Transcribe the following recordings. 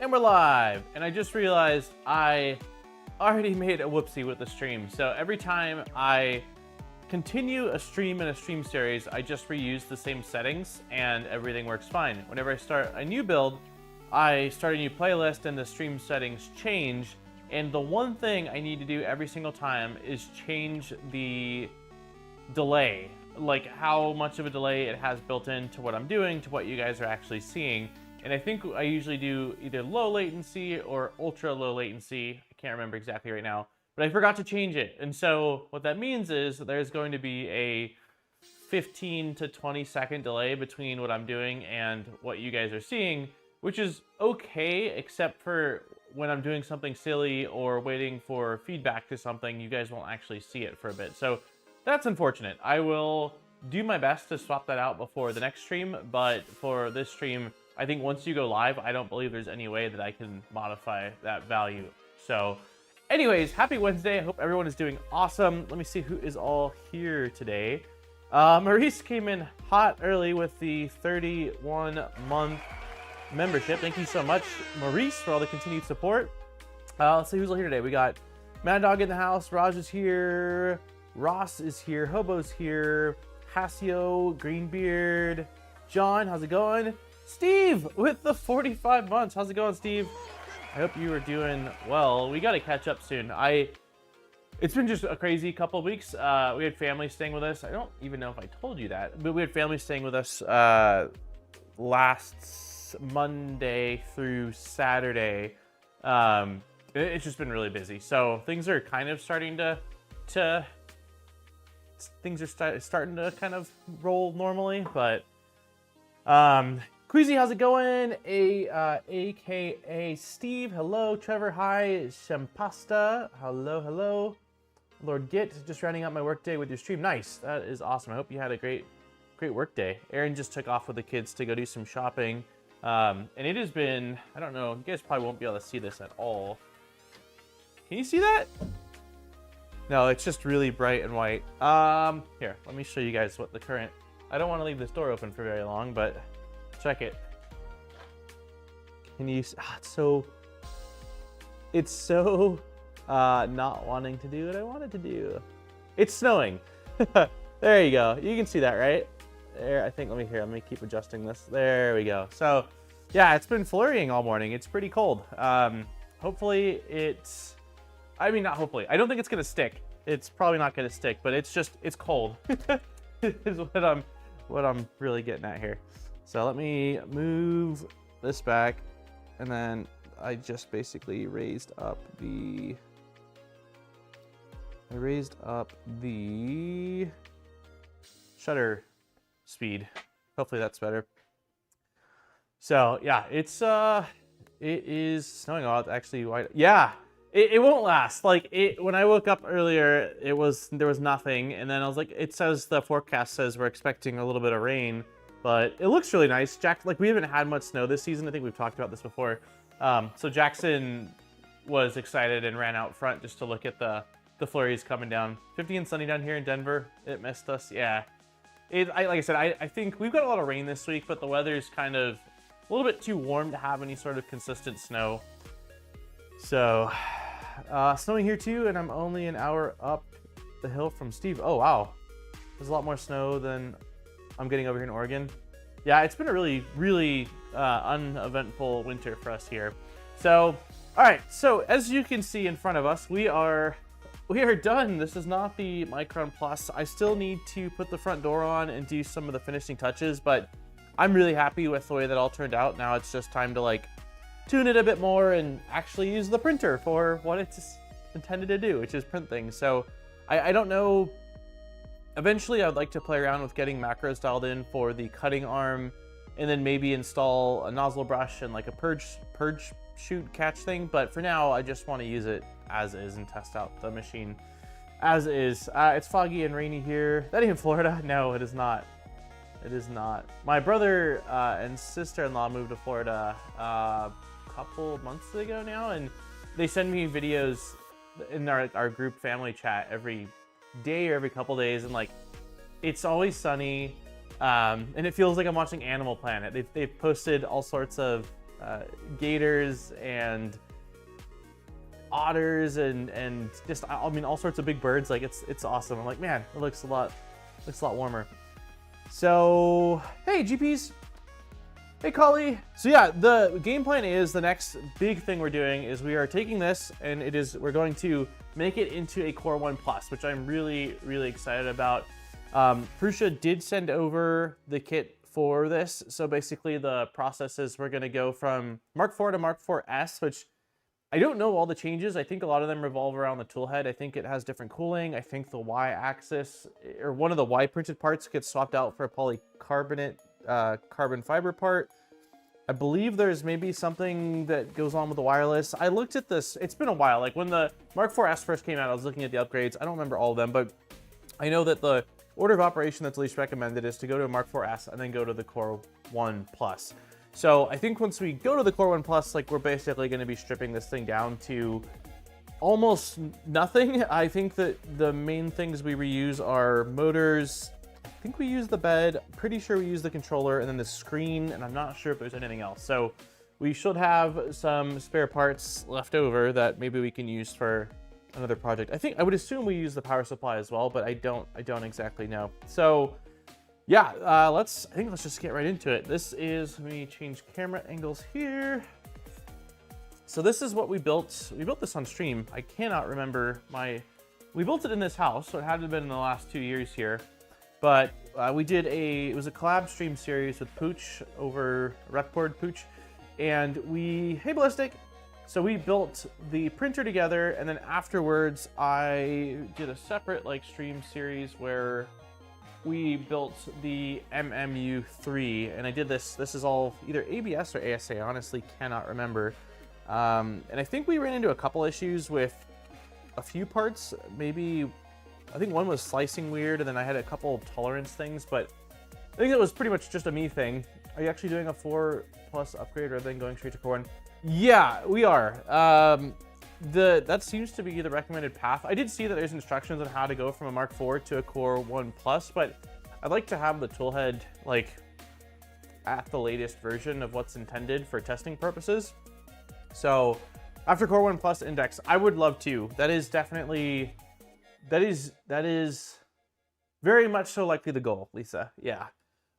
And we're live. And I just realized I already made a whoopsie with the stream. So every time I continue a stream in a stream series, I just reuse the same settings and everything works fine. Whenever I start a new build, I start a new playlist and the stream settings change. And the one thing I need to do every single time is change the delay, like how much of a delay it has built into what I'm doing to what you guys are actually seeing. And I think I usually do either low latency or ultra low latency. I can't remember exactly right now, but I forgot to change it. And so what that means is there's going to be a 15 to 20 second delay between what I'm doing and what you guys are seeing, which is okay, except for when I'm doing something silly or waiting for feedback to something, you guys won't actually see it for a bit. So that's unfortunate. I will do my best to swap that out before the next stream, but for this stream, I think once you go live, I don't believe there's any way that I can modify that value. So anyways, happy Wednesday. I hope everyone is doing awesome. Let me see who is all here today. Maurice came in hot early with the 31-month membership. Thank you so much, Maurice, for all the continued support. Let's see who's all here today. We got Mad Dog in the house. Raj is here. Ross is here. Hobo's here. Hasio, Greenbeard. John, how's it going? Steve with the 45 months. How's it going, Steve? I hope you are doing well. We got to catch up soon. It's been just a crazy couple of weeks. We had family staying with us. I don't even know if I told you that, but we had family staying with us last Monday through Saturday. It's just been really busy. So things are kind of starting to starting to kind of roll normally, but Queasy, how's it going? AKA Steve, hello. Trevor, hi. Shampasta, hello. Lord Git, just rounding out my workday with your stream. Nice, that is awesome. I hope you had a great work day. Aaron just took off with the kids to go do some shopping. And it has been, I don't know, you guys probably won't be able to see this at all. Can you see that? No, it's just really bright and white. Here, let me show you guys what the current, I don't want to leave this door open for very long, but check it. Can you, it's so not wanting to do what I wanted to do. It's snowing. There you go. You can see that, right? There, I think, let me keep adjusting this. There we go. So yeah, it's been flurrying all morning. It's pretty cold. Hopefully it's, I mean, not hopefully. I don't think it's gonna stick. It's probably not gonna stick, but it's cold. Is what I'm really getting at here. So let me move this back, and then I just basically raised up the shutter speed. Hopefully that's better. So yeah, it is snowing. Oh, it's actually white. Yeah, it won't last. Like when I woke up earlier, there was nothing, and then I was like, it says, the forecast says we're expecting a little bit of rain, but it looks really nice. Like we haven't had much snow this season. I think we've talked about this before. So Jackson was excited and ran out front just to look at the flurries coming down. 50 and sunny down here in Denver. It missed us. Yeah. Like I said, I think we've got a lot of rain this week, but the weather's kind of a little bit too warm to have any sort of consistent snow. So snowing here too, and I'm only an hour up the hill from Steve. Oh wow, there's a lot more snow than I'm getting over here in Oregon. Yeah, it's been a really uneventful winter for us here. So all right, so as you can see in front of us, we are done. This is not the Micron Plus. I still need to put the front door on and do some of the finishing touches, but I'm really happy with the way that all turned out. Now it's just time to like tune it a bit more and actually use the printer for what it's intended to do, which is print things. So I don't know. Eventually I'd like to play around with getting macros dialed in for the cutting arm, and then maybe install a nozzle brush and like a purge shoot catch thing. But for now, I just want to use it as is and test out the machine as is. It's foggy and rainy here. That in Florida? No, it is not. It is not. My brother and sister-in-law moved to Florida a couple months ago now, and they send me videos in our group family chat every day or every couple days, and like it's always sunny, and it feels like I'm watching Animal Planet. They've posted all sorts of gators and otters and just, I mean, all sorts of big birds. Like it's awesome. I'm like, man, it looks a lot warmer. So hey GPS, hey Kali. So yeah, the game plan is the next big thing we're doing is we are taking this and we're going to make it into a Core 1 Plus, which I'm really excited about. Prusa did send over the kit for this. So basically the process is we're gonna go from Mark 4 to Mark 4S, which I don't know all the changes. I think a lot of them revolve around the tool head. I think it has different cooling. I think the Y-axis, or one of the Y-printed parts gets swapped out for a polycarbonate carbon fiber part. I believe there's maybe something that goes on with the wireless. I looked at this. It's been a while. Like when the Mark 4S first came out, I was looking at the upgrades. I don't remember all of them, but I know that the order of operation that's least recommended is to go to a Mark 4S and then go to the Core 1 Plus. So I think once we go to the Core 1 Plus, like we're basically going to be stripping this thing down to almost nothing. I think that the main things we reuse are motors. I think we use the bed. Pretty sure we use the controller and then the screen, and I'm not sure if there's anything else. So we should have some spare parts left over that maybe we can use for another project. I would assume we use the power supply as well, but I don't exactly know. So yeah, I think let's just get right into it. Let me change camera angles here. So this is what we built. We built this on stream. I cannot remember we built it in this house, so it had to have been in the last 2 years here. But it was a collab stream series with Pooch over Repcord Pooch. And hey Ballistic. So we built the printer together, and then afterwards I did a separate stream series where we built the MMU3, and I did this is all either ABS or ASA, I honestly cannot remember. And I think we ran into a couple issues with a few parts. Maybe, I think one was slicing weird, and then I had a couple tolerance things, but I think it was pretty much just a me thing. Are you actually doing a 4 Plus upgrade rather than going straight to Core 1? Yeah, we are. That seems to be the recommended path. I did see that there's instructions on how to go from a Mark 4 to a Core 1 Plus, but I'd like to have the toolhead at the latest version of what's intended for testing purposes. So after Core 1 Plus Index, I would love to. That is very much so likely the goal, Lisa. Yeah.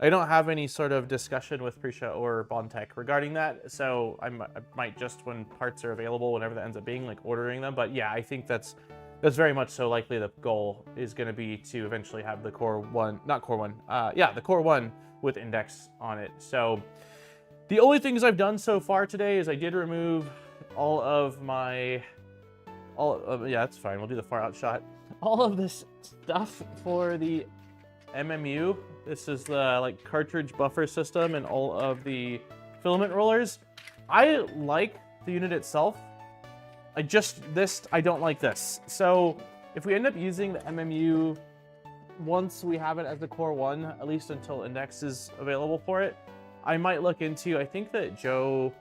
I don't have any sort of discussion with Prusa or Bondtech regarding that, so I might just, when parts are available, whenever that ends up being, ordering them. But yeah, I think that's very much so likely the goal is going to be to eventually have the Core 1, not Core 1, the Core 1 with Index on it. So the only things I've done so far today is I did remove all of my, yeah, that's fine, we'll do the far out shot. All of this stuff for the MMU. This is the cartridge buffer system and all of the filament rollers. I like the unit itself. I don't like this. So if we end up using the MMU once we have it as the Core 1, at least until Index is available for it, I might look into, I think that Joe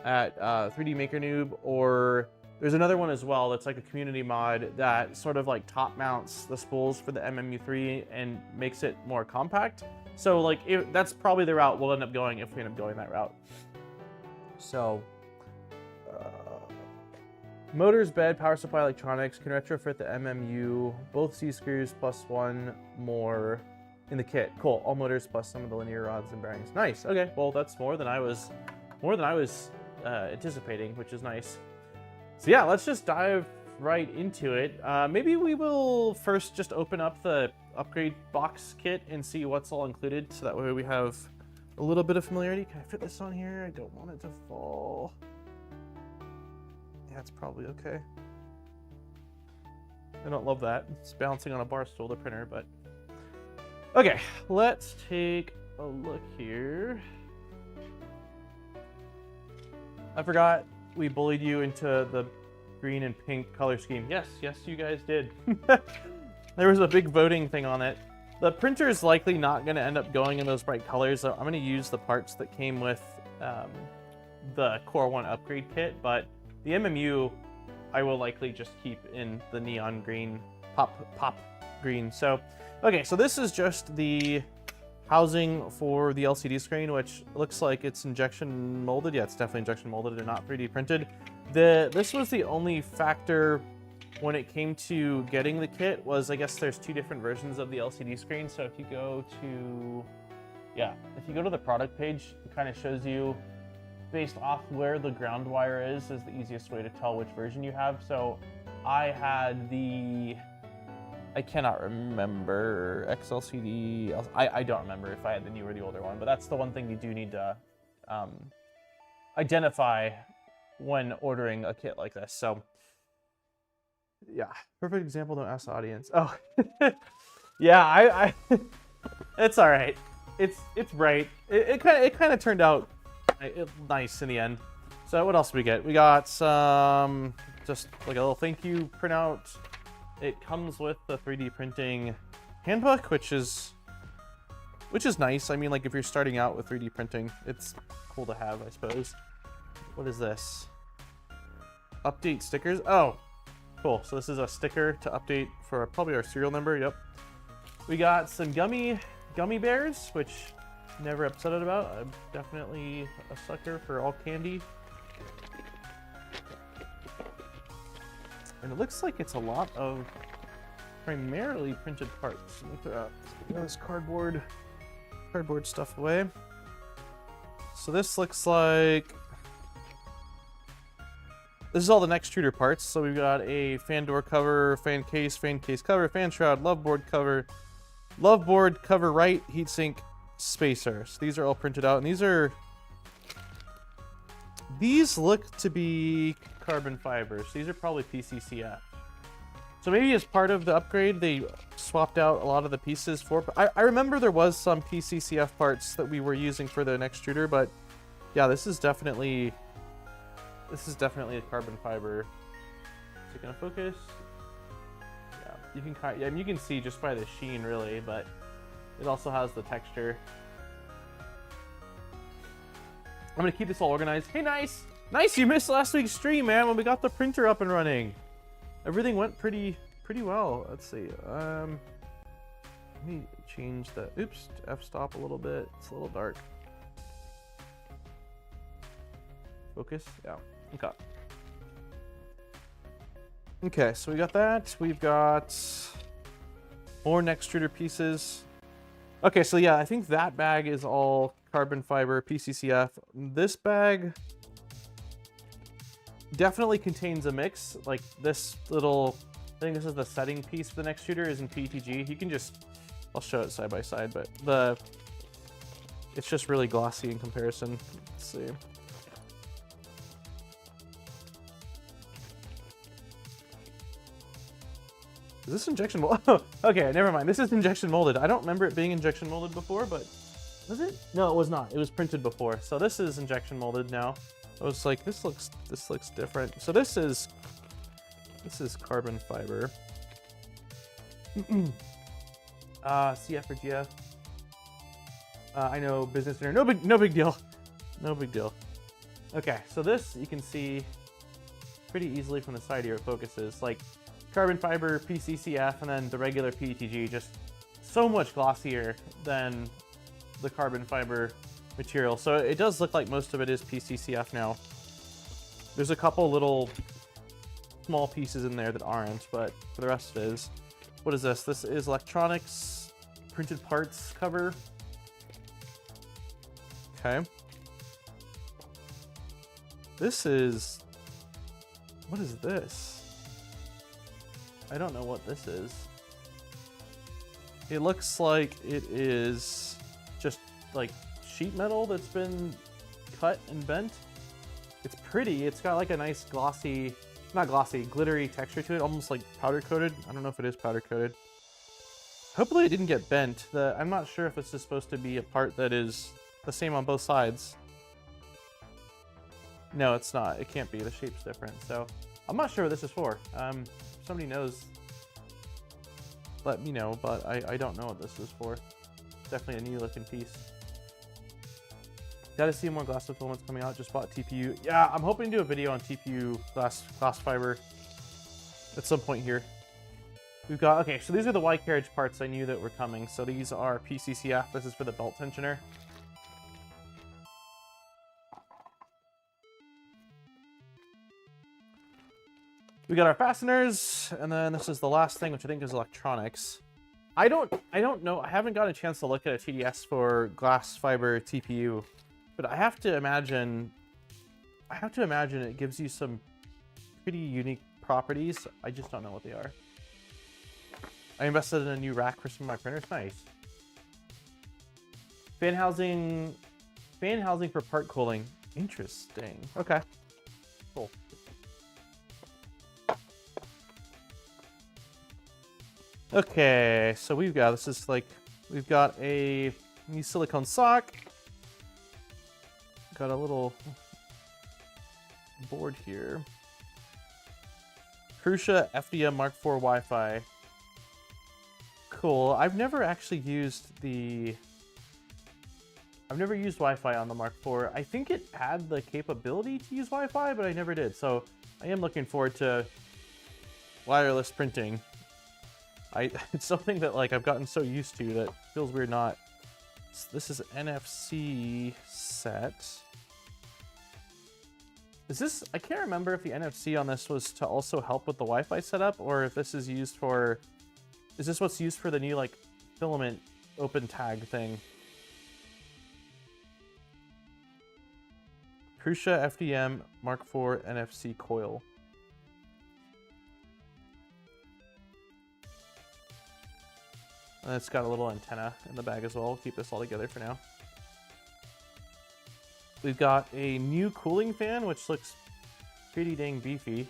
at 3D Maker Noob, or there's another one as well that's a community mod that sort of top mounts the spools for the MMU3 and makes it more compact. So that's probably the route we'll end up going if we end up going that route. So motors, bed, power supply, electronics, can retrofit the MMU, both C-screws plus one more in the kit. Cool, all motors plus some of the linear rods and bearings. Nice, okay, well that's more than I was anticipating, which is nice. So yeah, let's just dive right into it. Maybe we will first just open up the upgrade box kit and see what's all included, so that way we have a little bit of familiarity. Can I fit this on here? I don't want it to fall. Yeah, it's probably okay. I don't love that. It's bouncing on a bar stool, the printer, but... Okay, let's take a look here. I forgot we bullied you into the green and pink color scheme. Yes, you guys did. There was a big voting thing on it. The printer is likely not going to end up going in those bright colors, so I'm going to use the parts that came with the Core 1 upgrade kit, but the MMU I will likely just keep in the neon green, pop green. So, okay, so this is just the housing for the LCD screen, which looks like it's injection molded. Yeah, it's definitely injection molded and not 3D printed. This was the only factor when it came to getting the kit was, I guess there's two different versions of the LCD screen. So if you go to, if you go to the product page, it kind of shows you based off where the ground wire is the easiest way to tell which version you have. So I had I cannot remember, XLCD. I don't remember if I had the new or the older one, but that's the one thing you do need to identify when ordering a kit like this. So yeah, perfect example, don't ask the audience. Oh, yeah, it's all right. It's bright. It kind of turned out nice in the end. So what else do we get? We got some, just like a little thank you printout. It comes with the 3D printing handbook, which is nice. I mean, like if you're starting out with 3D printing, it's cool to have, I suppose. What is this? Update stickers. Oh, cool. So this is a sticker to update for probably our serial number. Yep. We got some gummy bears, which never upset about. I'm definitely a sucker for all candy. And it looks like it's a lot of primarily printed parts. Let me throw this cardboard stuff away. So this looks like this is all the next extruder parts. So we've got a fan door cover, fan case cover, fan shroud, love board cover right, heatsink, spacer. So these are all printed out, and these look to be carbon fibers. These are probably PCCF. So maybe as part of the upgrade, they swapped out a lot of the pieces for. I remember there was some PCCF parts that we were using for the next extruder, but yeah, this is definitely a carbon fiber. Is it gonna focus? Yeah, you can see just by the sheen, really, but it also has the texture. I'm gonna keep this all organized. Hey, nice! You missed last week's stream, man, when we got the printer up and running. Everything went pretty well. Let's see. Let me change the f-stop a little bit. It's a little dark. Focus? Yeah. Okay, so we got that. We've got more next extruder pieces. Okay, so yeah, I think that bag is all carbon fiber, PCCF. This bag definitely contains a mix. Like this little, I think this is the setting piece for the next extruder is in PETG. You can just, I'll show it side by side, but it's just really glossy in comparison. Let's see. Is this injection molded? Oh, okay, never mind. This is injection molded. I don't remember it being injection molded before, but was it? No, it was not. It was printed before. So this is injection molded now. I was like, this looks different. So this is carbon fiber. CF or GF. I know business dinner. No big deal. No big deal. Okay, so this you can see pretty easily from the side here. It focuses like carbon fiber, PCCF, and then the regular PETG, just so much glossier than the carbon fiber material. So it does look like most of it is PCCF now. There's a couple little small pieces in there that aren't, but for the rest it is. What is this? This is electronics printed parts cover. Okay. This is, what is this? I don't know what this is. It looks like it is just like sheet metal that's been cut and bent. It's pretty. It's got like a nice glossy, not glossy, glittery texture to it, almost like powder coated. I don't know if it is powder coated. Hopefully it didn't get bent. I'm not sure if this is supposed to be a part that is the same on both sides. No, it's not. It can't be. The shape's different. So I'm not sure what this is for. If somebody knows, let me know, but I don't know what this is for. Definitely a new looking piece. Gotta see more glass fulfillments coming out. Just bought TPU. Yeah, I'm hoping to do a video on TPU glass fiber at some point here. We've got, okay, so these are the Y carriage parts I knew that were coming. So these are PCCF. This is for the belt tensioner. We got our fasteners, and then this is the last thing, which I think is electronics. I don't know. I haven't got a chance to look at a TDS for glass fiber TPU, but I have to imagine it gives you some pretty unique properties. I just don't know what they are. I invested in a new rack for some of my printers. Nice. Fan housing for part cooling. Interesting. Okay. Cool. Okay, so we've got, this is like, we've got a new silicone sock. Got a little board here. Prusa FDM Mark IV Wi-Fi. Cool. I've never actually used Wi-Fi on the Mark IV. I think it had the capability to use Wi-Fi, but I never did. So I am looking forward to wireless printing. It's something that like I've gotten so used to that it feels weird not. This is NFC set. Is this, I can't remember if the NFC on this was to also help with the Wi-Fi setup, or if this is used for, is this what's used for the new like filament open tag thing? Prusa FDM Mark IV NFC coil. And it's got a little antenna in the bag as well. We'll keep this all together for now. We've got a new cooling fan, which looks pretty dang beefy.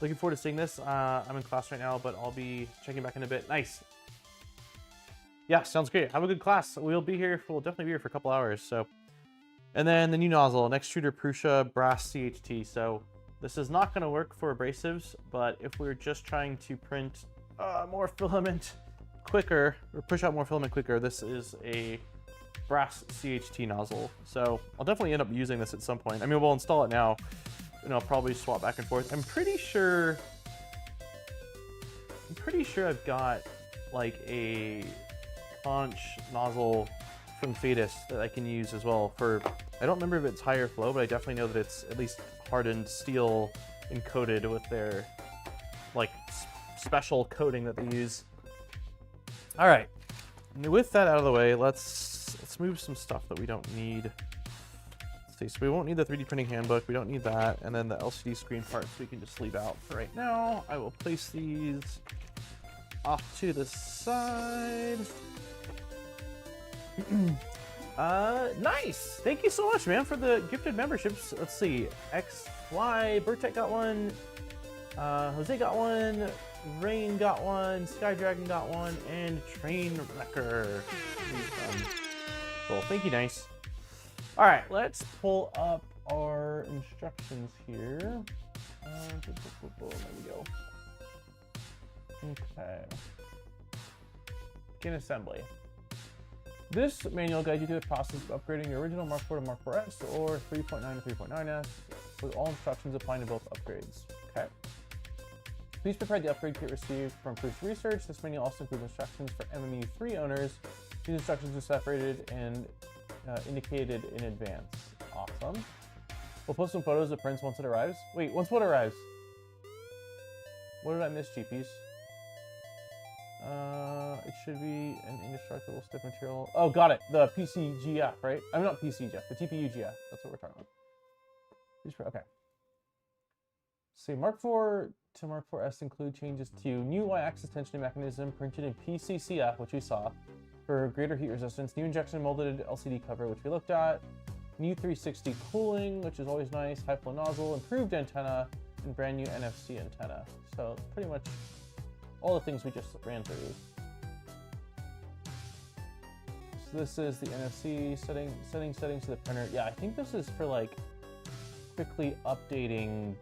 Looking forward to seeing this. I'm in class right now, but I'll be checking back in a bit. Nice. Yeah, sounds great. Have a good class. We'll definitely be here for a couple hours. So, and then the new nozzle, an extruder Prusa brass CHT. So this is not going to work for abrasives, but if we're just trying to print more filament quicker, or push out more filament quicker, this is a brass CHT nozzle. So I'll definitely end up using this at some point. I mean, we'll install it now, and I'll probably swap back and forth. I'm pretty sure I've got like a conch nozzle from Fetus that I can use as well for, I don't remember if it's higher flow, but I definitely know that it's at least hardened steel and coated with their like special coating that they use. All right, with that out of the way, let's move some stuff that we don't need. Let's see, so we won't need the 3D printing handbook, we don't need that, and then the LCD screen parts we can just leave out for right now. I will place these off to the side. Nice! Thank you so much, man, for the gifted memberships. Let's see, XY, Bertek got one, Jose got one, Rain got one, Sky Dragon got one, and Train Wrecker. Cool, thank you, nice. All right, let's pull up our instructions here. There we go. Okay. Begin assembly. This manual guides you through the process of upgrading your original Mark IV to Mark IV S or 3.9 to 3.9S, with all instructions applying to both upgrades. Okay. Please prepare the upgrade kit received from Prusa Research. This manual also includes instructions for MME3 owners. These instructions are separated and indicated in advance. Awesome. We'll post some photos of prints once it arrives. Wait, once what arrives? What did I miss, GPs? It should be an indestructible stiff material. Oh, got it. The PCGF, right? I'm not PCGF, the TPU-GF. That's what we're talking about. Okay. See, Mark IV to Mark IV-S include changes to new Y-axis tensioning mechanism printed in PCCF, which we saw, for greater heat resistance, new injection molded LCD cover, which we looked at, new 360 cooling, which is always nice, high flow nozzle, improved antenna, and brand new NFC antenna. So pretty much all the things we just ran through. So this is the NFC settings to the printer. Yeah, I think this is for like quickly updating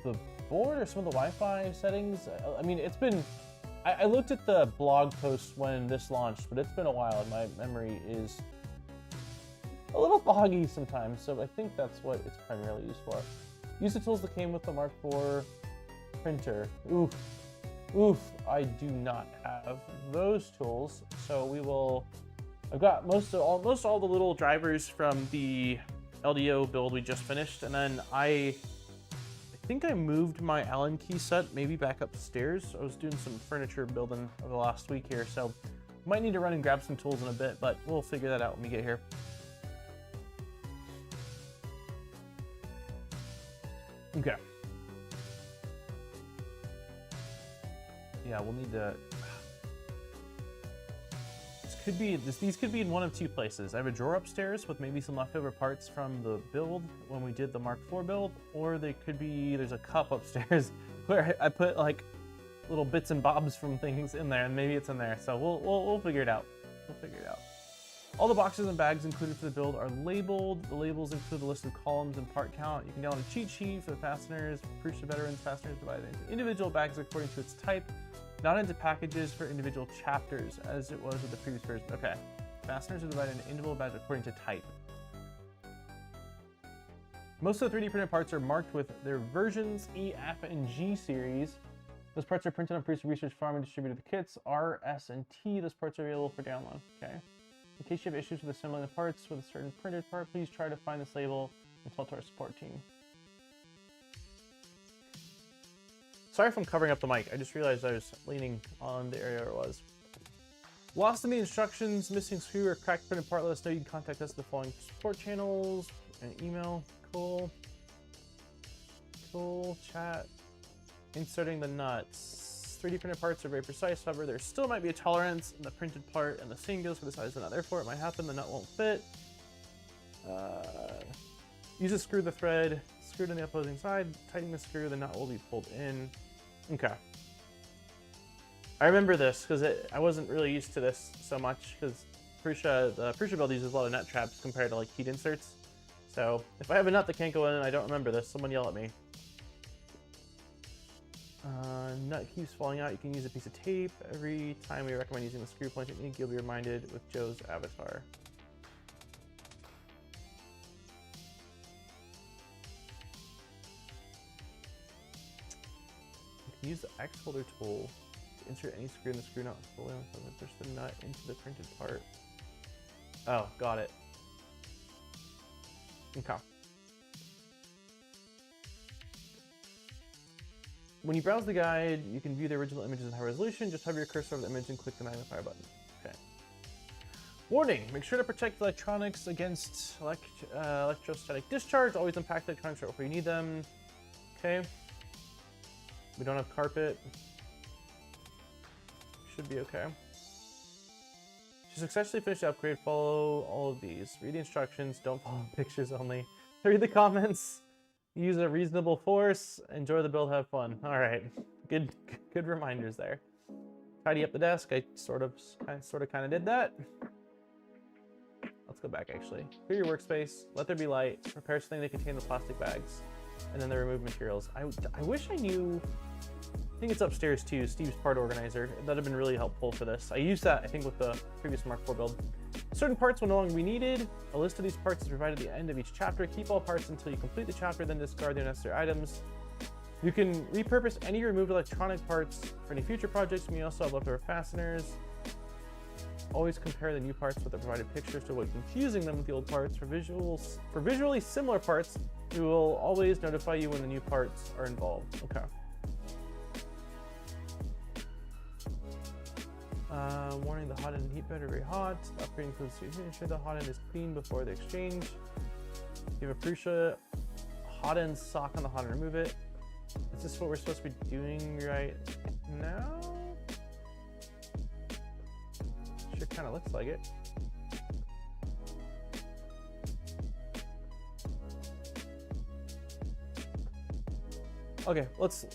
the board or some of the Wi-Fi settings. I mean, it's been, I looked at the blog post when this launched, but it's been a while and my memory is a little foggy sometimes. So I think that's what it's primarily used for. Use the tools that came with the Mark IV printer. Oof. Oof, I do not have those tools. So we will, I've got most all the little drivers from the LDO build we just finished. And then I think I moved my Allen key set maybe back upstairs. I was doing some furniture building over the last week here. So might need to run and grab some tools in a bit, but we'll figure that out when we get here. Okay. Yeah, we'll need to. These could be in one of two places. I have a drawer upstairs with maybe some leftover parts from the build when we did the Mark IV build, or they could be, there's a cup upstairs where I put like little bits and bobs from things in there, and maybe it's in there. So we'll figure it out. We'll figure it out. All the boxes and bags included for the build are labeled. The labels include the list of columns and part count. You can download a cheat sheet for the fasteners. Prusa veterans fasteners divided into individual bags according to its type, not into packages for individual chapters, as it was with the previous version. Okay, fasteners are divided into individual bags according to type. Most of the 3D printed parts are marked with their versions, E, F, and G series. Those parts are printed on Prusa Research Farm and distributed to kits, R, S, and T. Those parts are available for download. Okay. In case you have issues with assembling the parts with a certain printed part, please try to find this label and tell to our support team. Sorry if I'm covering up the mic. I just realized I was leaning on the area where it was. Lost in the instructions, missing screw, or cracked printed part, let us know. You can contact us at the following support channels and email. Cool. Cool. Chat. Inserting the nuts. 3D printed parts are very precise, however, there still might be a tolerance in the printed part, and the same goes for the size of the nut. Therefore, it might happen the nut won't fit. Use a screw the thread, screwed on the opposing side, tighten the screw, the nut will be pulled in. Okay. I remember this because I wasn't really used to this so much because the Prusa build uses a lot of nut traps compared to like heat inserts. So if I have a nut that can't go in and I don't remember this, someone yell at me. Nut keeps falling out. You can use a piece of tape. Every time we recommend using the screw point technique, you'll be reminded with Joe's avatar. You can use the X holder tool to insert any screw in the screw nut fully on and push the nut into the printed part. Oh, got it. Okay. When you browse the guide, you can view the original images in high resolution. Just hover your cursor over the image and click the magnifier button. Okay. Warning, make sure to protect electronics against electrostatic discharge. Always unpack the electronics right before you need them. Okay. We don't have carpet. Should be okay. To successfully finish the upgrade, follow all of these. Read the instructions, don't follow pictures only. Read the comments. Use a reasonable force. Enjoy the build. Have fun. All right, good reminders there. Tidy up the desk. I sort of kind of did that. Let's go back actually. Clear your workspace. Let there be light. Prepare something to contain the plastic bags, and then the removed materials. I wish I knew. I think it's upstairs too. Steve's part organizer. That'd have been really helpful for this. I used that I think with the previous Mark IV build. Certain parts will no longer be needed. A list of these parts is provided at the end of each chapter. Keep all parts until you complete the chapter, then discard the unnecessary items. You can repurpose any removed electronic parts for any future projects. We also have leftover fasteners. Always compare the new parts with the provided pictures to avoid confusing them with the old parts. For visually similar parts, we will always notify you when the new parts are involved. Okay. Warning, the hot end and heat bed are very hot. Upgrade includes ensure the hot end is clean before the exchange. You have a Prusa hot end sock on the hot end, remove it. Is this what we're supposed to be doing right now? Sure kind of looks like it. Okay,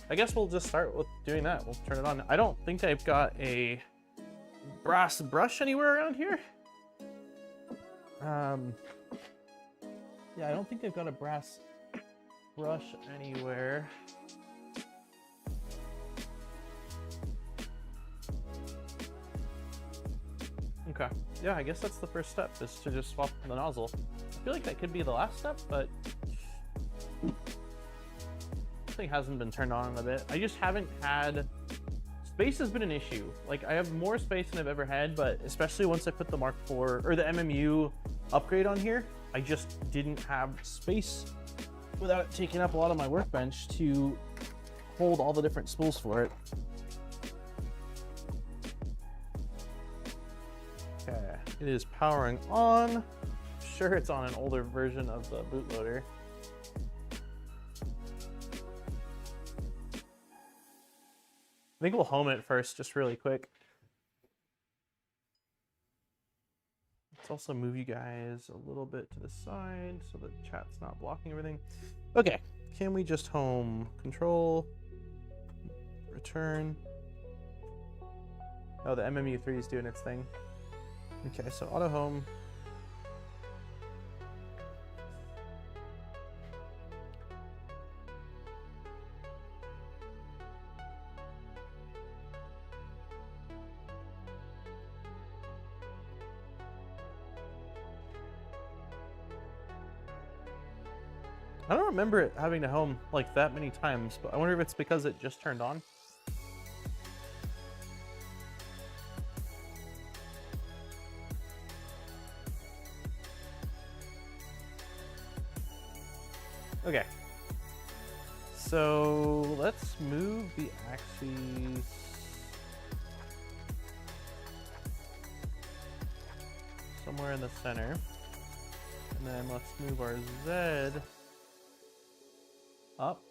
I guess we'll just start with doing that. We'll turn it on. I don't think I've got a brass brush anywhere around here. Yeah, I don't think they've got a brass brush anywhere. Okay, yeah, I guess that's the first step, is to just swap the nozzle. I feel like that could be the last step, but thing hasn't been turned on in a bit. I just haven't had... Space has been an issue. Like, I have more space than I've ever had, but especially once I put the Mark IV or the MMU upgrade on here, I just didn't have space without it taking up a lot of my workbench to hold all the different spools for it. Okay, it is powering on. Sure, it's on an older version of the bootloader. I think we'll home it first, just really quick. Let's also move you guys a little bit to the side so the chat's not blocking everything. Okay, can we just home control, return? Oh, the MMU3 is doing its thing. Okay, so auto home. I don't remember it having to home like that many times, but I wonder if it's because it just turned on. Okay. So let's move the axes somewhere in the center. And then let's move our Z up.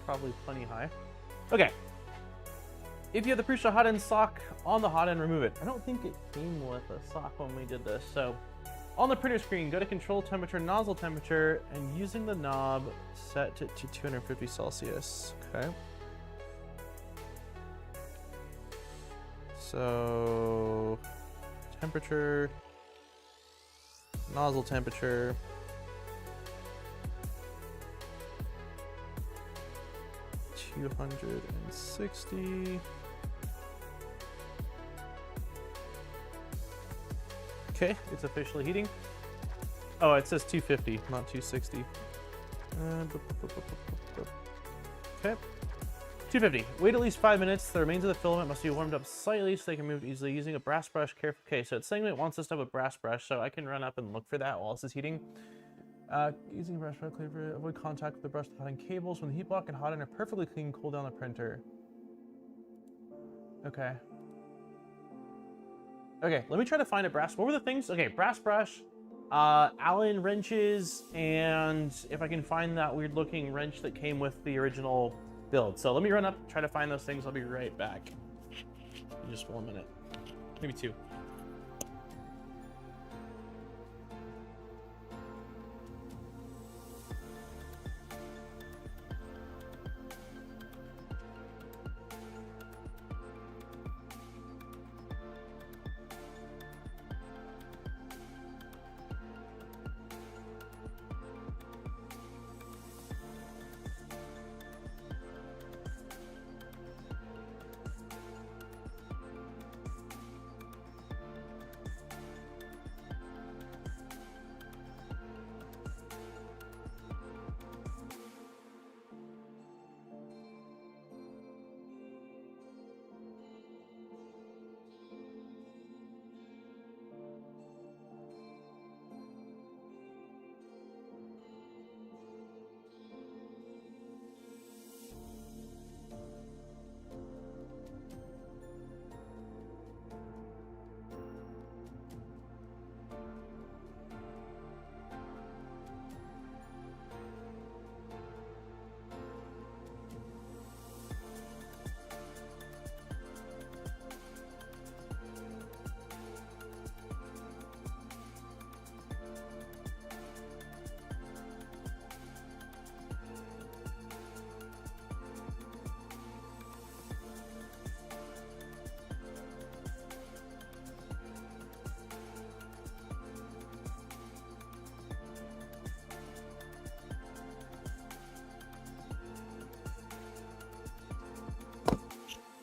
Probably plenty high. Okay. If you have the Prusa Hotend sock on the Hotend, remove it. I don't think it came with a sock when we did this. So on the printer screen, go to control temperature, nozzle temperature, and using the knob, set it to 250 Celsius. Okay. So temperature, nozzle temperature, 260. Okay, it's officially heating. Oh, it says 250, not 260. Okay. 250. Wait at least 5 minutes. The remains of the filament must be warmed up slightly so they can move easily using a brass brush. Careful. Okay, so it's saying it wants us to have a brass brush, so I can run up and look for that while this is heating. Using a brush brush, avoid contact with the brush with hot end cables. When the heat block and hot end are perfectly clean, cool down the printer. Okay. Okay, let me try to find a brass. What were the things? Okay, brass brush, Allen wrenches, and if I can find that weird looking wrench that came with the original build. So let me run up, try to find those things. I'll be right back. In just 1 minute, maybe 2.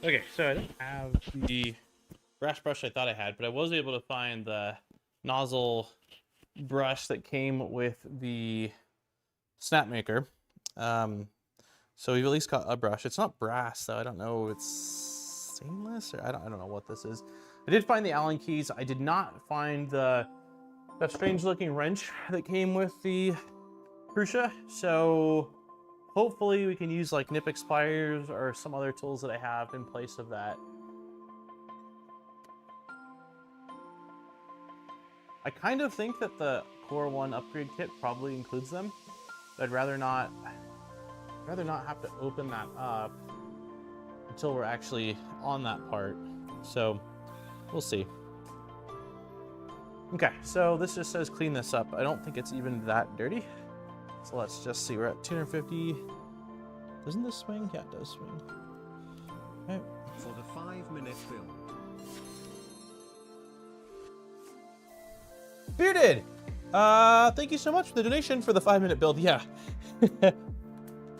Okay, so I don't have the brass brush I thought I had, but I was able to find the nozzle brush that came with the Snapmaker. So we've at least got a brush. It's not brass though. I don't know. It's stainless, or I don't know what this is. I did find the Allen keys. I did not find that strange looking wrench that came with the Prusa. So hopefully we can use like Knipex pliers or some other tools that I have in place of that. I kind of think that the Core 1 upgrade kit probably includes them. But I'd rather not have to open that up until we're actually on that part. So we'll see. Okay, so this just says clean this up. I don't think it's even that dirty. So let's just see, we're at 250. Doesn't this swing? Yeah, it does swing. Okay. For the 5-minute build. Bearded! Thank you so much for the donation for the 5-minute build. Yeah. I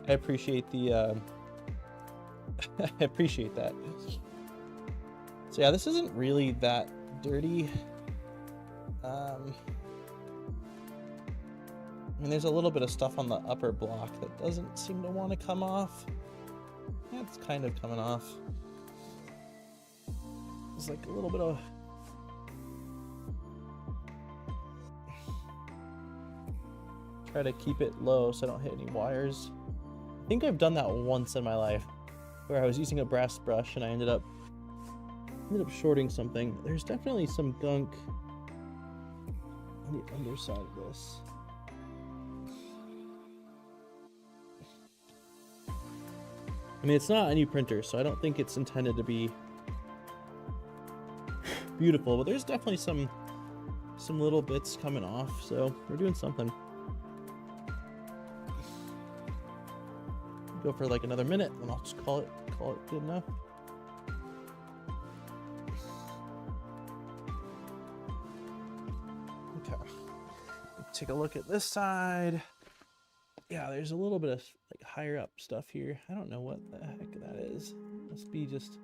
appreciate the, I appreciate that. So yeah, this isn't really that dirty. I mean, there's a little bit of stuff on the upper block that doesn't seem to want to come off. Yeah, it's kind of coming off. There's like a little bit of... Try to keep it low so I don't hit any wires. I think I've done that once in my life where I was using a brass brush and I ended up shorting something. There's definitely some gunk on the underside of this. I mean, it's not a new printer, so I don't think it's intended to be beautiful, but there's definitely some little bits coming off, so we're doing something. Go for like another minute, and I'll just call it good enough. Okay. Take a look at this side. Yeah, there's a little bit of like higher up stuff here. I don't know what the heck that is. Must be just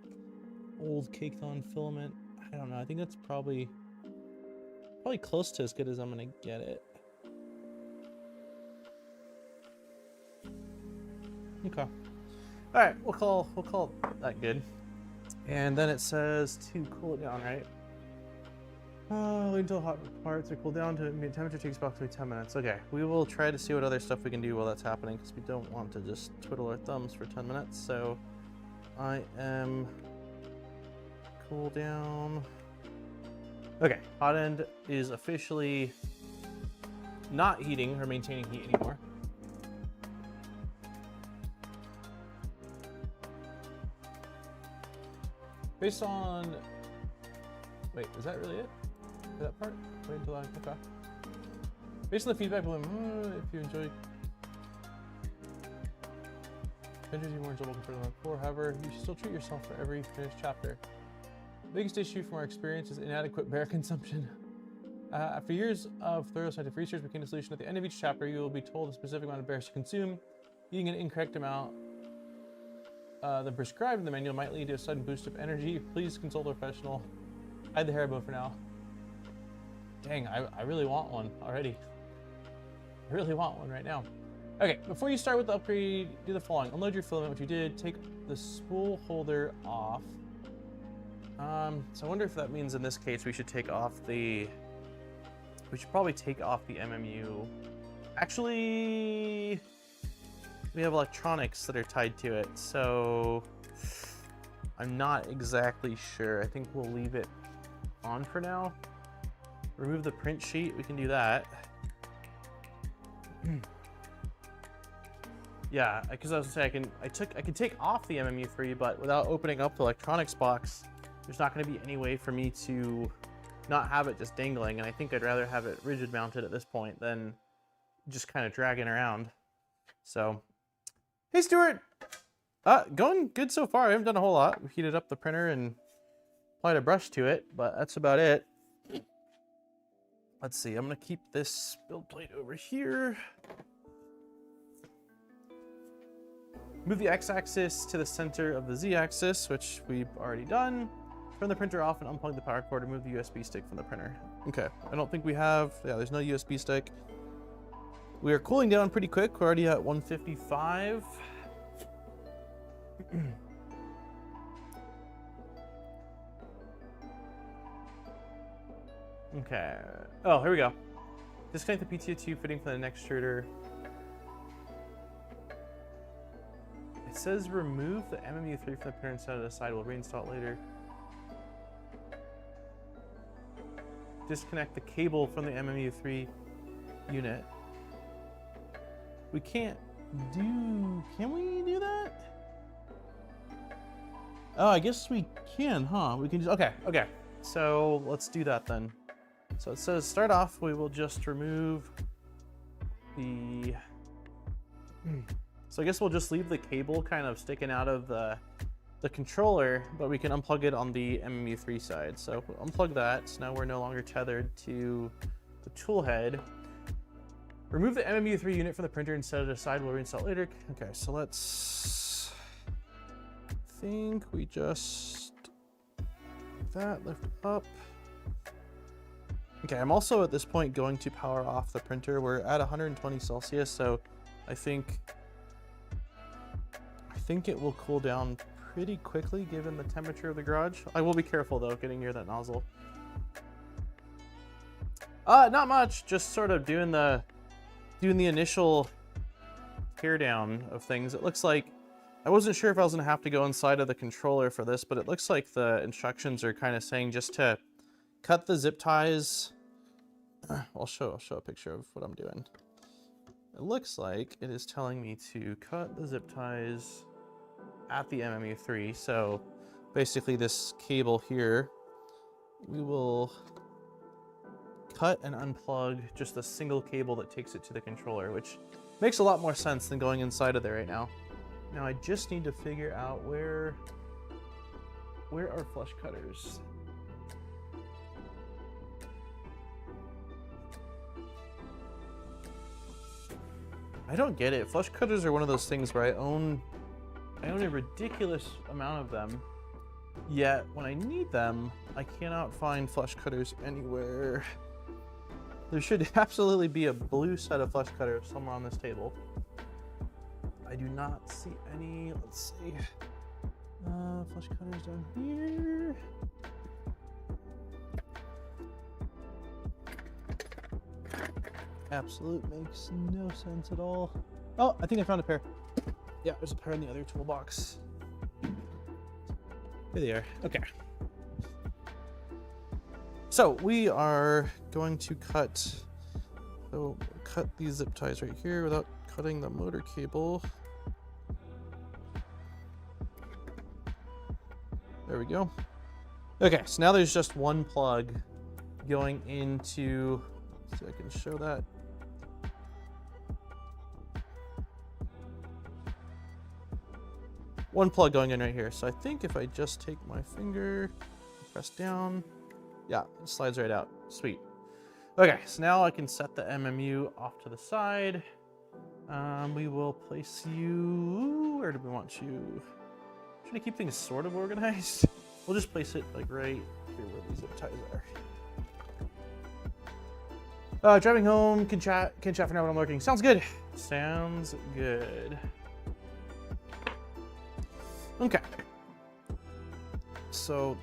old caked on filament. I don't know. I think that's probably close to as good as I'm gonna get it. Okay. All right, we'll call that good. And then it says to cool it down, right? Wait until hot parts are cooled down to temperature takes approximately 10 minutes. Okay, we will try to see what other stuff we can do while that's happening because we don't want to just twiddle our thumbs for 10 minutes. So I am cool down. Okay, Hotend is officially not heating or maintaining heat anymore. Based on, wait, is that really it? For that part? Wait until I, okay. Based on the feedback, if you enjoy Avengers, you more enjoyable compared to MK4. However, you should still treat yourself for every finished chapter. The biggest issue from our experience is inadequate bear consumption. After years of thorough scientific research, we came to a solution. At the end of each chapter, you will be told a specific amount of bears to consume. Eating an incorrect amount than prescribed in the manual might lead to a sudden boost of energy. Please consult a professional. Hide the haribo for now. Dang, I really want one already. I really want one right now. Okay, before you start with the upgrade, do the following. Unload your filament, which you did. Take the spool holder off. So I wonder if that means in this case we should take off the... We should probably take off the MMU. Actually... We have electronics that are tied to it, so I'm not exactly sure. I think we'll leave it on for now. Remove the print sheet, we can do that. Yeah, because I was gonna say I can take off the MMU for you, but without opening up the electronics box, there's not gonna be any way for me to not have it just dangling, and I think I'd rather have it rigid mounted at this point than just kind of dragging around. So. Hey, Stuart! Going good so far. I haven't done a whole lot. We heated up the printer and applied a brush to it, but that's about it. Let's see. I'm going to keep this build plate over here. Move the x-axis to the center of the z-axis, which we've already done. Turn the printer off and unplug the power cord. Remove the USB stick from the printer. Okay, I don't think we have... Yeah, there's no USB stick. We are cooling down pretty quick. We're already at 155. Okay. Oh, here we go. Disconnect the PTO tube fitting from the next extruder. It says remove the MMU3 from the printer and set it aside. We'll reinstall it later. Disconnect the cable from the MMU3 unit. We can't do... Can we do that? Oh, I guess we can, huh? We can just... Okay, okay. So let's do that then. So it says start off, we will just remove the... So I guess we'll just leave the cable kind of sticking out of the controller, but we can unplug it on the MMU3 side. So we'll unplug that. So now we're no longer tethered to the tool head. Remove the MMU3 unit from the printer and set it aside. We'll reinstall it later. Okay, so let's think we just that lift up. Okay, I'm also at this point going to power off the printer. We're at 120 Celsius, so I think it will cool down pretty quickly given the temperature of the garage. I will be careful though, getting near that nozzle. Not much, just sort of doing the initial teardown of things. It looks like, I wasn't sure if I was gonna have to go inside of the controller for this, but it looks like the instructions are kind of saying just to cut the zip ties. I'll show a picture of what I'm doing. It looks like it is telling me to cut the zip ties at the MMU3. So basically this cable here, we will cut and unplug just a single cable that takes it to the controller, which makes a lot more sense than going inside of there right now. Now I just need to figure out where are flush cutters. I don't get it. Flush cutters are one of those things where I own a ridiculous amount of them, yet when I need them, I cannot find flush cutters anywhere. There should absolutely be a blue set of flush cutters somewhere on this table. I do not see any. Let's see. Flush cutters down here. Absolute makes no sense at all. Oh, I think I found a pair. Yeah, there's a pair in the other toolbox. There they are. Okay. So we are going to cut these zip ties right here without cutting the motor cable. There we go. Okay, so now there's just one plug going into, so I can show that. One plug going in right here. So I think if I just take my finger, press down, yeah, it slides right out. Sweet. Okay, so now I can set the MMU off to the side. We will place you, where do we want you? Trying to keep things sort of organized. We'll just place it like right here where these zip ties are. Driving home, can chat for now when I'm lurking. Sounds good. Sounds good. Okay. So,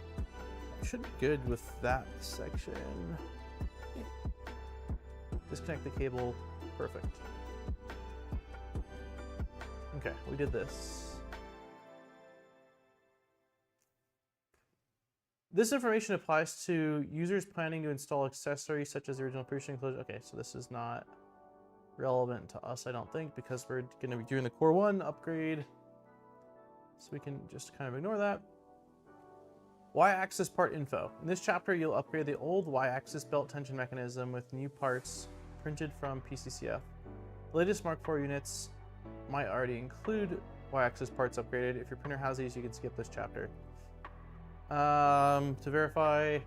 should be good with that section. Disconnect the cable. Perfect. Okay, we did this. This information applies to users planning to install accessories such as the original Prusa enclosure. Okay, so this is not relevant to us, I don't think, because we're going to be doing the Core 1 upgrade. So we can just kind of ignore that. Y-axis part info. In this chapter, you'll upgrade the old Y-axis belt tension mechanism with new parts printed from PCCF. The latest Mark IV units might already include Y-axis parts upgraded. If your printer has these, you can skip this chapter. To verify,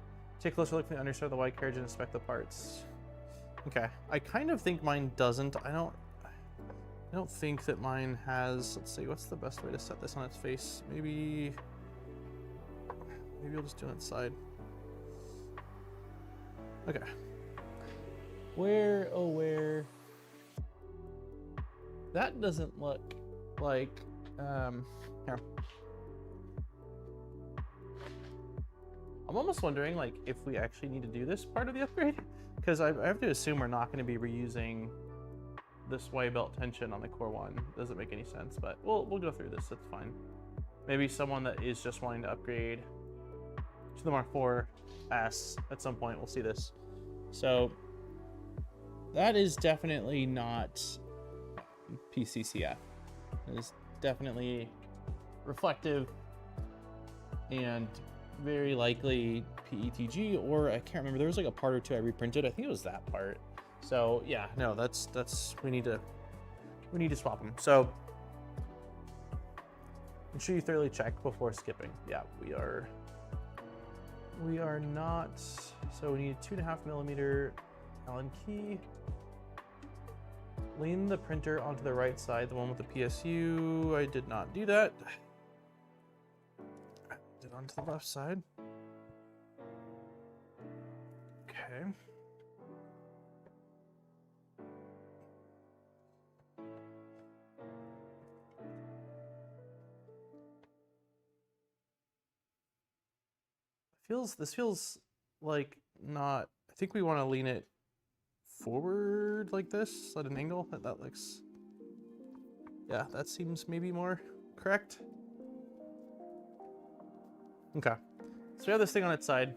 take a closer look from the underside of the Y carriage and inspect the parts. Okay, I kind of think mine doesn't. I don't think that mine has, let's see, what's the best way to set this on its face? Maybe Maybe I'll just do it on the side. Okay. Where, oh, where? That doesn't look like, here. I'm almost wondering, like, if we actually need to do this part of the upgrade, because I have to assume we're not going to be reusing this Y belt tension on the Core 1. Doesn't make any sense, but we'll go through this. That's fine. Maybe someone that is just wanting to upgrade to the Mark 4S at some point will see this. So that is definitely not PCCF. It is definitely reflective and very likely PETG, or I can't remember. There was like a part or two I reprinted. I think it was that part. So yeah, no, that's we need to swap them. So ensure you thoroughly check before skipping. Yeah, we are not. So we need a 2.5 millimeter Allen key. Lean the printer onto the right side, the one with the PSU. I did not do that. I did it onto the left side. Okay. This feels like not. I think we want to lean it forward like this at an angle. That looks. Yeah, that seems maybe more correct. Okay, so we have this thing on its side.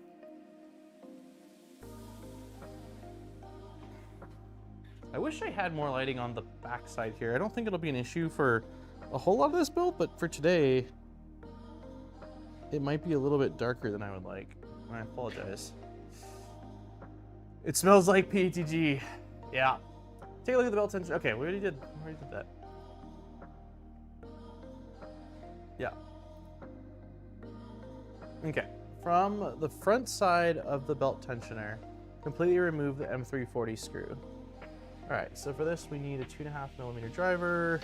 I wish I had more lighting on the back side here. I don't think it'll be an issue for a whole lot of this build, but for today, it might be a little bit darker than I would like. I apologize. It smells like PETG. Yeah. Take a look at the belt tension. Okay, we already did that. Yeah. Okay. From the front side of the belt tensioner, completely remove the M340 screw. All right, so for this, we need a 2.5 millimeter driver.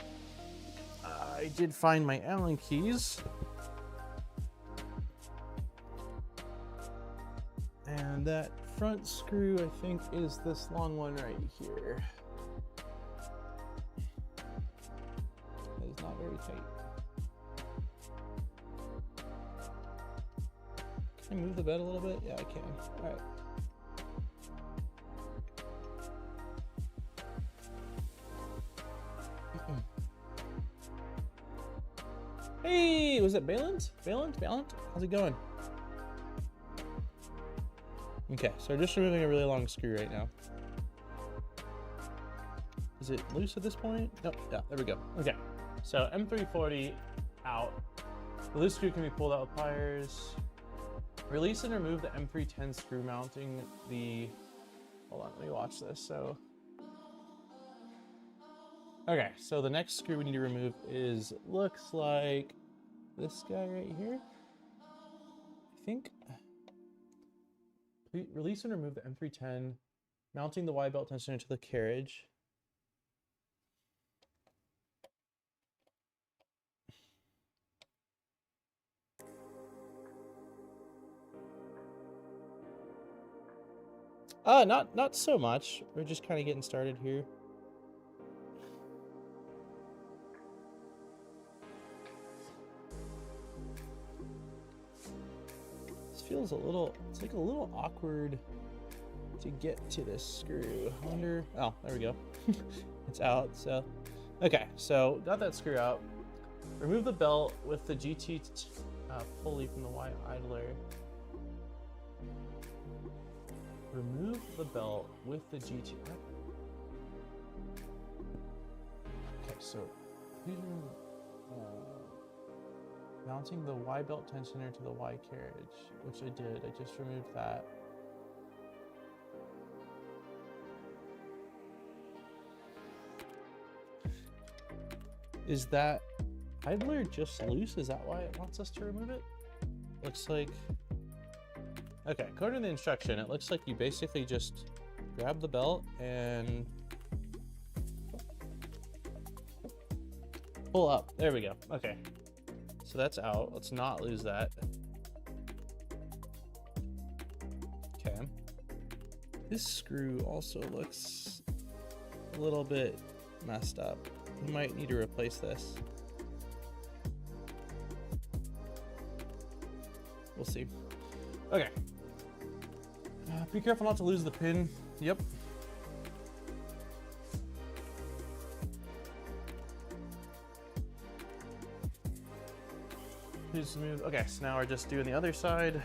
I did find my Allen keys. And that front screw, I think, is this long one right here. That is not very tight. Can I move the bed a little bit? Yeah, I can. All right. Hey, was it Balint? Balint? How's it going? Okay, so we're just removing a really long screw right now. Is it loose at this point? Nope, yeah, there we go. Okay, so M340 out. The loose screw can be pulled out with pliers. Release and remove the M310 screw mounting the, hold on, let me watch this. So, okay, so the next screw we need to remove is, looks like this guy right here, I think. Release and remove the M310, mounting the Y belt tensioner to the carriage. Not so much. We're just kind of getting started here. Feels a little, it's like a little awkward to get to this screw. I wonder, oh, there we go. It's out, so. Okay, so got that screw out. Remove the belt with the GT pulley from the Y idler. Remove the belt with the GT. Okay, so mounting the Y belt tensioner to the Y carriage, which I did. I just removed that. Is that idler just loose? Is that why it wants us to remove it? Looks like... Okay, according to the instruction, it looks like you basically just grab the belt and pull up. There we go. Okay. So that's out. Let's not lose that. This screw also looks a little bit messed up. We might need to replace this. We'll see. Okay. Be careful not to lose the pin. Yep. Please smooth. Okay, so now we're just doing the other side.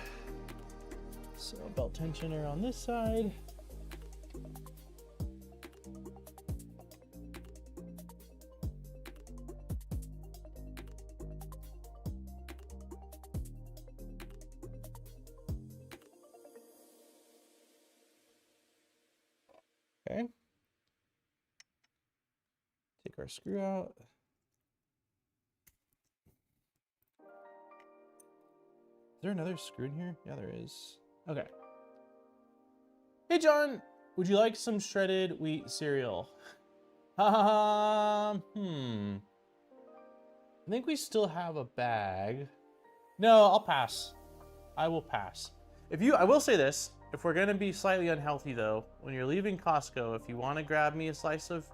So belt tensioner on this side. Okay. Take our screw out. Is there another screw in here? Yeah, there is. Okay. Hey, John, would you like some shredded wheat cereal? I think we still have a bag. No, I'll pass. I will pass. I will say this, if we're gonna be slightly unhealthy though, when you're leaving Costco, if you wanna grab me a slice of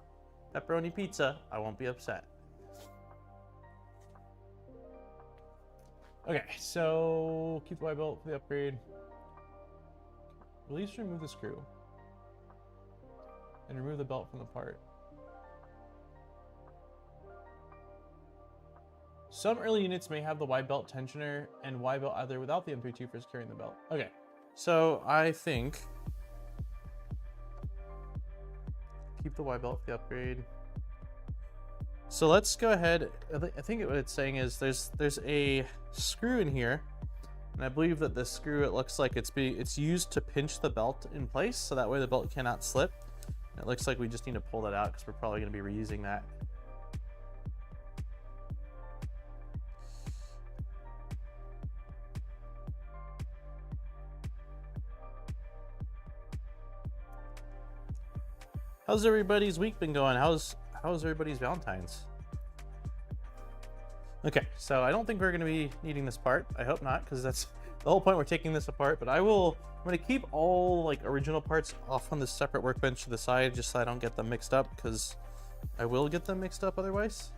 pepperoni pizza, I won't be upset. Okay, so keep the white belt for the upgrade. Release or remove the screw. And remove the belt from the part. Some early units may have the Y belt tensioner and Y belt either without the M32 for carrying the belt. Okay, so I think keep the Y belt for the upgrade. So let's go ahead. I think what it's saying is there's a screw in here, and I believe that this screw, it looks like it's used to pinch the belt in place, so that way the belt cannot slip. And it looks like we just need to pull that out because we're probably going to be reusing that. How's everybody's week been going? How's everybody's Valentine's? Okay, so I don't think we're going to be needing this part. I hope not, because that's the whole point. We're taking this apart, but I'm going to keep all like original parts off on this separate workbench to the side, just so I don't get them mixed up, because I will get them mixed up otherwise.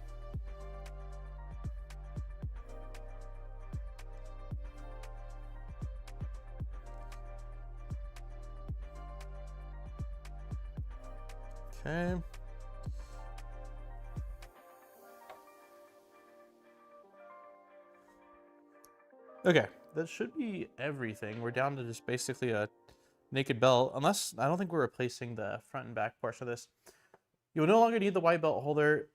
Okay. Okay, that should be everything. We're down to just basically a naked belt, unless I don't think we're replacing the front and back portion of this. You will no longer need the Y belt holder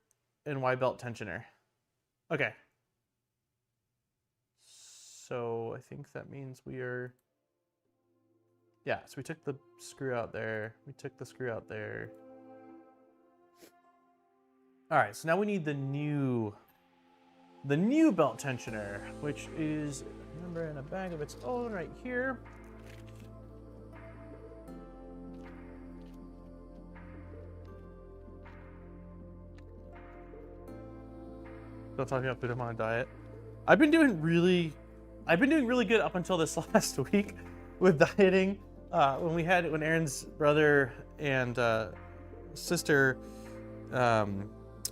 and Y belt tensioner. Okay. So I think that means we are... Yeah, so we took the screw out there. We took the screw out there. All right, so now we need the new belt tensioner, which is, remember, in a bag of its own right here. Don't talk about put him on a diet. I've been doing really good up until this last week with dieting. When Aaron's brother and sister,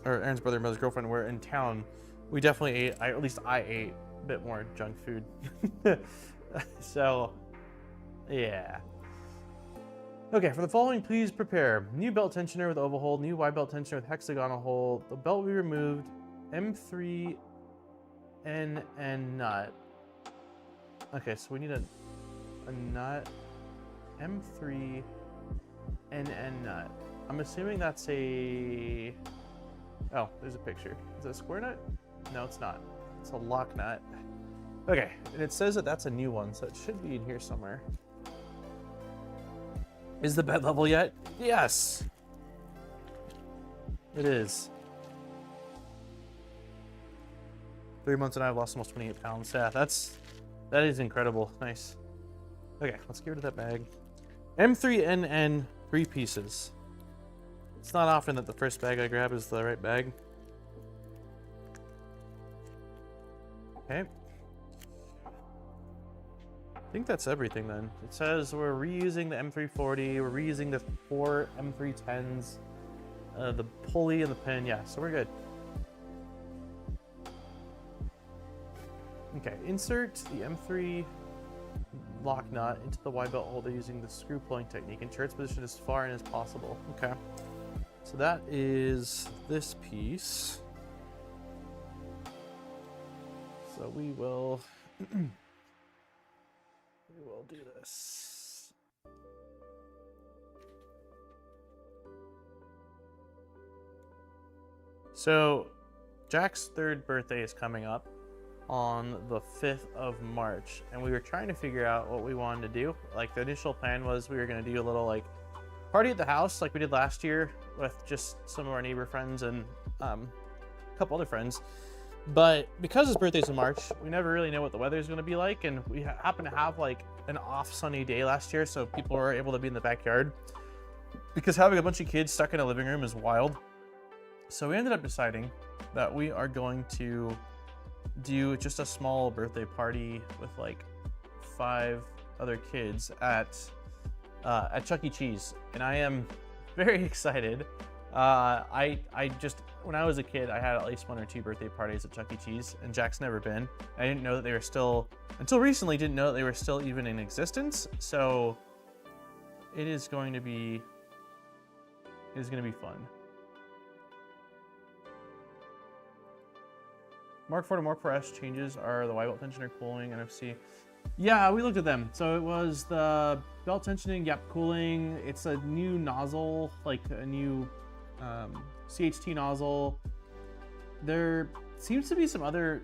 or Aaron's brother and mother's girlfriend were in town, we definitely ate, at least I ate a bit more junk food. So, yeah. Okay, for the following, please prepare. New belt tensioner with oval hole, new Y belt tensioner with hexagonal hole. The belt we removed, M3 NN nut. Okay, so we need a nut, M3 NN nut. I'm assuming that's a... Oh, there's a picture. Is that a square nut? No, it's not. It's a lock nut. Okay, and it says that that's a new one, so it should be in here somewhere. Is the bed level yet? Yes! It is. 3 months and I've lost almost 28 pounds. Yeah, that is incredible. Nice. Okay, let's get rid of that bag. M3NN, 3 pieces. It's not often that the first bag I grab is the right bag. Okay. I think that's everything then. It says we're reusing the M340, we're reusing the 4 M310s, the pulley and the pin. Yeah, so we're good. Okay, insert the M3 lock nut into the Y belt holder using the screw pulling technique. Ensure its position as far in as possible. Okay, so that is this piece. So we will we will do this. So Jack's 3rd birthday is coming up on the 5th of March, and we were trying to figure out what we wanted to do. Like, the initial plan was we were going to do a little like party at the house like we did last year with just some of our neighbor friends and a couple other friends. But because his birthday's in March, we never really know what the weather's going to be like, and we happen to have like an off sunny day last year, so people were able to be in the backyard, because having a bunch of kids stuck in a living room is wild. So we ended up deciding that we are going to do just a small birthday party with like 5 other kids at Chuck E. Cheese, and I am very excited. I just, when I was a kid, I had at least 1 or 2 birthday parties at Chuck E. Cheese, and Jack's never been. I didn't know that they were still, until recently, didn't know that they were still even in existence. So it is going to be fun. Mark 4 to Mark 4S changes are the Y belt tensioner, cooling, NFC. Yeah, we looked at them. So it was the belt tensioning, yep, cooling. It's a new nozzle, like a new CHT nozzle. There seems to be some other,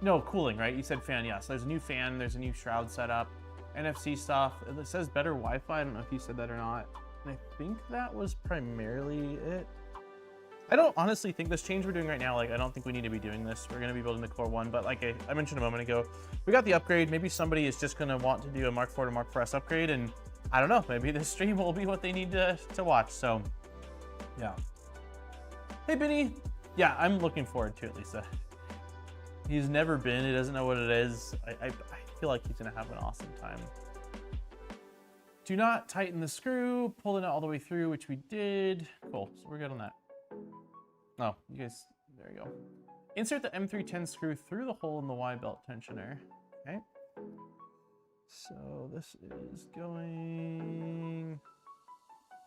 no, cooling, right? You said fan, yes. There's a new fan, there's a new shroud setup, NFC stuff. It says better Wi-Fi. I don't know if you said that or not. And I think that was primarily it. I don't honestly think this change we're doing right now, like, I don't think we need to be doing this. We're going to be building the Core 1, but like I mentioned a moment ago, we got the upgrade. Maybe somebody is just going to want to do a Mark 4 to Mark 4S upgrade, and I don't know, maybe this stream will be what they need to watch. So, yeah. Hey, Benny. Yeah, I'm looking forward to it, Lisa. He's never been. He doesn't know what it is. I feel like he's going to have an awesome time. Do not tighten the screw. Pull it all the way through, which we did. Cool. So we're good on that. Oh, you guys, there you go. Insert the M310 screw through the hole in the Y belt tensioner. Okay. So this is going,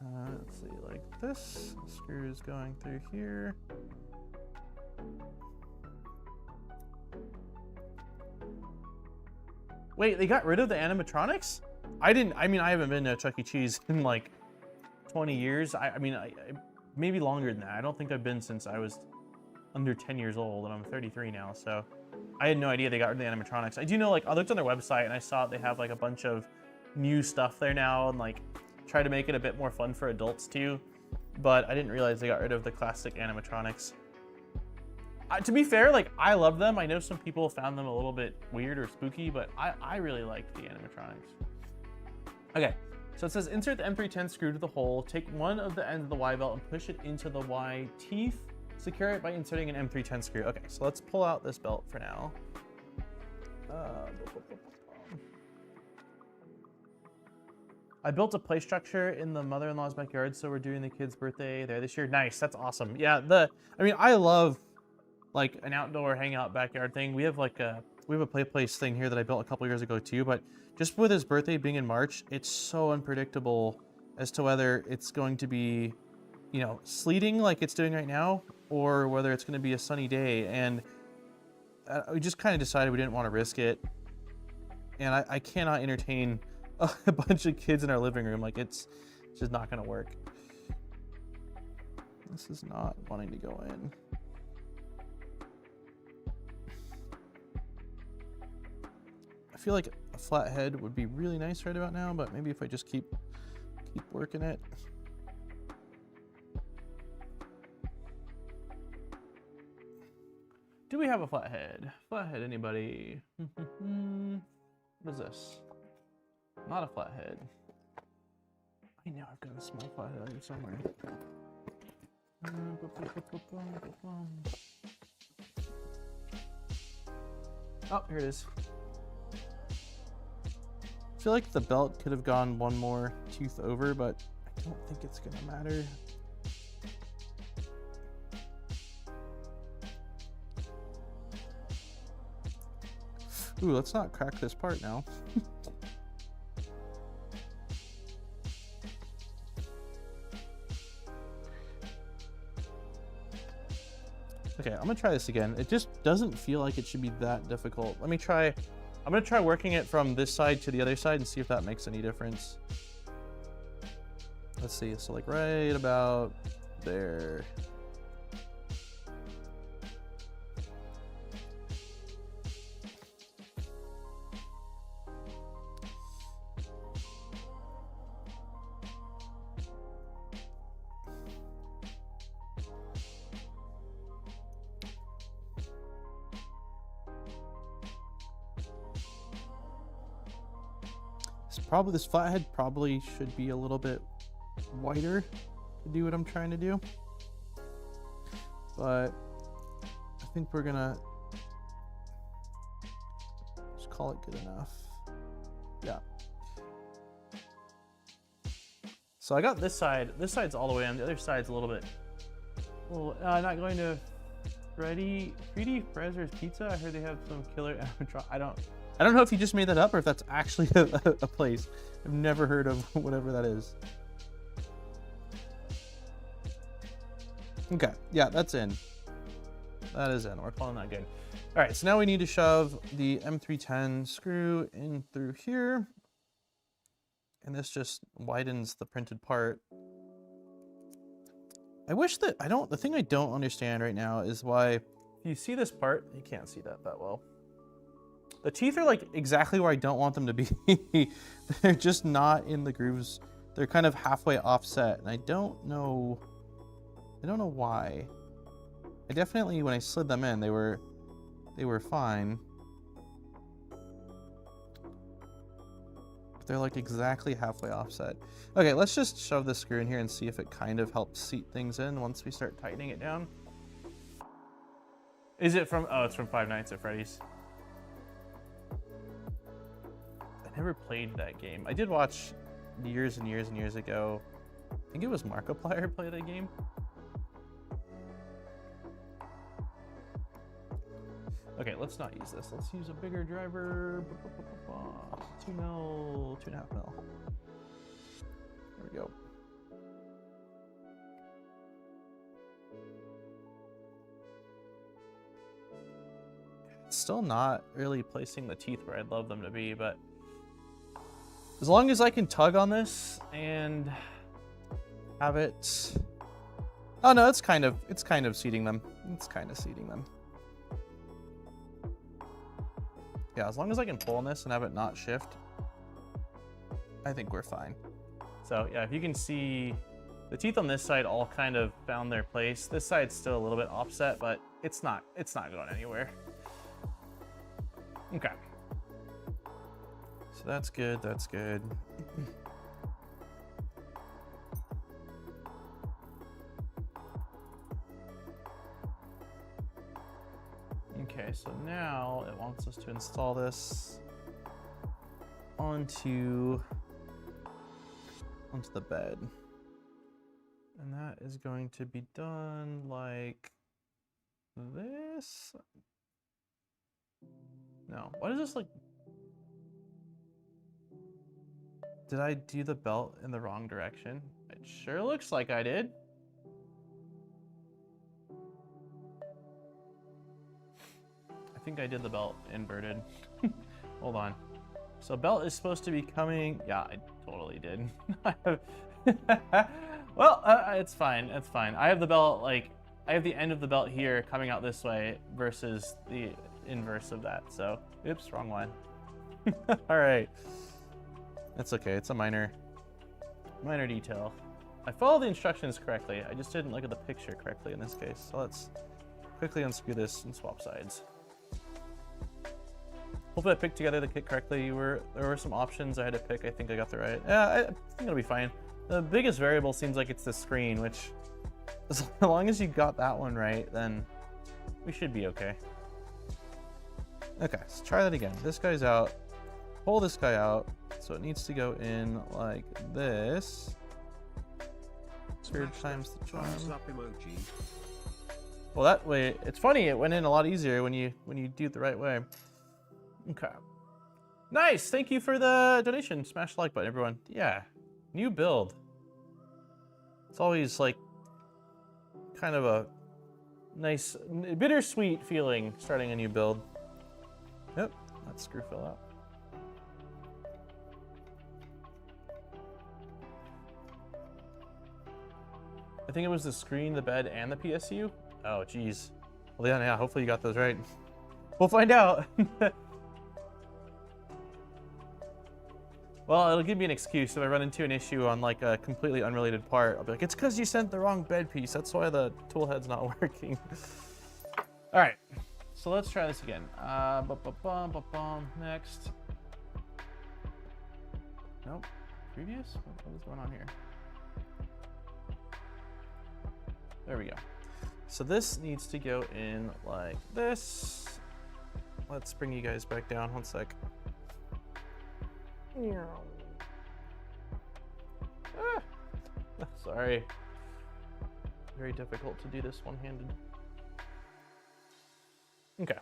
let's see, like this. The screw is going through here. Wait, they got rid of the animatronics? I haven't been to Chuck E. Cheese in like 20 years. I mean, maybe longer than that. I don't think I've been since I was under 10 years old, and I'm 33 now, so I had no idea they got rid of the animatronics. I do know, like, I looked on their website and I saw they have like a bunch of new stuff there now, and like try to make it a bit more fun for adults too, but I didn't realize they got rid of the classic animatronics. To be fair, like, I love them. I know some people found them a little bit weird or spooky, but I really like the animatronics. Okay. So it says insert the M310 screw to the hole, take one of the ends of the Y belt and push it into the Y teeth. Secure it by inserting an M310 screw. Okay, so let's pull out this belt for now. I built a play structure in the mother-in-law's backyard, so we're doing the kid's birthday there this year. Nice, that's awesome. Yeah, I love like an outdoor hangout backyard thing. We have like we have a play place thing here that I built a couple years ago too, but just with his birthday being in March, it's so unpredictable as to whether it's going to be, you know, sleeting like it's doing right now, or whether it's going to be a sunny day. And we just kind of decided we didn't want to risk it. And I cannot entertain a bunch of kids in our living room. Like, it's just not going to work. This is not wanting to go in. I feel like a flat head would be really nice right about now, but maybe if I just keep working it. Do we have a flat head? Flat head, anybody? What is this? Not a flat head. I know I've got a small flat head out here somewhere. Oh, here it is. feel like the belt could have gone one more tooth over, but I don't think it's gonna matter. Ooh, let's not crack this part now. Okay, I'm gonna try this again. It just doesn't feel like it should be that difficult. Let me try. I'm gonna try working it from this side to the other side and see if that makes any difference. Let's see, so like right about there. This flathead probably should be a little bit wider to do what I'm trying to do, but I think we're gonna just call it good enough. Yeah. So I got this side. This side's all the way on. The other side's a little bit. Not going to Freddy Fraser's Pizza. I heard they have some killer animatronic. I don't know if you just made that up or if that's actually a place. I've never heard of whatever that is. Okay, yeah, that's in. That is in. We're calling that good. All right, so now we need to shove the M310 screw in through here. And this just widens the printed part. I wish that, the thing I don't understand right now is why, if you see this part, you can't see that well. The teeth are like exactly where I don't want them to be. They're just not in the grooves. They're kind of halfway offset, and I don't know why. I definitely, when I slid them in, they were fine. But they're like exactly halfway offset. Okay, let's just shove this screw in here and see if it kind of helps seat things in once we start tightening it down. Is it from, oh, it's from Five Nights at Freddy's. I never played that game. I did watch years and years and years ago. I think it was Markiplier play that game. Okay, let's not use this. Let's use a bigger driver. 2 mil, 2.5 mil. There we go. It's still not really placing the teeth where I'd love them to be, but as long as I can tug on this and have it, oh no, it's kind of seating them. It's kind of seating them. Yeah, as long as I can pull on this and have it not shift, I think we're fine. So yeah, if you can see, the teeth on this side all kind of found their place. This side's still a little bit offset, but it's not going anywhere. Okay. So that's good, that's good. Okay, so now it wants us to install this onto the bed. And that is going to be done like this. No, what is this like? Did I do the belt in the wrong direction? It sure looks like I did. I think I did the belt inverted. Hold on. So belt is supposed to be coming. Yeah, I totally did. Well, it's fine. It's fine. I have the belt, like, I have the end of the belt here coming out this way versus the inverse of that. So, oops, wrong one. All right. That's okay. It's a minor detail. I followed the instructions correctly. I just didn't look at the picture correctly in this case. So let's quickly unscrew this and swap sides. Hopefully I picked together the kit correctly. There were some options I had to pick. I think I got the right. Yeah, I think it'll be fine. The biggest variable seems like it's the screen, which as long as you got that one right, then we should be okay. Okay, let's try that again. This guy's out. Pull this guy out. So it needs to go in like this. Third time's the charm. Thumbs up emoji. Well, that way, it's funny, it went in a lot easier when you do it the right way. Okay. Nice, thank you for the donation. Smash the like button, everyone. Yeah, new build. It's always like kind of a nice, bittersweet feeling starting a new build. Yep, that screw fell out. I think it was the screen, the bed, and the PSU. Oh, geez. Well, yeah, hopefully you got those right. We'll find out. Well, it'll give me an excuse if I run into an issue on like a completely unrelated part. I'll be like, it's because you sent the wrong bed piece. That's why the tool head's not working. All right, so let's try this again. Next. Nope. Previous? What is going on here? There we go. So this needs to go in like this. Let's bring you guys back down 1 sec. Ah, sorry. Very difficult to do this one-handed. Okay.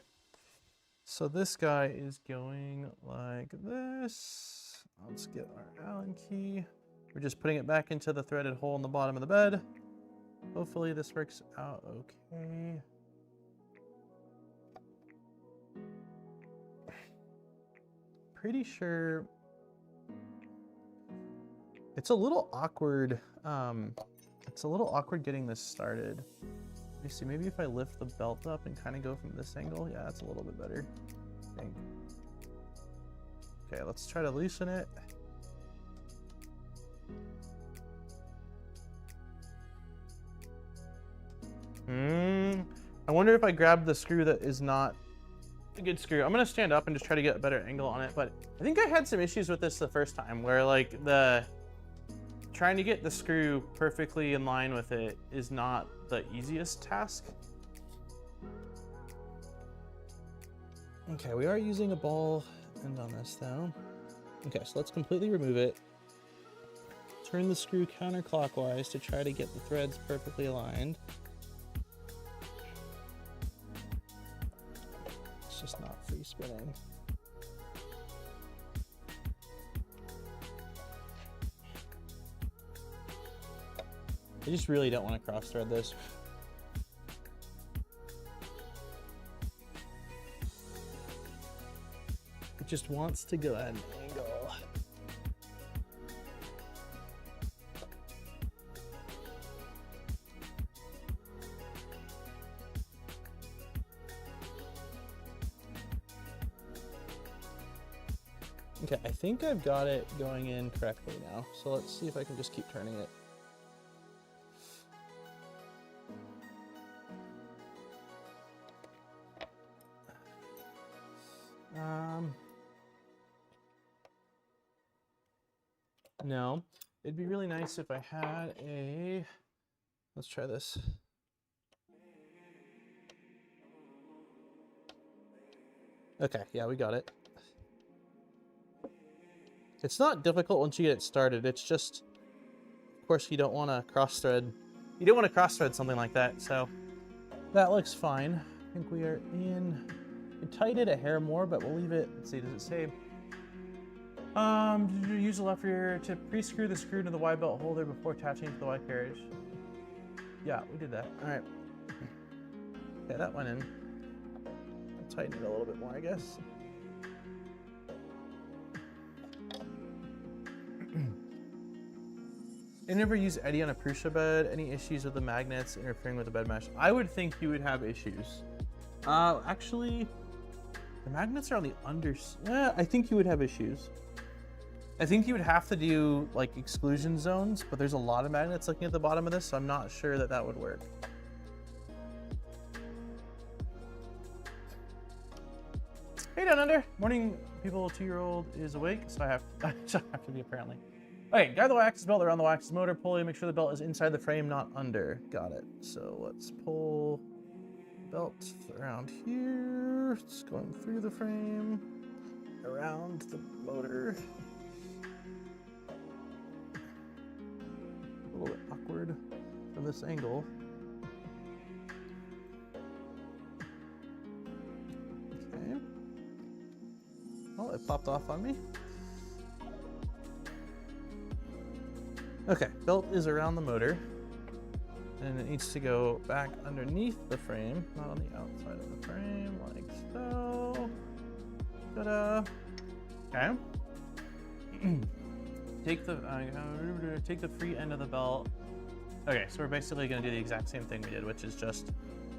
So this guy is going like this. Let's get our Allen key. We're just putting it back into the threaded hole in the bottom of the bed. Hopefully this works out okay. Pretty sure it's a little awkward. It's a little awkward getting this started. Let me see, maybe if I lift the belt up and kind of go from this angle. Yeah, that's a little bit better, I think. Okay, let's try to loosen it. I wonder if I grab the screw that is not a good screw. I'm gonna stand up and just try to get a better angle on it, but I think I had some issues with this the first time where like trying to get the screw perfectly in line with it is not the easiest task. Okay, we are using a ball end on this though. Okay, so let's completely remove it. Turn the screw counterclockwise to try to get the threads perfectly aligned. It's just not free spinning. I just really don't want to cross thread this. It just wants to go at an angle. Okay, I think I've got it going in correctly now. So let's see if I can just keep turning it. No, it'd be really nice if I had a, let's try this. Okay, yeah, we got it. It's not difficult once you get it started. It's just, of course, you don't want to cross thread. You don't want to cross thread something like that. So that looks fine. I think we are in. We tightened it a hair more, but we'll leave it. Let's see, does it say? Use the left rear to pre-screw the screw to the Y belt holder before attaching to the Y carriage. Yeah, we did that. All right. Okay, that went in. I'll tighten it a little bit more, I guess. I never use Eddie on a Prusa bed. Any issues with the magnets interfering with the bed mesh? I would think you would have issues. Actually, the magnets are on the under. I think you would have issues. I think you would have to do like exclusion zones, but there's a lot of magnets looking at the bottom of this, so I'm not sure that that would work. Hey down under, morning people. 2-year-old is awake, so I have to be apparently. Okay, guide the Y-axis belt around the Y-axis motor pulley. Make sure the belt is inside the frame, not under. Got it. So let's pull belt around here. It's going through the frame, around the motor. weird from this angle. Okay. Oh, it popped off on me. Okay, belt is around the motor. And it needs to go back underneath the frame, not on the outside of the frame, like so. Ta-da. Okay. Take the free end of the belt. Okay, so we're basically going to do the exact same thing we did, which is just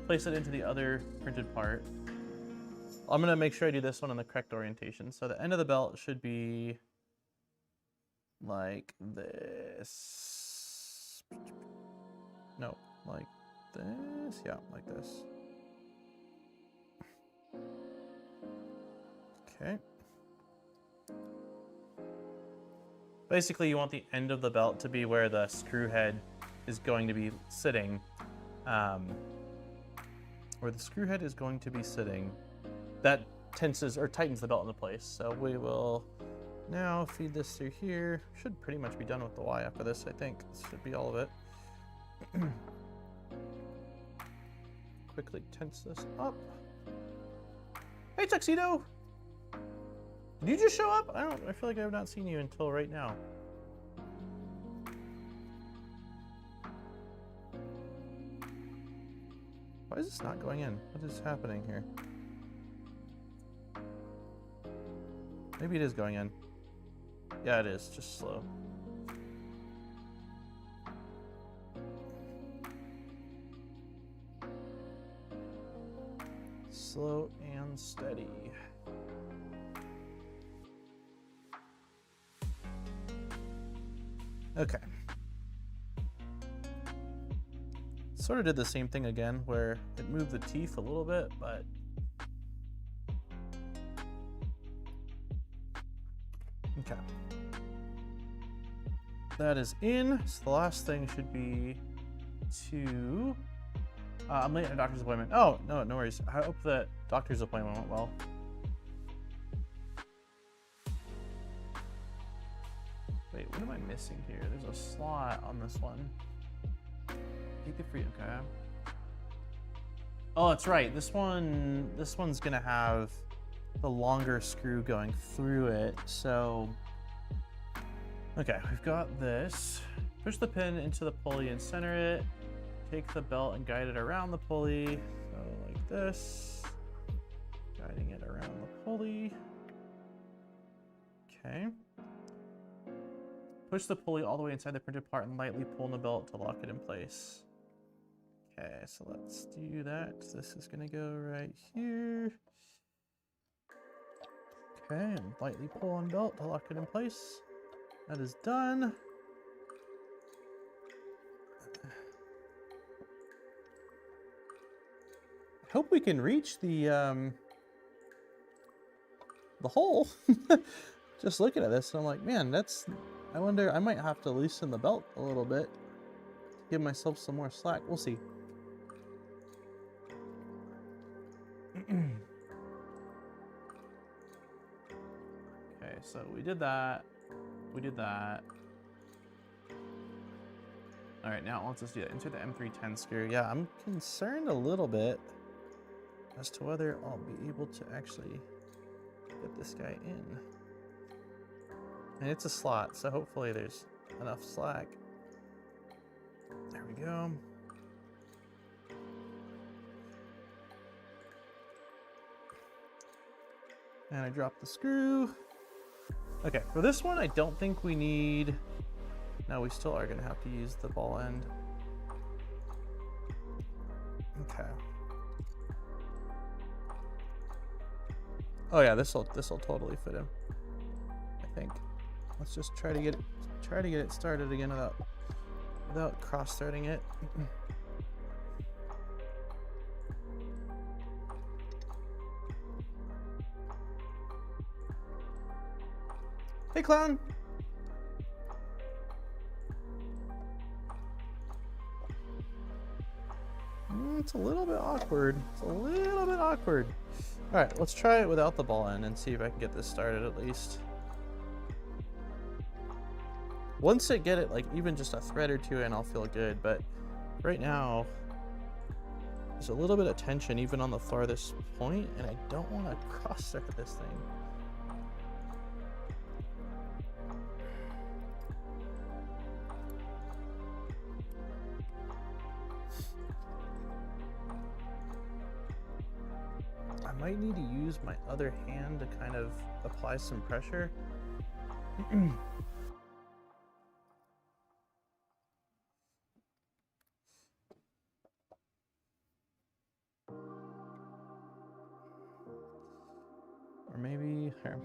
place it into the other printed part. I'm going to make sure I do this one in the correct orientation. So the end of the belt should be like this. No, like this. Yeah, like this. Okay. Basically, you want the end of the belt to be where the screw head is going to be sitting. Where the screw head is going to be sitting. That tenses or tightens the belt into place. So we will now feed this through here. Should pretty much be done with the Y after this, I think. This should be all of it. Quickly tense this up. Hey, Tuxedo! Did you just show up? I feel like I have not seen you until right now. Why is this not going in? What is happening here? Maybe it is going in. Yeah, it is. Just slow. Slow and steady. Okay. Sort of did the same thing again, where it moved the teeth a little bit, but okay. That is in. So the last thing should be to. I'm late at a doctor's appointment. Oh, no worries. I hope that doctor's appointment went well. Wait, what am I missing here? There's a slot on this one. Take the free, okay. Oh, that's right. This one's gonna have the longer screw going through it. So, okay, we've got this. Push the pin into the pulley and center it. Take the belt and guide it around the pulley. So like this. Guiding it around the pulley. Okay. Push the pulley all the way inside the printed part and lightly pull on the belt to lock it in place. Okay, so let's do that. This is gonna go right here. Okay, and lightly pull on belt to lock it in place. That is done. I hope we can reach the hole. Just looking at this, I'm like, man, I wonder, I might have to loosen the belt a little bit. Give myself some more slack. We'll see. Okay, so we did that. We did that. All right, now it wants us to do that. Insert the M310 screw. Yeah, I'm concerned a little bit as to whether I'll be able to actually get this guy in. And it's a slot, so hopefully there's enough slack. There we go. And I dropped the screw. Okay, for this one, I don't think we need... No, we still are gonna have to use the ball end. Okay. Oh yeah, this'll totally fit him, I think. Let's just try to get it started again without cross-threading it. Hey, clown. It's a little bit awkward. It's a little bit awkward. All right, let's try it without the ball end and see if I can get this started at least. Once I get it, like even just a thread or two in, I'll feel good. But right now, there's a little bit of tension even on the farthest point, and I don't want to cross-sector this thing. I might need to use my other hand to kind of apply some pressure. Or maybe here.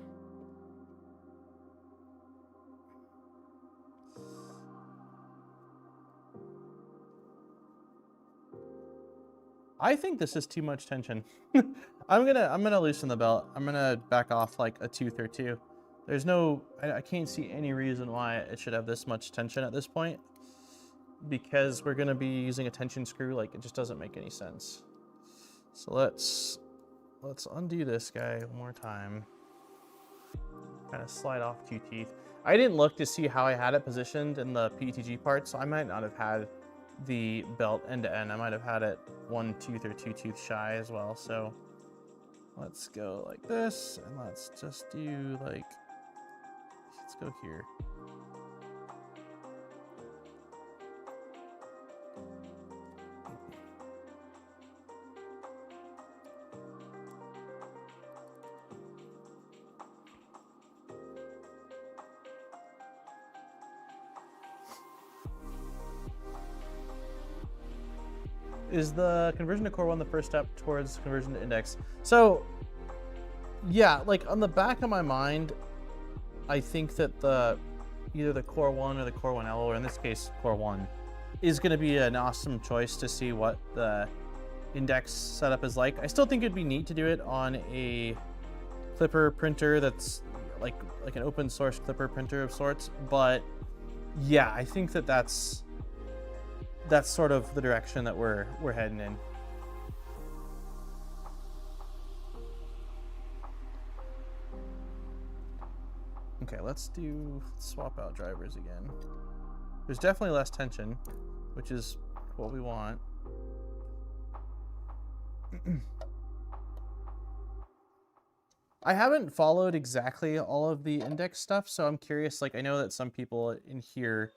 I think this is too much tension. I'm gonna loosen the belt. I'm gonna back off like a tooth or two. There's no, I can't see any reason why it should have this much tension at this point, because we're gonna be using a tension screw. Like, it just doesn't make any sense. So let's undo this guy one more time. Kind of slide off 2 teeth. I didn't look to see how I had it positioned in the PETG part, so I might not have had the belt end to end. I might have had it 1 tooth or 2 tooth shy as well. So let's go like this, and let's just do like, let's go here. Is the conversion to Core 1 the first step towards conversion to index? So, yeah, like on the back of my mind, I think that either the Core 1 or the Core 1L, or in this case, Core 1, is going to be an awesome choice to see what the index setup is like. I still think it'd be neat to do it on a clipper printer that's like an open source clipper printer of sorts. But yeah, I think that's sort of the direction that we're heading in. Okay, let's swap out drivers again. There's definitely less tension, which is what we want. I haven't followed exactly all of the index stuff, so I'm curious. Like, I know that some people in here,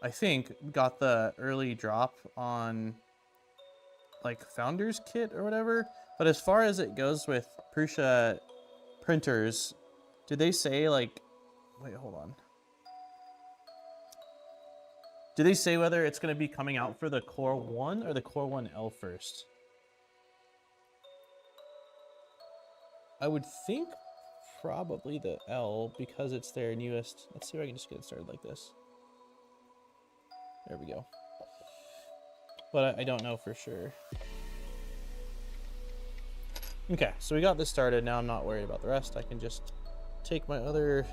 I think, got the early drop on like Founders Kit or whatever. But as far as it goes with Prusa printers, did they say like, wait, hold on. Do they say whether it's going to be coming out for the Core 1 or the Core 1L first? I would think probably the L, because it's their newest. Let's see if I can just get it started like this. There we go. But I don't know for sure. Okay, so we got this started. Now I'm not worried about the rest. I can just take my other...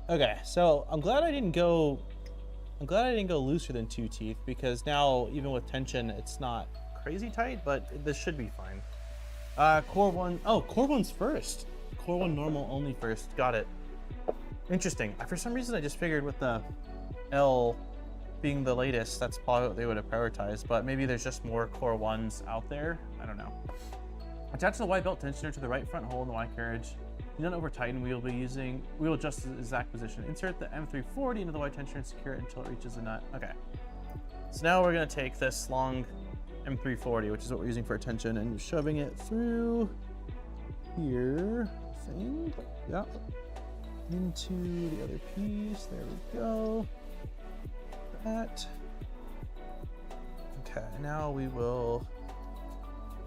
Okay, so I'm glad I didn't go looser than 2 teeth, because now even with tension, it's not crazy tight, but this should be fine. Core 1, oh, Core 1's first. Core 1 normal only first, got it. Interesting. For some reason, I just figured with the L being the latest, that's probably what they would have prioritized, but maybe there's just more Core 1s out there. I don't know. Attach the Y belt tensioner to the right front hole in the Y carriage. Do not over tighten. We will adjust the exact position. Insert the M340 into the Y tensioner and secure it until it reaches the nut. Okay. So now we're going to take this long M340, which is what we're using for tension, and shoving it through here, I think. Yep. Into the other piece. There we go. That. Okay, now we will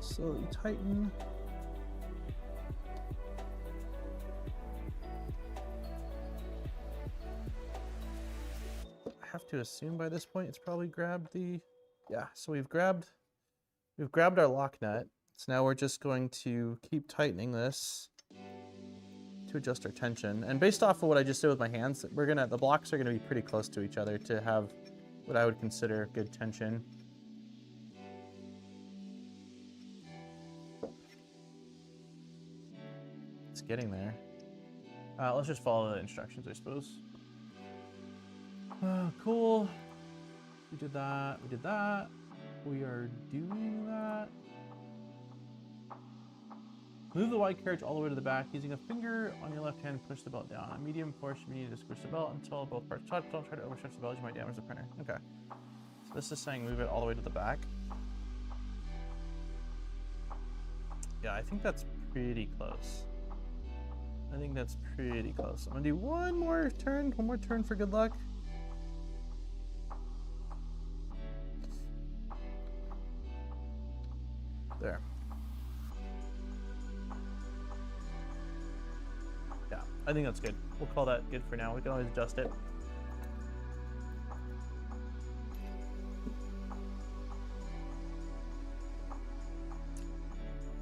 slowly tighten. I have to assume by this point it's probably grabbed the, yeah, so we've grabbed our lock nut. So now we're just going to keep tightening this to adjust our tension. And based off of what I just did with my hands, the blocks are gonna be pretty close to each other to have what I would consider good tension. It's getting there. Let's just follow the instructions, I suppose. Cool. We did that. We did that. We are doing that. Move the wide carriage all the way to the back. Using a finger on your left hand, push the belt down. A medium force, you need to squish the belt until both parts touch. Don't try to overstretch the belt, you might damage the printer. Okay. So this is saying move it all the way to the back. Yeah, I think that's pretty close. I think that's pretty close. I'm gonna do one more turn for good luck. There. Yeah, I think that's good. We'll call that good for now. We can always adjust it.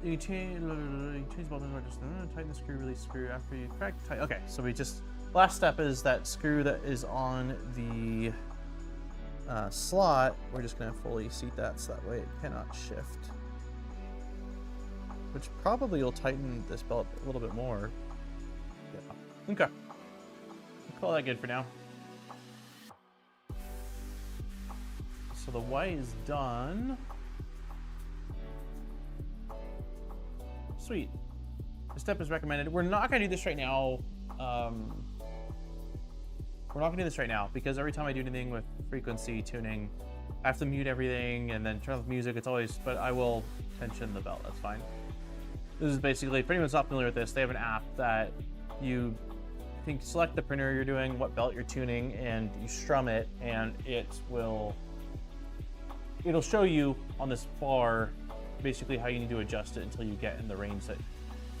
You change the belt and just tighten the screw, release screw after you crack. Okay, so we just last step is that screw that is on the slot. We're just gonna fully seat that so that way it cannot shift, which probably will tighten this belt a little bit more. Yeah. Okay, we'll call that good for now. So the white is done. Sweet. This step is recommended. We're not going to do this right now. We're not going to do this right now because every time I do anything with frequency tuning, I have to mute everything and then turn off music. It's always, but I will tension the belt. That's fine. This is basically, if anyone's not familiar with this, they have an app that you can select the printer you're doing, what belt you're tuning, and you strum it, and it'll show you on this bar basically how you need to adjust it until you get in the range that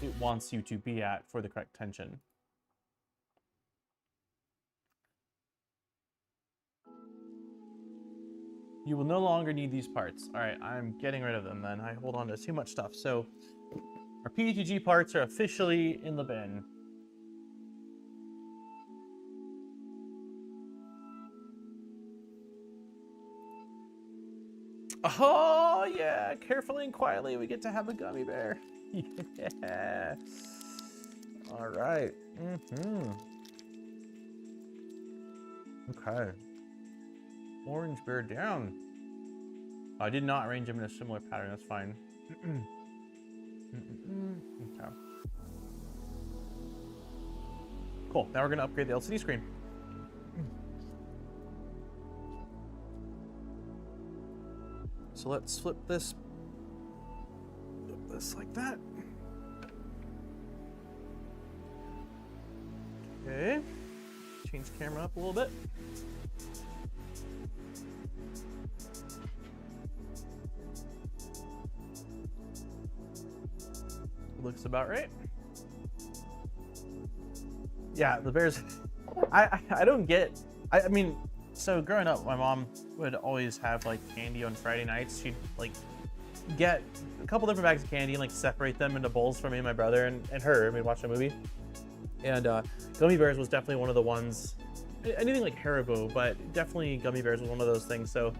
it wants you to be at for the correct tension. You will no longer need these parts. All right, I'm getting rid of them then. I hold on to too much stuff. So our PETG parts are officially in the bin. Oh yeah, carefully and quietly we get to have a gummy bear. Yeah. All right. Okay. Orange bear down. I did not arrange them in a similar pattern. That's fine. Okay. Cool. Now we're gonna upgrade the LCD screen. So let's flip this like that. Okay. Change camera up a little bit. Looks about right. Yeah, the bears. I don't get. I mean, so growing up, my mom would always have like candy on Friday nights. She'd like get a couple different bags of candy and like separate them into bowls for me and my brother and her, and we'd watch a movie. And gummy bears was definitely one of the ones. Anything like Haribo, but definitely gummy bears was one of those things. So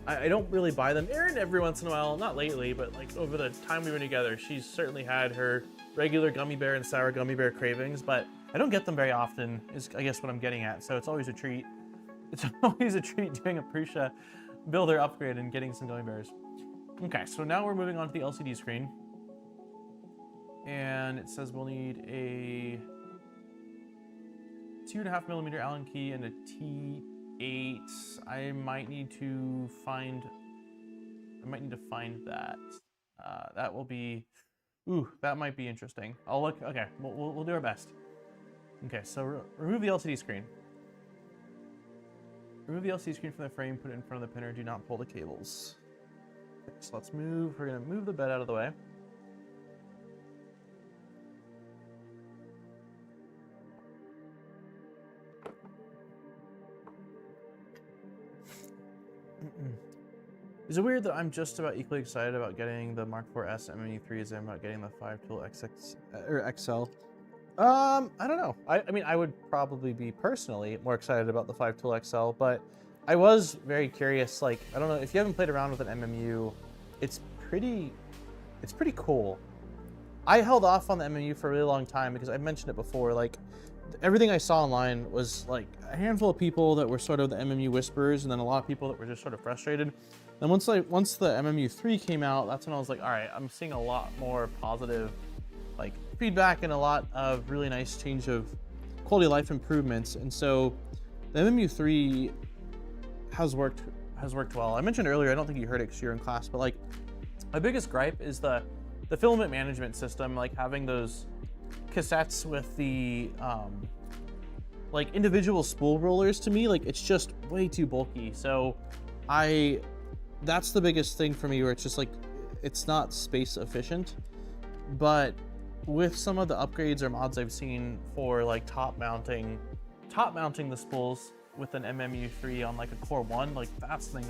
I don't really buy them. Erin, every once in a while, not lately, but like over the time we were together, she's certainly had her regular gummy bear and sour gummy bear cravings, but I don't get them very often, is I guess what I'm getting at. So it's always a treat. It's always a treat doing a Prusa builder upgrade and getting some gummy bears. Okay, so now we're moving on to the LCD screen. And it says we'll need a 2.5mm Allen key and a T8. I might need to find that. That will be, that might be interesting. I'll look, okay, we'll do our best. Okay, so remove the LCD screen. Remove the LCD screen from the frame, put it in front of the printer, do not pull the cables. Okay, so let's move, we're gonna move the bed out of the way. Is it weird that I'm just about equally excited about getting the MK4S MK3 as I'm about getting the 5-tool XX or XL? I don't know. I mean, I would probably be personally more excited about the 5 Tool XL, but I was very curious. Like, I don't know if you haven't played around with an MMU, it's pretty cool. I held off on the MMU for a really long time because I mentioned it before. Like, everything I saw online was like a handful of people that were sort of the MMU whisperers, and then a lot of people that were just sort of frustrated. And once the MMU 3 came out, that's when I was like, all right, I'm seeing a lot more positive like feedback and a lot of really nice change of quality of life improvements. And so the MMU 3 has worked well. I mentioned earlier, I don't think you heard it because you're in class, but like my biggest gripe is the filament management system, like having those cassettes with the like individual spool rollers. To me, like, it's just way too bulky. So that's the biggest thing for me, where it's just like it's not space efficient. But with some of the upgrades or mods I've seen for like top mounting the spools with an MMU 3 on like a Core 1, like that's something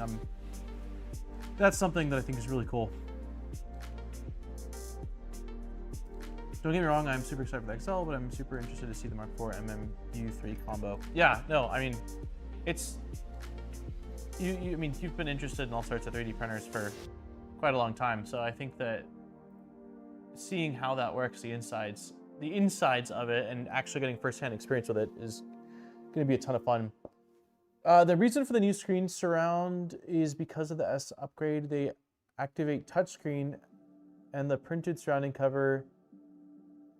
that I think is really cool. Don't get me wrong, I'm super excited for the XL, but I'm super interested to see the Mark IV MMU 3 combo. Yeah, no, I mean, it's I mean, you've been interested in all sorts of 3D printers for quite a long time, so I think that seeing how that works, the insides of it, and actually getting firsthand experience with it is going to be a ton of fun. The reason for the new screen surround is because of the S upgrade. They activate touchscreen, and the printed surrounding cover.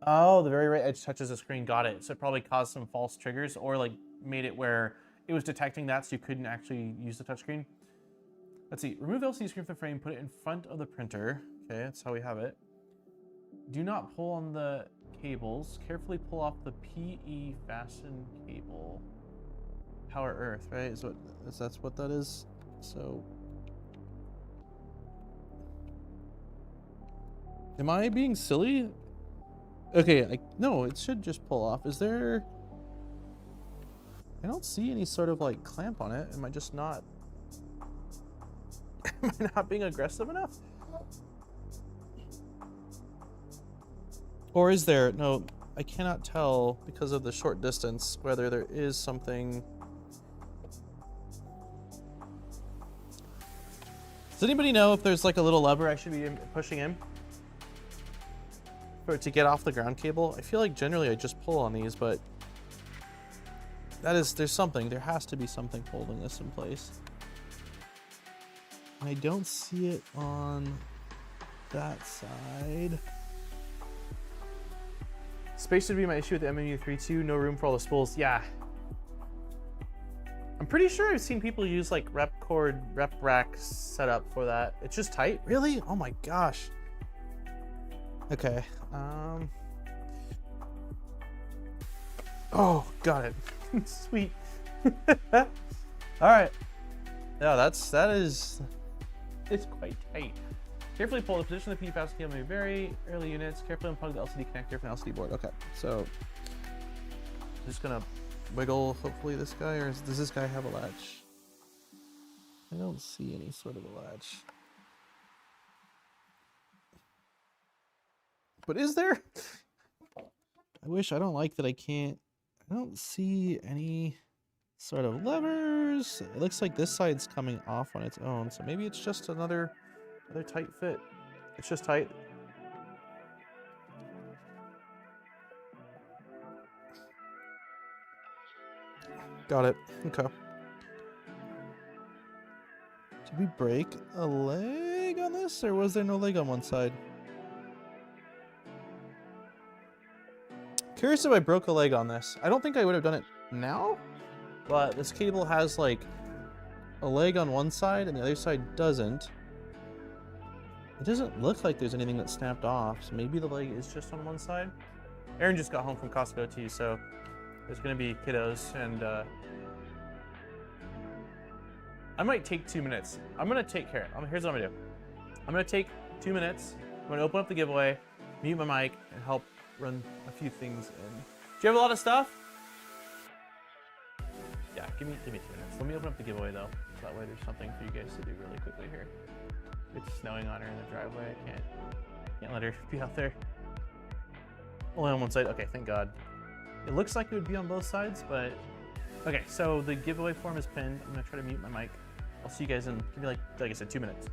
Oh, the very right edge touches the screen. Got it. So it probably caused some false triggers, or like made it where it was detecting that, so you couldn't actually use the touchscreen. Let's see. Remove LCD screen from the frame. Put it in front of the printer. Okay, that's how we have it. Do not pull on the cables. Carefully pull off the PE fasten cable. Power earth, right? That's what that is. So, am I being silly? Okay, no, it should just pull off. Is there? I don't see any sort of like clamp on it. Am I just not? Am I not being aggressive enough? Or is there? No, I cannot tell because of the short distance whether there is something. Does anybody know if there's like a little lever I should be pushing in for it to get off the ground cable? I feel like generally I just pull on these, but there's something. There has to be something holding this in place. And I don't see it on that side. Space would be my issue with the MMU 3 too. No room for all the spools. Yeah. I'm pretty sure I've seen people use like rep rack setup for that. It's just tight. Really? Oh my gosh. Okay. Oh, got it. Sweet. All right. Yeah, it's quite tight. Carefully pull the position of the PFAS cable may vary. Early units. Carefully unplug the LCD connector from the LCD board. Okay, so just gonna wiggle. Hopefully this guy, or does this guy have a latch? I don't see any sort of a latch. But is there? I don't like that I don't see any sort of levers. It looks like this side's coming off on its own, so maybe it's just another tight fit. It's just tight. Got it. Okay. Did we break a leg on this, or was there no leg on one side? Curious if I broke a leg on this. I don't think I would have done it now, but this cable has like a leg on one side and the other side doesn't. It doesn't look like there's anything that snapped off, so maybe the leg is just on one side. Aaron just got home from Costco too, so there's gonna be kiddos, and I might take 2 minutes. I'm gonna take care. Here's what I'm gonna do. I'm gonna take 2 minutes. I'm gonna open up the giveaway, mute my mic, and help run a few things in. Do you have a lot of stuff? Yeah, give me 2 minutes. Let me open up the giveaway though. So that way there's something for you guys to do really quickly here. It's snowing on her in the driveway. I can't let her be out there. Only on one side. Okay, thank God. It looks like it would be on both sides, but okay. So the giveaway form is pinned. I'm gonna try to mute my mic. I'll see you guys in, give me like I said, 2 minutes.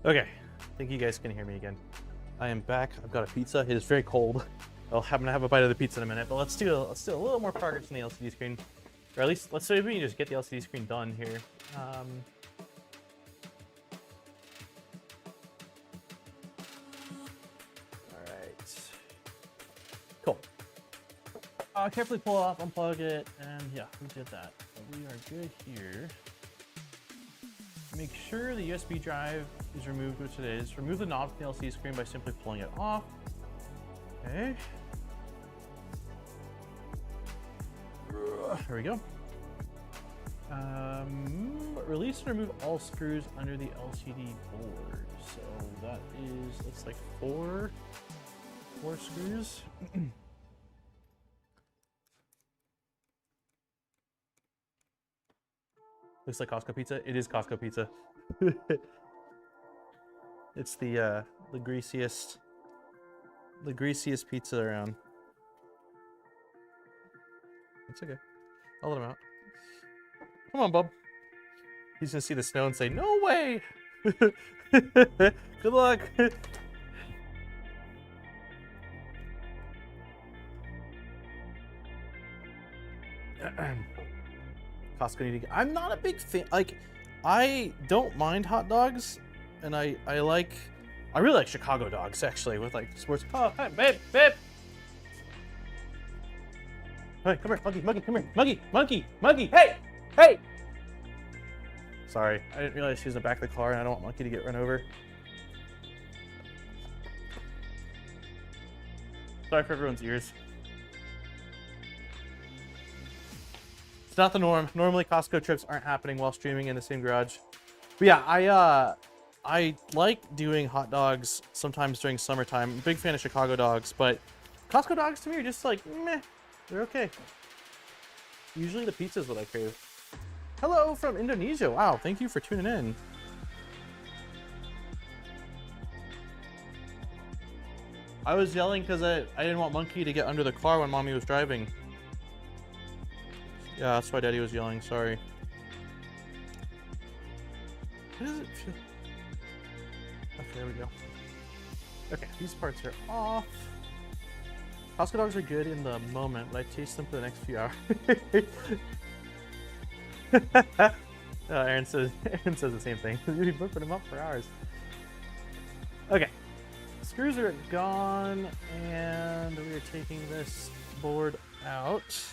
Okay, I think you guys can hear me again. I am back. I've got a pizza. It is very cold. I'm gonna have a bite of the pizza in a minute, but let's do a little more progress on the LCD screen, or at least let's see if we can just get the LCD screen done here. All right, cool. Carefully pull it off, unplug it, and yeah, we did that. So we are good here. Make sure the USB drive is removed, which it is. Remove the knob from the LCD screen by simply pulling it off. Okay. There we go. Release and remove all screws under the LCD board. So that is, looks like four screws. Looks like Costco pizza. It is Costco pizza. It's the greasiest pizza around. It's okay. I'll let him out. Come on, bub. He's gonna see the snow and say, "No way!" Good luck. Costco need to get. I'm not a big fan. Like, I don't mind hot dogs, and I really like Chicago dogs actually with like sports. Oh, hey, babe. Hey, come here, Monkey, come here, Monkey, hey! Sorry, I didn't realize she was in the back of the car, and I don't want Monkey to get run over. Sorry for everyone's ears. It's not the norm. Normally, Costco trips aren't happening while streaming in the same garage. But yeah, I like doing hot dogs sometimes during summertime. I'm a big fan of Chicago dogs, but Costco dogs to me are just like, meh. They're okay. Usually the pizza is what I crave. Hello from Indonesia. Wow, thank you for tuning in. I was yelling because I didn't want Monkey to get under the car when Mommy was driving. Yeah, that's why Daddy was yelling. Sorry. Why does it feel... Okay, there we go. Okay, these parts are off. Costco dogs are good in the moment, but I taste them for the next few hours. Aaron says the same thing. You've been whipping them up for hours. Okay, screws are gone, and we are taking this board out.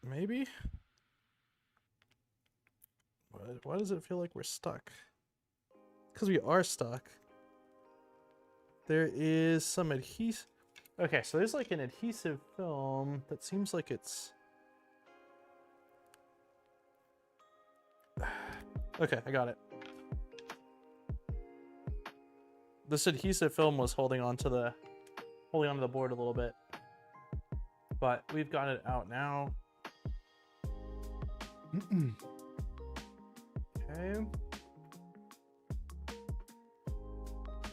Maybe? Why does it feel like we're stuck? Because we are stuck. There is some adhesive. Okay, so there's like an adhesive film that seems like it's... Okay, I got it. This adhesive film was holding onto the board a little bit, but we've got it out now. Okay.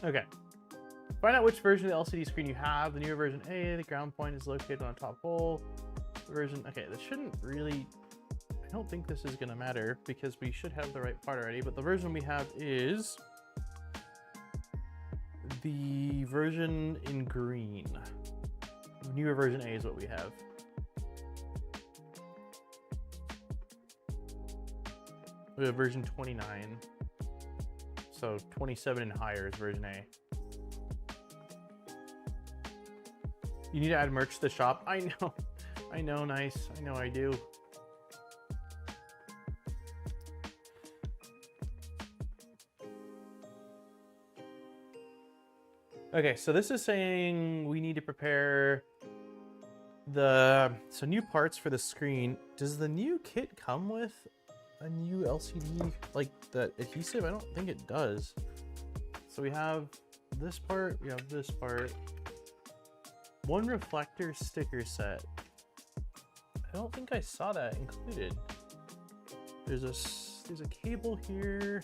Okay. Find out which version of the LCD screen you have. The newer version A, the ground point is located on the top hole. The version, okay, this shouldn't really, I don't think this is gonna matter because we should have the right part already, but the version we have is the version in green. The newer version A is what we have. We have version 29. So 27 and higher is version A. You need to add merch to the shop. I know, nice. I know I do. Okay, so this is saying we need to prepare so new parts for the screen. Does the new kit come with a new LCD, like that adhesive? I don't think it does. So we have this part, we have this part. One reflector sticker set. I don't think I saw that included. There's a cable here.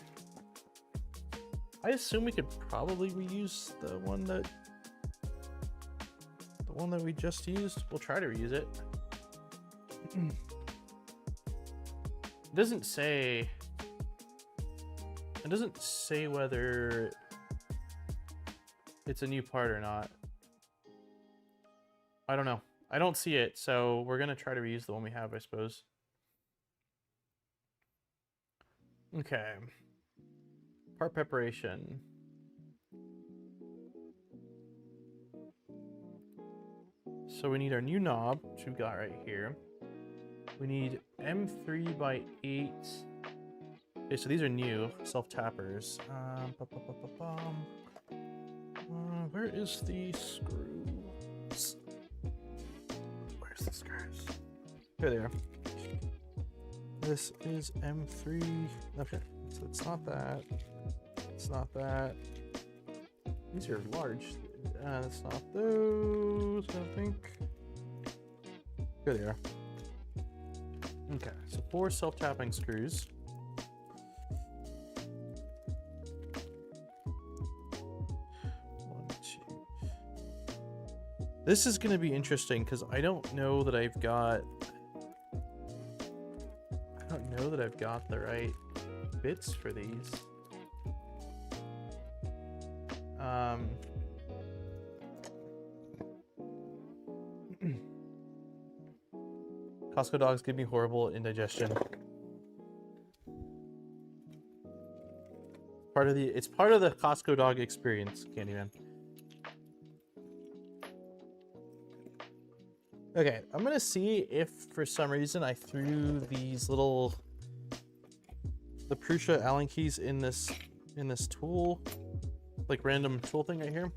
I assume we could probably reuse the one that we just used. We'll try to reuse it. It doesn't say whether it's a new part or not. I don't know. I don't see it, so we're gonna try to reuse the one we have, I suppose. Okay. Part preparation. So we need our new knob, which we've got right here. We need M3x8. Okay, so these are new self-tappers. Where is the screws? Where's the screws? Here they are. This is M3. Okay, so it's not that. It's not that. These are large. It's not those, I don't think. Here they are. Okay, so 4 self-tapping screws. This is going to be interesting because I don't know that I've got the right bits for these. Costco dogs give me horrible indigestion. It's part of the Costco dog experience, Candyman. Okay, I'm gonna see if for some reason I threw these the Prusa Allen keys in this tool, like random tool thing right here.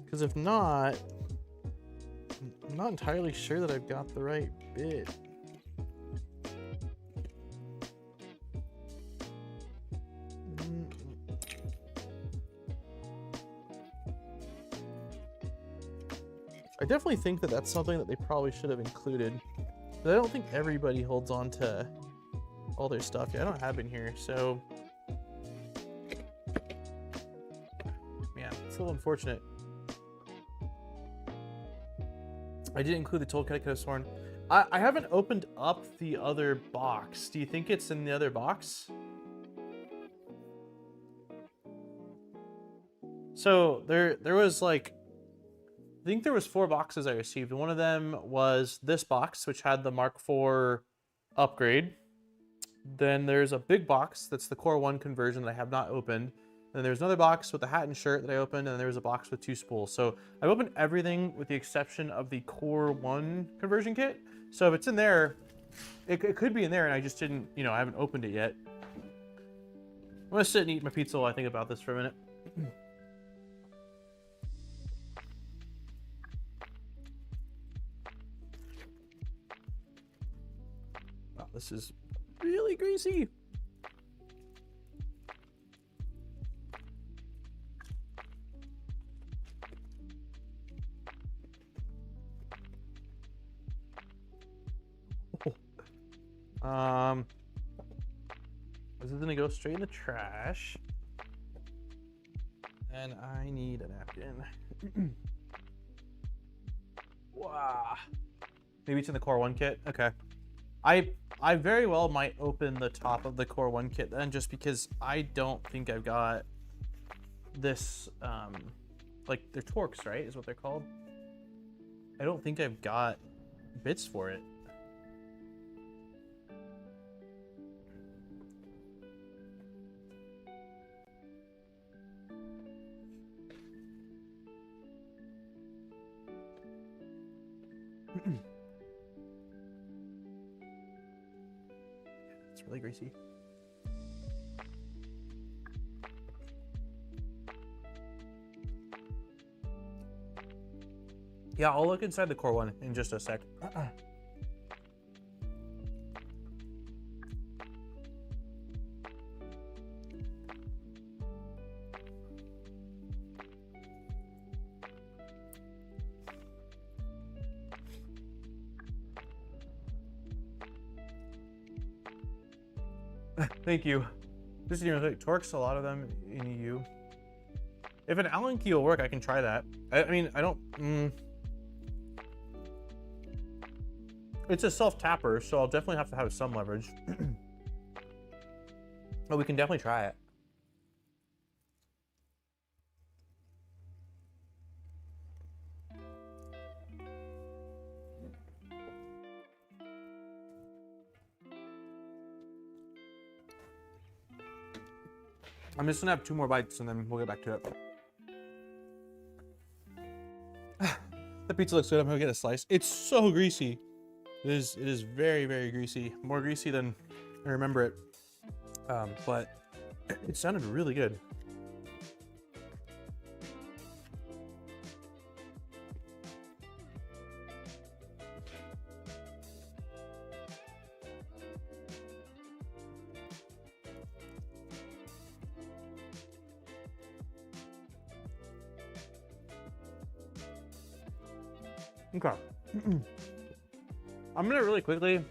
Because if not, I'm not entirely sure that I've got the right bit. I definitely think that that's something that they probably should have included. But I don't think everybody holds on to all their stuff. Yeah, I don't have in here, so... Man, it's a little unfortunate. I did include the toolkit I could have sworn. I haven't opened up the other box. Do you think it's in the other box? So there was like, I think there was 4 boxes I received. One of them was this box, which had the Mark IV upgrade. Then there's a big box that's the Core 1 conversion that I have not opened. Then there's another box with the hat and shirt that I opened, and there was a box with 2 spools. So I've opened everything with the exception of the Core 1 conversion kit. So if it's in there, it could be in there, and I just didn't, you know, I haven't opened it yet. I'm gonna sit and eat my pizza while I think about this for a minute. Wow, this is really greasy. This is gonna go straight in the trash. And I need a napkin. Wow. Maybe it's in the Core 1 kit? Okay. I very well might open the top of the Core 1 kit then, just because I don't think I've got this, like, they're Torx, right? Is what they're called. I don't think I've got bits for it. It's really greasy. Yeah, I'll look inside the Core 1 in just a sec. Thank you. Just, you know, like, Torx, a lot of them in EU. If an Allen key will work, I can try that. I mean, I don't... It's a self-tapper, so I'll definitely have to have some leverage. But we can definitely try it. I'm just gonna have 2 more bites and then we'll get back to it. The pizza looks good. I'm gonna get a slice. It's so greasy. It is very, very greasy. More greasy than I remember it. But it sounded really good. Okay. I'm gonna really quickly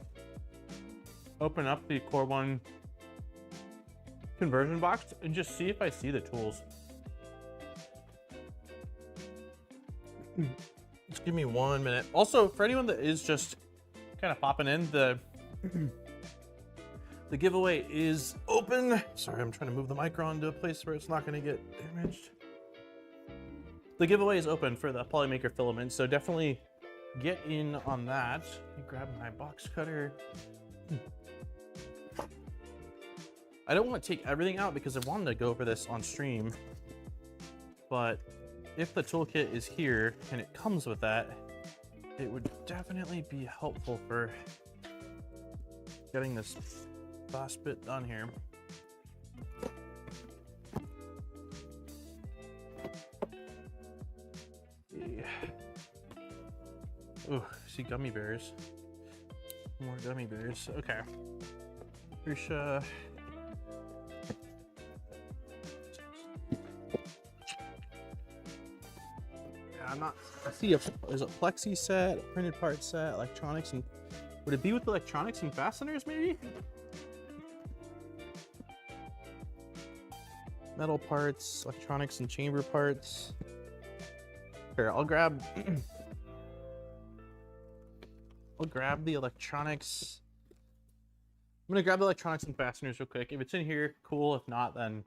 open up the Core 1 conversion box and just see if I see the tools. Just give me 1 minute. Also, for anyone that is just kind of popping in, the giveaway is open. Sorry, I'm trying to move the mic around to a place where it's not gonna get damaged. The giveaway is open for the Polymaker filament, so definitely get in on that. Let me grab my box cutter. I don't want to take everything out because I wanted to go over this on stream, but if the toolkit is here and it comes with that, it would definitely be helpful for getting this last bit done here. Ooh, see gummy bears. More gummy bears. Okay. Prusa. Yeah, I'm not. I see there's a plexi set, a printed part set, electronics, and would it be with electronics and fasteners maybe? Metal parts, electronics and chamber parts. Here, I'll grab we'll grab the electronics. I'm gonna grab the electronics and fasteners real quick. If it's in here, cool. If not, then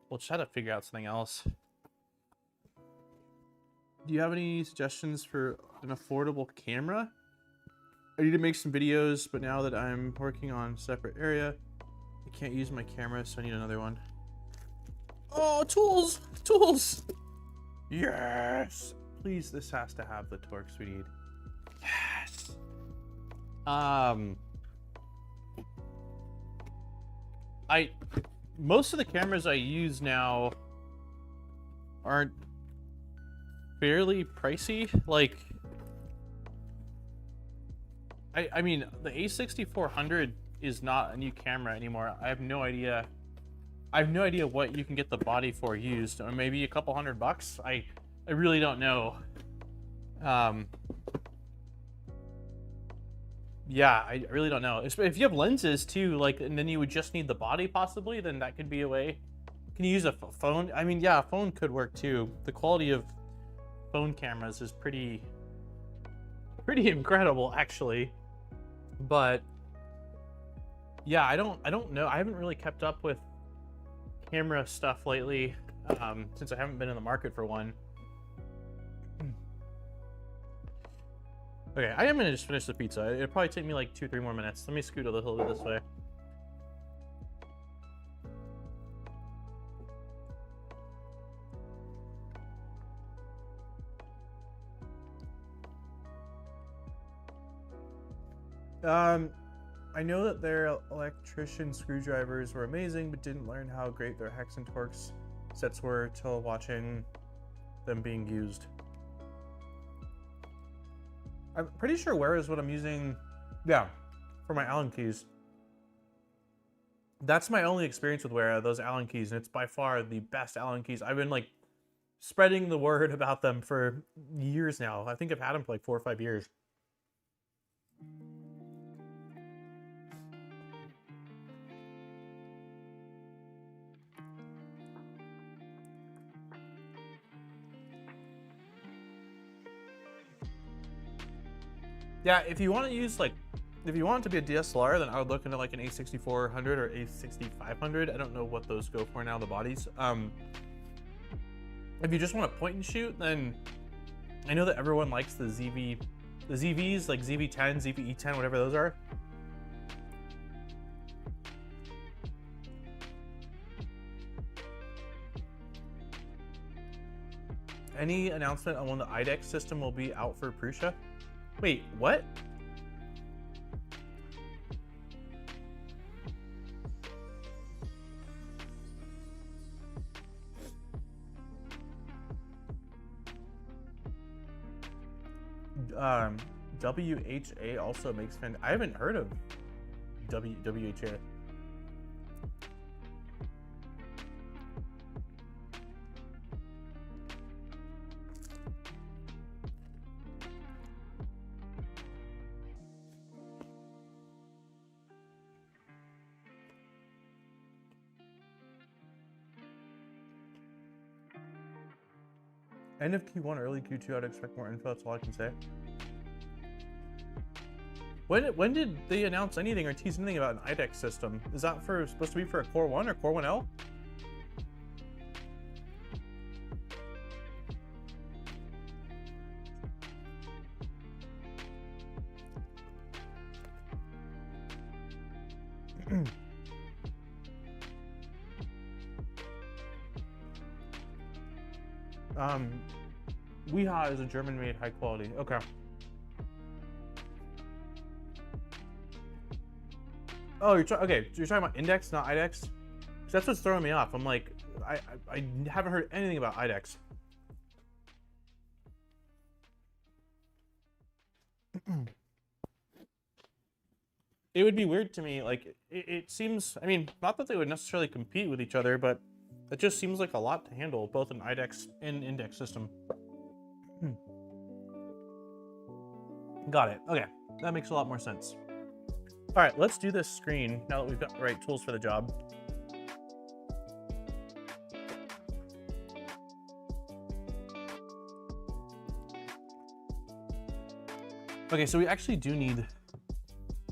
we'll try to figure out something else. Do you have any suggestions for an affordable camera? I need to make some videos, but now that I'm working on a separate area, I can't use my camera, so I need another one. Oh, tools! Tools! Yes! Please, this has to have the torques we need. Yes! Most of the cameras I use now aren't fairly pricey. Like, I mean, the A6400 is not a new camera anymore. I have no idea what you can get the body for used, or maybe a couple $100. I really don't know. Yeah, I really don't know. If you have lenses too, like, and then you would just need the body possibly, then that could be a way. Can you use a phone? I mean, yeah, a phone could work too. The quality of phone cameras is pretty incredible, actually. But yeah, I don't know. I haven't really kept up with camera stuff lately, since I haven't been in the market for one. Okay, I am gonna just finish the pizza. It'll probably take me like 2-3 more minutes. Let me scoot a little bit this way. I know that their electrician screwdrivers were amazing, but didn't learn how great their hex and torques sets were till watching them being used. I'm pretty sure Where is what I'm using, yeah, for my Allen keys. That's my only experience with Where, those Allen keys, and it's by far the best Allen keys. I've been like spreading the word about them for years now. I think I've had them for like 4 or 5 years. Yeah, if you want to use like, if you want it to be a DSLR, then I would look into like an A6400 or A6500. I don't know what those go for now, the bodies. If you just want to point and shoot, then I know that everyone likes the ZVs, like ZV10, ZV-E10, whatever those are. Any announcement on when the IDEX system will be out for Prusa? Wait, what? WHA also makes fan. I haven't heard of WHA. End of Q1, early Q2, I'd expect more info, that's all I can say. When did they announce anything or tease anything about an IDEX system? Is that supposed to be for a Core 1 or Core 1L? Weha is a German-made high quality. Okay. Oh, you're okay. You're talking about Index, not IDEX? 'Cause that's what's throwing me off. I'm like, I haven't heard anything about IDEX. It would be weird to me. Like, it seems. I mean, not that they would necessarily compete with each other, but it just seems like a lot to handle, both an IDEX and Index system. Got it. Okay, that makes a lot more sense. All right, let's do this screen now that we've got the right tools for the job. Okay, so we actually do need,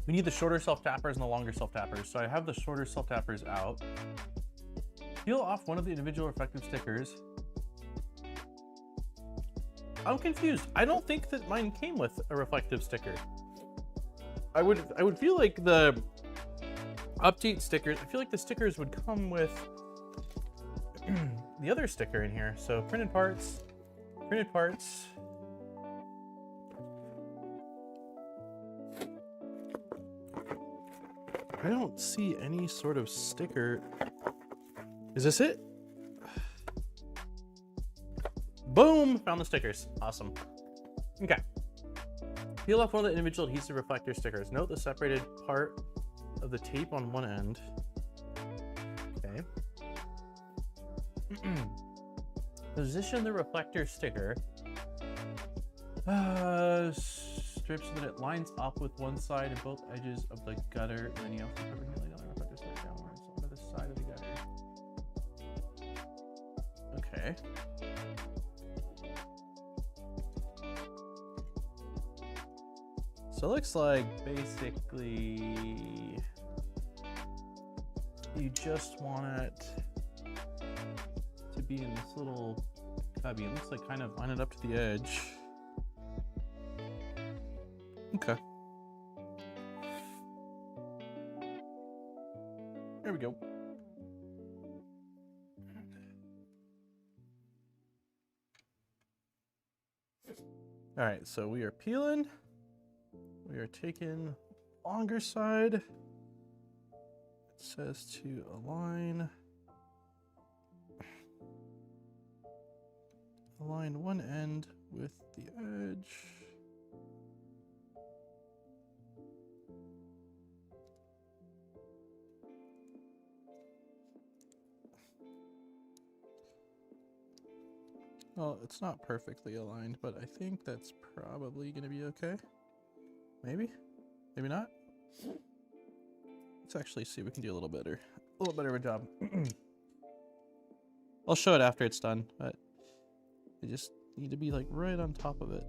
we need the shorter self-tappers and the longer self-tappers. So I have the shorter self-tappers out. Peel off one of the individual reflective stickers. I'm confused. I don't think that mine came with a reflective sticker. I would feel like the update stickers, I feel like the stickers would come with the other sticker in here. So printed parts. I don't see any sort of sticker. Is this it? Boom! Found the stickers. Awesome. Okay. Peel off one of the individual adhesive reflector stickers. Note the separated part of the tape on one end. Okay. Position the reflector sticker. Strip so that it lines up with one side and both edges of the gutter, and then you also cover neatly on the reflector sticker downwards onto the side of the gutter. Okay. So it looks like basically you just want it to be in this little cubby. It looks like kind of line it up to the edge. Okay. There we go. All right, so we are peeling. We are taking longer side. It says to align one end with the edge. Well, it's not perfectly aligned, but I think that's probably going to be okay. Maybe? Maybe not? Let's actually see if we can do a little better of a job. I'll show it after it's done, but I just need to be like right on top of it.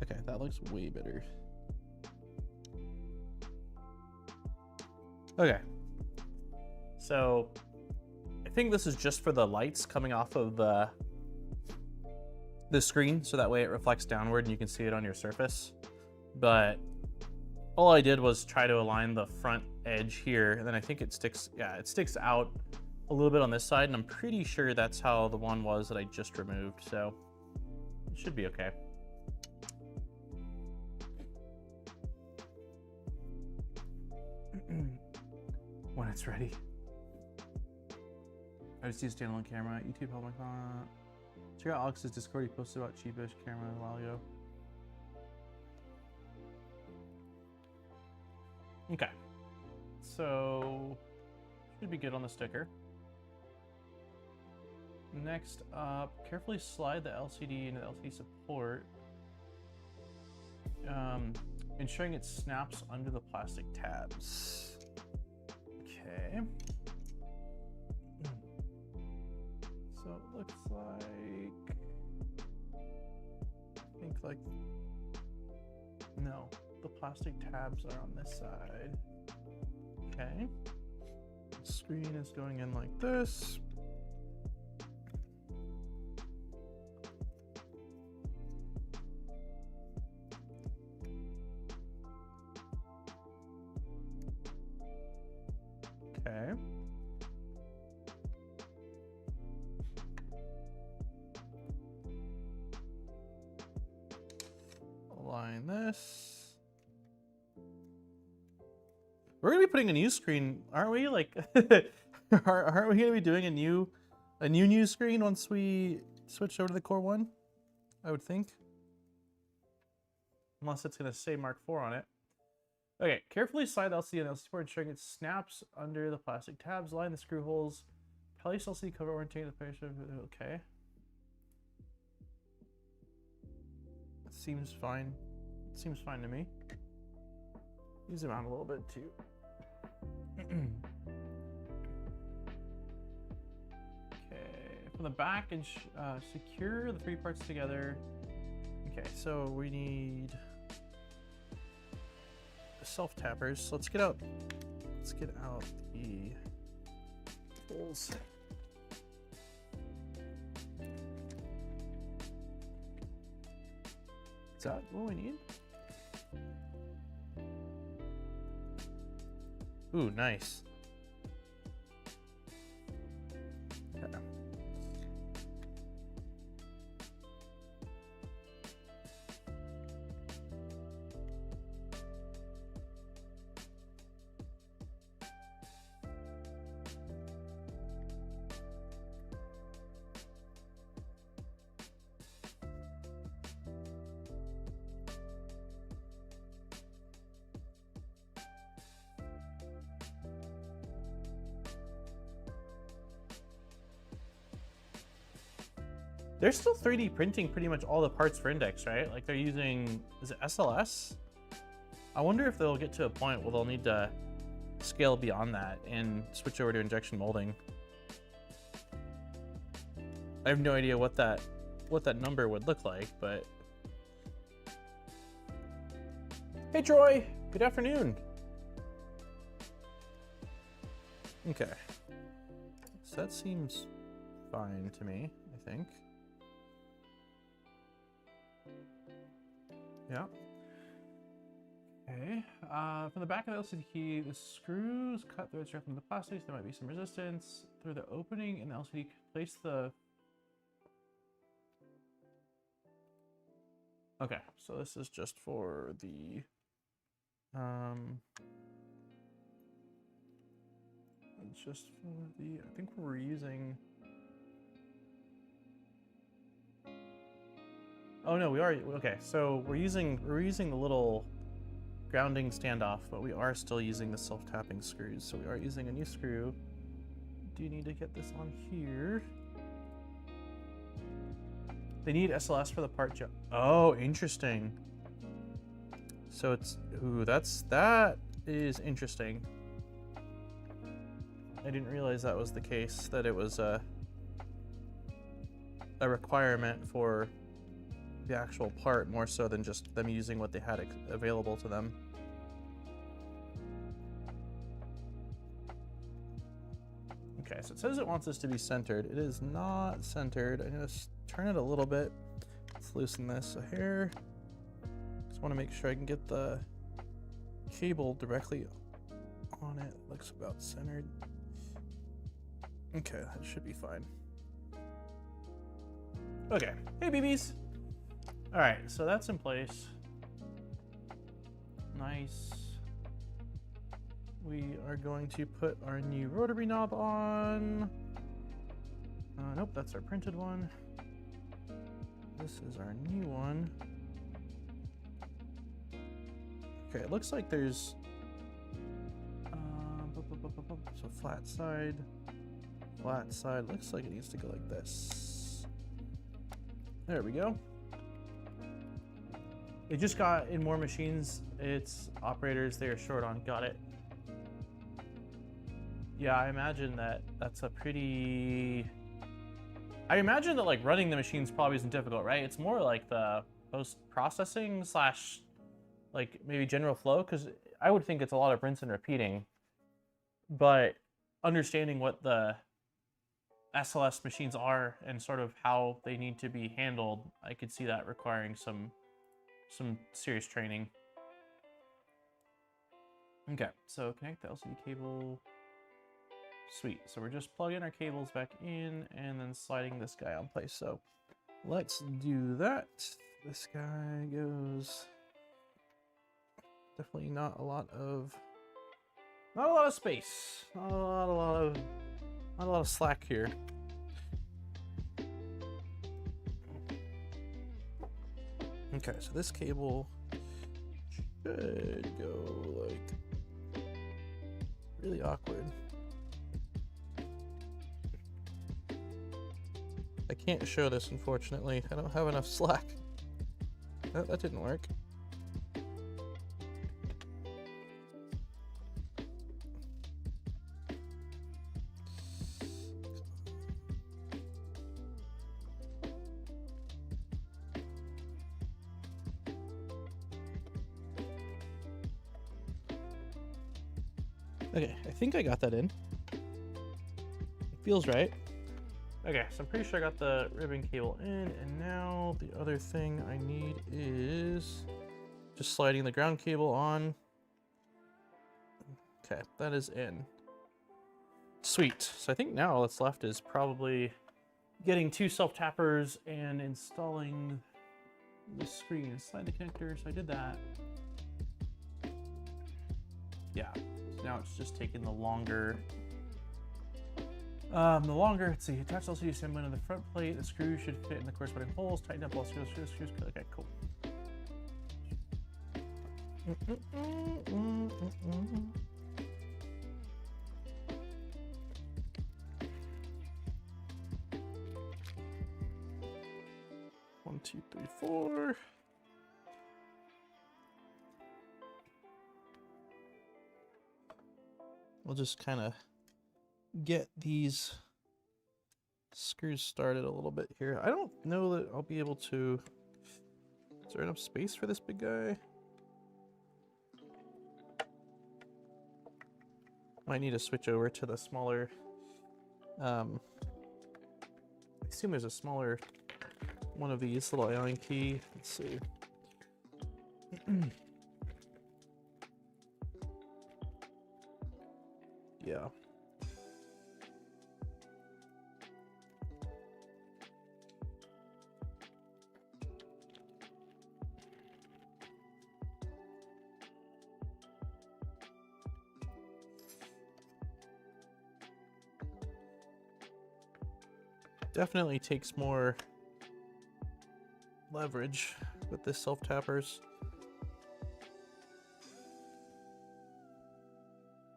Okay, that looks way better. Okay. So I think this is just for the lights coming off of the screen, so that way it reflects downward and you can see it on your surface. But all I did was try to align the front edge here, and then I think it sticks, yeah, it sticks out a little bit on this side, and I'm pretty sure that's how the one was that I just removed, so it should be okay. When it's ready. I just use standalone camera, YouTube public. Check out Alex's Discord. He posted about cheapish camera a while ago. Okay, so should be good on the sticker. Next up, carefully slide the LCD into the LCD support, ensuring it snaps under the plastic tabs. Okay. So it looks like, I think like, no, the plastic tabs are on this side. Okay. The screen is going in like this. Okay. Align this. We're gonna be putting a new screen, aren't we? Like, aren't we gonna be doing a new screen once we switch over to the Core 1? I would think. Unless it's gonna say Mark 4 on it. Okay, carefully slide the LCD and LCD port, ensuring it snaps under the plastic tabs. Line the screw holes. Place LCD cover orientate the picture. Okay. It seems fine. It seems fine to me. Zoom out a little bit too. Okay, for the back and secure the 3 parts together. Okay, so we need self-tappers. So let's get out the holes. Is that what we need? Ooh, nice. Okay. They're still 3D printing pretty much all the parts for Index, right? Like they're using, is it SLS? I wonder if they'll get to a point where they'll need to scale beyond that and switch over to injection molding. I have no idea what that number would look like, but... Hey Troy, good afternoon. Okay. So that seems fine to me, I think. Yeah. Okay. From the back of the LCD key, the screws cut threads directly into the plastics. There might be some resistance. Through the opening in the LCD, place the... Okay, so this is just for the... It's just for the... I think we're using... Oh no, we are, okay, so we're using the little grounding standoff, but we are still using the self-tapping screws. So we are using a new screw. Do you need to get this on here? They need SLS for the part job. Oh, interesting. So it's, ooh, that is interesting. I didn't realize that was the case, that it was a requirement for the actual part more so than just them using what they had available to them. Okay, so it says it wants this to be centered. It is not centered. I'm gonna turn it a little bit. Let's loosen this a hair. Just want to make sure I can get the cable directly on it. Looks about centered. Okay, that should be fine. Okay, hey BBs. All right, so that's in place. Nice. We are going to put our new rotary knob on. Nope, that's our printed one. This is our new one. Okay, it looks like there's so flat side. Looks like it needs to go like this. There we go. It just got in more machines. It's operators they are short on. Got it. Yeah, I imagine that's a pretty... I imagine that like running the machines probably isn't difficult, right? It's more like the post-processing slash like maybe general flow, because I would think it's a lot of rinse and repeating. But understanding what the SLS machines are and sort of how they need to be handled, I could see that requiring some serious training. Okay, so connect the LCD cable. Sweet, so we're just plugging our cables back in and then sliding this guy on place. So let's do that. This guy goes, definitely not a lot of space. Not a lot of slack here. Okay, so this cable should go like really awkward. I can't show this, unfortunately. I don't have enough slack. That didn't work. Okay, I think I got that in. It feels right. Okay, so I'm pretty sure I got the ribbon cable in, and now the other thing I need is just sliding the ground cable on. Okay, that is in. Sweet. So I think now all that's left is probably getting 2 self-tappers and installing the screen inside the connector. So I did that. Yeah, so now it's just taking the longer. Let's see, attach LCD assembly to the front plate. The screws should fit in the corresponding holes. Tighten up all screws. Okay, cool. One, two, three, four. We'll just kind of get these screws started a little bit here. I don't know that I'll be able to. Is there enough space for this big guy? Might need to switch over to the smaller. I assume there's a smaller one of these little Allen key. Let's see. Yeah. Definitely takes more leverage with this self-tappers.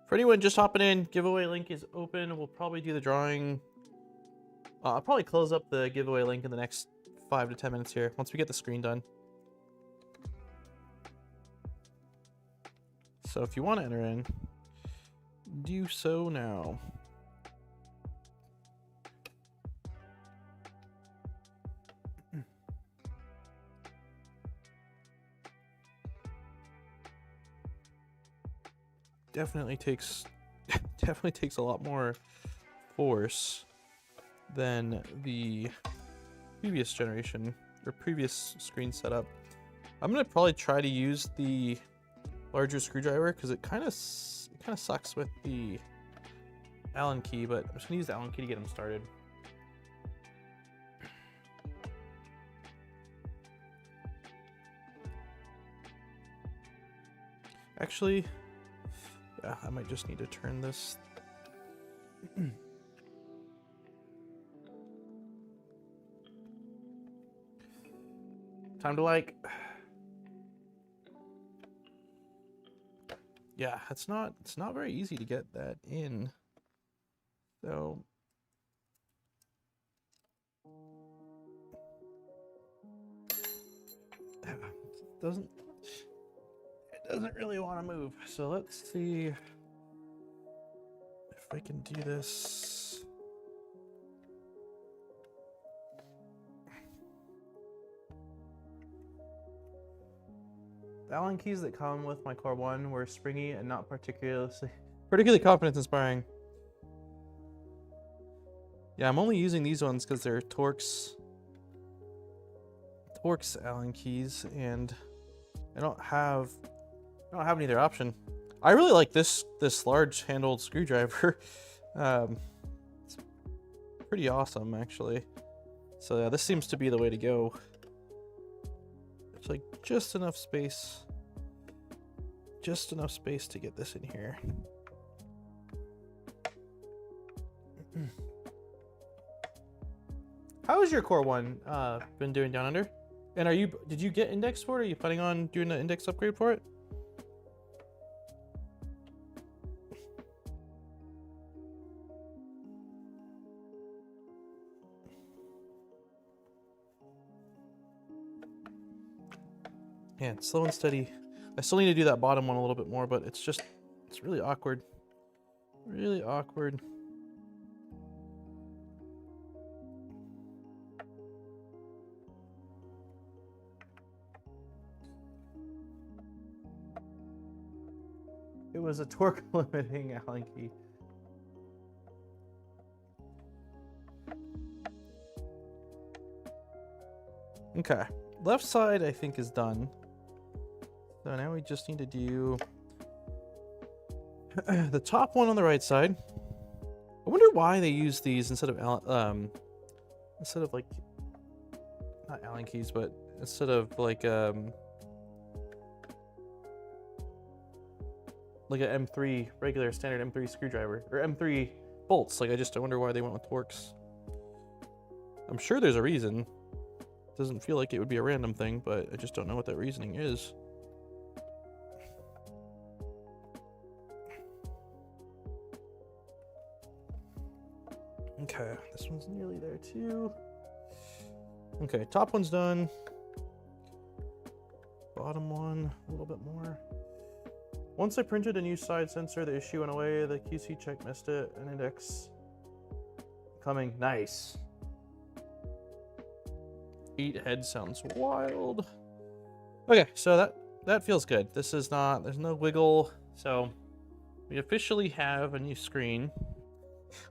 For anyone just hopping in, giveaway link is open. We'll probably do the drawing. I'll probably close up the giveaway link in the next 5 to 10 minutes here, once we get the screen done. So if you want to enter in, do so now. Definitely takes a lot more force than the previous generation or previous screen setup. I'm gonna probably try to use the larger screwdriver because it kind of sucks with the Allen key, but I'm just gonna use the Allen key to get them started. Actually, yeah, I might just need to turn this. Time to like. Yeah, it's not very easy to get that in. So it doesn't really want to move. So let's see if I can do this. The Allen keys that come with my Core 1 were springy and not particularly confidence inspiring. Yeah, I'm only using these ones because they're Torx Allen keys, and I don't have any other option. I really like this large handled screwdriver. It's pretty awesome, actually. So yeah, this seems to be the way to go. It's like just enough space to get this in here. How has your Core 1 been doing down under? And did you get index for it? Are you planning on doing an index upgrade for it? Yeah, it's slow and steady. I still need to do that bottom one a little bit more, but it's really awkward. Really awkward. It was a torque limiting Allen key. Okay, left side I think is done. So now we just need to do the top one on the right side. I wonder why they use these instead of like not Allen keys, but instead of like an M3 regular standard M3 screwdriver or M3 bolts. Like I wonder why they went with Torx. I'm sure there's a reason. Doesn't feel like it would be a random thing, but I just don't know what that reasoning is. Okay, this one's nearly there too. Okay, top one's done. Bottom one, a little bit more. Once I printed a new side sensor, the issue went away. The QC check missed it. An index coming. Nice. 8 head sounds wild. Okay, so that feels good. This is not, there's no wiggle. So we officially have a new screen,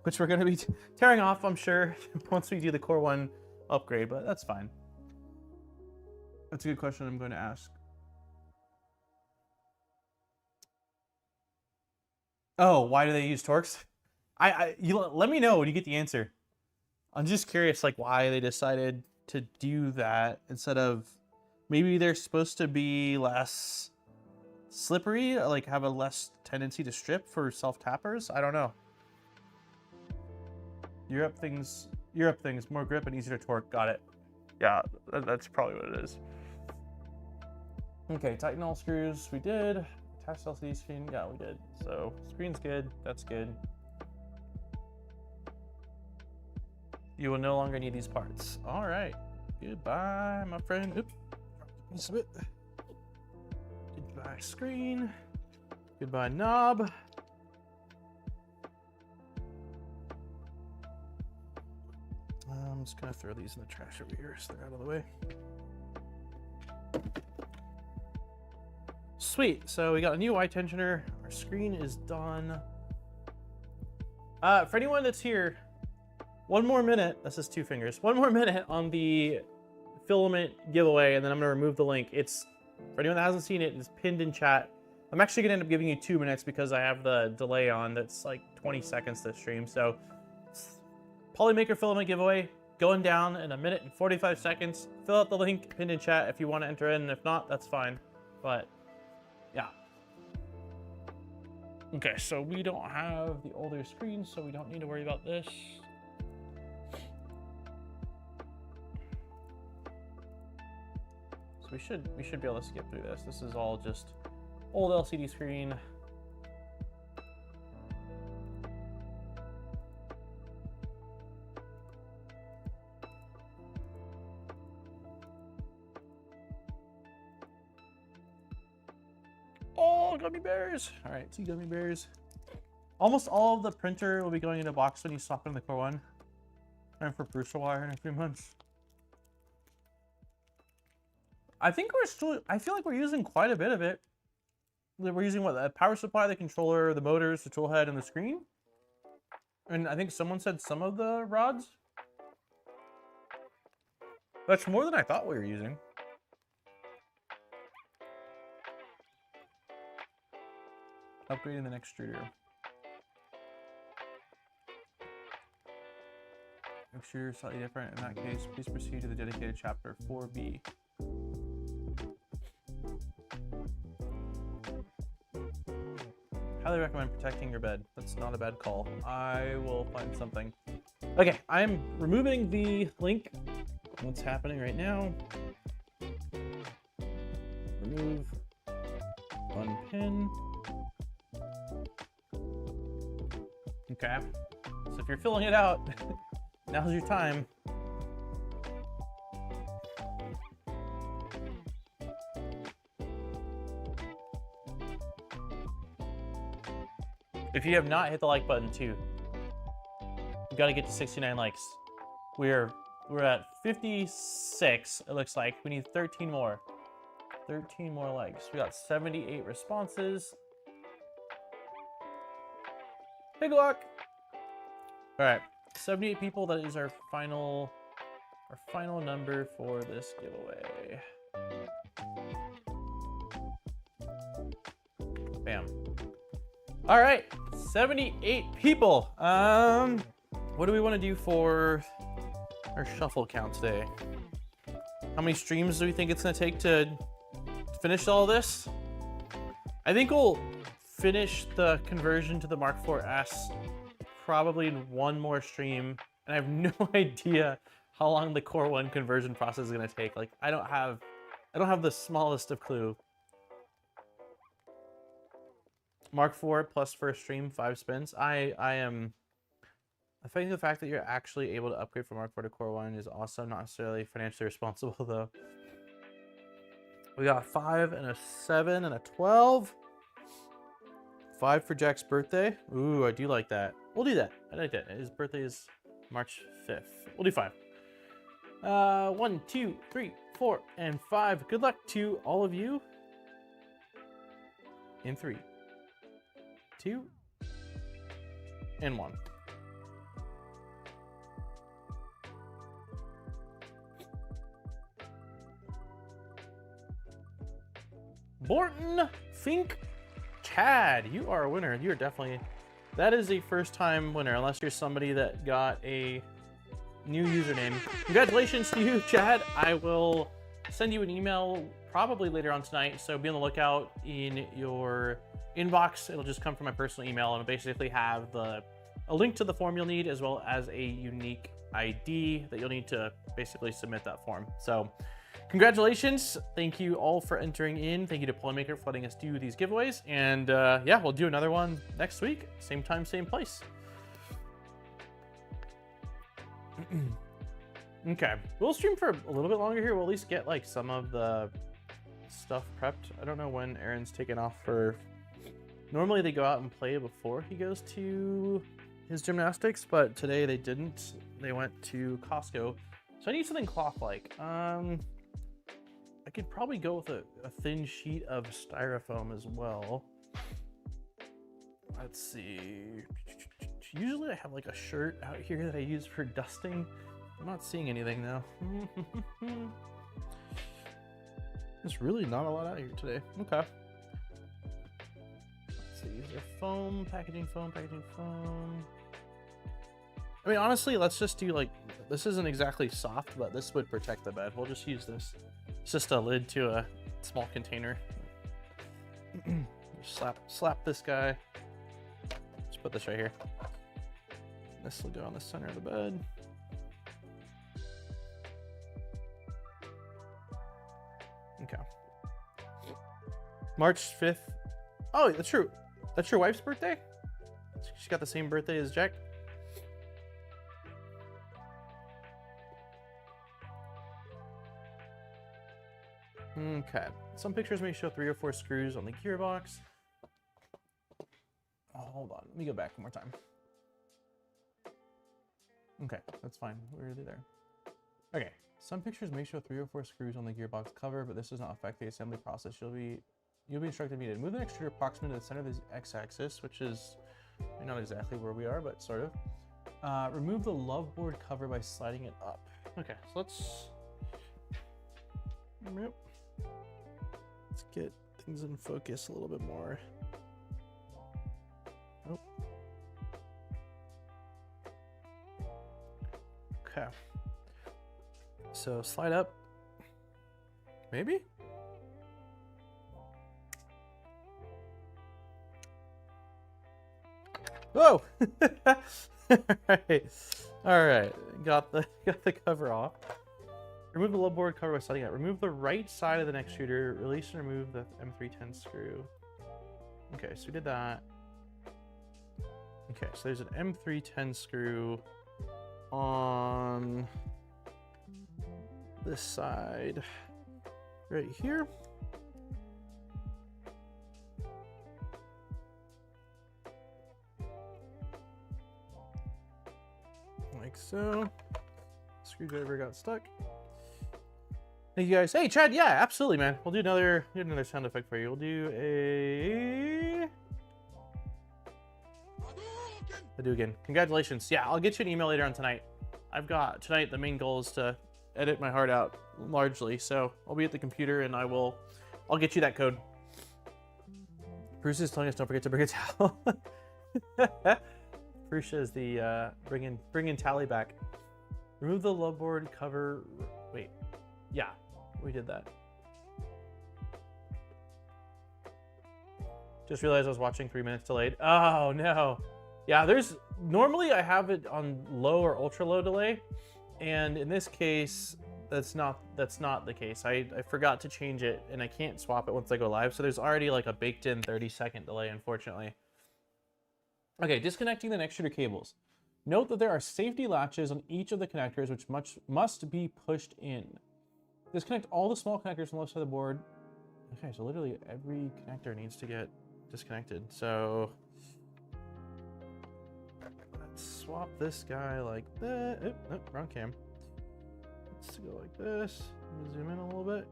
which we're going to be tearing off, I'm sure, once we do the Core 1 upgrade, but that's fine. That's a good question I'm going to ask. Oh, why do they use Torx? You let me know when you get the answer. I'm just curious, like, why they decided to do that instead of maybe they're supposed to be less slippery, like have a less tendency to strip for self-tappers. I don't know. Europe things, more grip and easier to torque. Got it. Yeah, that's probably what it is. Okay, tighten all screws. We did. Attach LCD screen. Yeah, we did. So screen's good. That's good. You will no longer need these parts. All right. Goodbye, my friend. Oop. Piece of it. Goodbye, screen. Goodbye, knob. I'm just gonna throw these in the trash over here so they're out of the way. Sweet. So we got a new eye tensioner. Our screen is done. For anyone that's here, one more minute. This is 2 fingers. One more minute on the filament giveaway, and then I'm gonna remove the link. It's, for anyone that hasn't seen it, it's pinned in chat. I'm actually gonna end up giving you 2 minutes because I have the delay on. That's like 20 seconds to stream. So Polymaker filament giveaway going down in 1 minute and 45 seconds. Fill out the link pinned in chat if you want to enter in, and if not, that's fine. But yeah. Okay, so we don't have the older screen, so we don't need to worry about this. So we should be able to skip through this. This is all just old LCD screen. Oh, gummy bears! All right, 2 gummy bears. Almost all of the printer will be going in a box when you swap in the Core 1. And for Prusa wire in a few months. I think we're still, I feel like we're using quite a bit of it. We're using what, the power supply, the controller, the motors, the tool head, and the screen. And I think someone said some of the rods. That's more than I thought we were using. Upgrading the next extruder. Extruder slightly different. In that case, please proceed to the dedicated chapter 4B. Highly recommend protecting your bed. That's not a bad call. I will find something. Okay, I'm removing the link. What's happening right now? Remove. Unpin. Okay. So if you're filling it out, now's your time. If you have not hit the like button too, you gotta get to 69 likes. We're at 56, it looks like. We need 13 more. 13 more likes. We got 78 responses. Big luck. All right, 78 people. That is our final number for this giveaway. Bam. All right, 78 people. What do we want to do for our shuffle count today? How many streams do we think it's gonna take to finish all this? I think we'll finish the conversion to the Mark 4S probably in one more stream, and I have no idea how long the Core 1 conversion process is gonna take. Like, I don't have the smallest of clue. Mark 4 plus first stream, 5 spins. I think the fact that you're actually able to upgrade from Mark 4 to Core 1 is also not necessarily financially responsible, though. We got 5 and a 7 and a 12. 5 for Jack's birthday. Ooh, I do like that. We'll do that. I like that. His birthday is March 5th. We'll do 5. 1, 2, 3, 4, and 5. Good luck to all of you. In 3, 2, and 1. Borton Fink Chad, you are a winner. You're definitely, that is a first time winner, unless you're somebody that got a new username. Congratulations to you, Chad. I will send you an email probably later on tonight, so be on the lookout in your inbox. It'll just come from my personal email, and it'll basically have a link to the form you'll need, as well as a unique ID that you'll need to basically submit that form. So congratulations. Thank you all for entering in. Thank you to Playmaker for letting us do these giveaways. And yeah, we'll do another one next week. Same time, same place. Okay. We'll stream for a little bit longer here. We'll at least get like some of the stuff prepped. I don't know when Aaron's taking off for... Normally they go out and play before he goes to his gymnastics, but today they didn't. They went to Costco. So I need something cloth-like. I could probably go with a thin sheet of styrofoam as well. Let's see. Usually I have like a shirt out here that I use for dusting. I'm not seeing anything though. There's really not a lot out here today. Okay. Let's see. Is there foam, packaging foam, packaging foam? I mean, honestly, let's just do like, this isn't exactly soft, but this would protect the bed. We'll just use this. It's just a lid to a small container. slap this guy. Just put this right here. This will go on the center of the bed. Okay. March 5th. Oh, that's true. That's your wife's birthday? She got the same birthday as Jack? Okay. Some pictures may show 3 or 4 screws on the gearbox. Oh, hold on. Let me go back one more time. Okay, that's fine. Where are they there? Okay. Some pictures may show 3 or 4 screws on the gearbox cover, but this does not affect the assembly process. You'll be instructed to move the extruder approximately to the center of the x-axis, which is not exactly where we are, but sort of. Remove the love board cover by sliding it up. Okay, so let's get things in focus a little bit more. Oh. Okay. So slide up. Maybe? Whoa! All right. Got the cover off. Remove the low board cover by sliding out. Remove the right side of the next shooter. Release and remove the M310 screw. Okay, so we did that. Okay, so there's an M310 screw on this side right here. Like so. Screwdriver got stuck. Thank you guys. Hey Chad, yeah, absolutely, man. We'll do another sound effect for you. We'll do a Hadougan. Congratulations. Yeah, I'll get you an email later on tonight. I've got tonight, the main goal is to edit my heart out largely. So I'll be at the computer and I'll get you that code. Bruce is telling us don't forget to bring a towel. Prusa is the bringing tally back. Remove the love board cover. Wait, yeah, we did that. Just realized I was watching 3 minutes delayed. Oh no. Yeah, normally I have it on low or ultra low delay, and in this case, that's not the case. I forgot to change it, and I can't swap it once I go live. So there's already like a baked-in 30-second delay, unfortunately. Okay, disconnecting the next shooter cables. Note that there are safety latches on each of the connectors, which must be pushed in. Disconnect all the small connectors from the left side of the board. Okay, so literally every connector needs to get disconnected. So let's swap this guy like that. Oh, wrong cam. Let's go like this. Zoom in a little bit.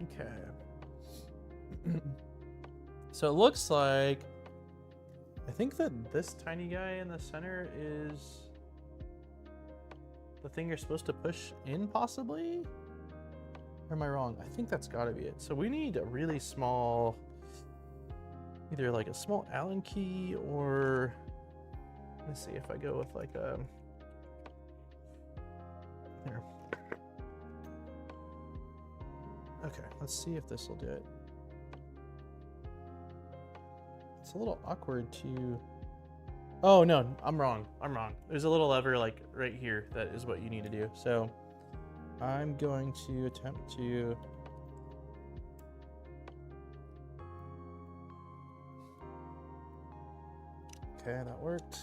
Okay. So it looks like, I think that this tiny guy in the center is the thing you're supposed to push in, possibly? Or am I wrong? I think that's gotta be it. So we need a really small, either like a small Allen key or, let's see if I go with like a, here. Okay, let's see if this will do it. It's a little awkward to, oh no, I'm wrong. There's a little lever like right here that is what you need to do. So I'm going to attempt to, okay, that worked.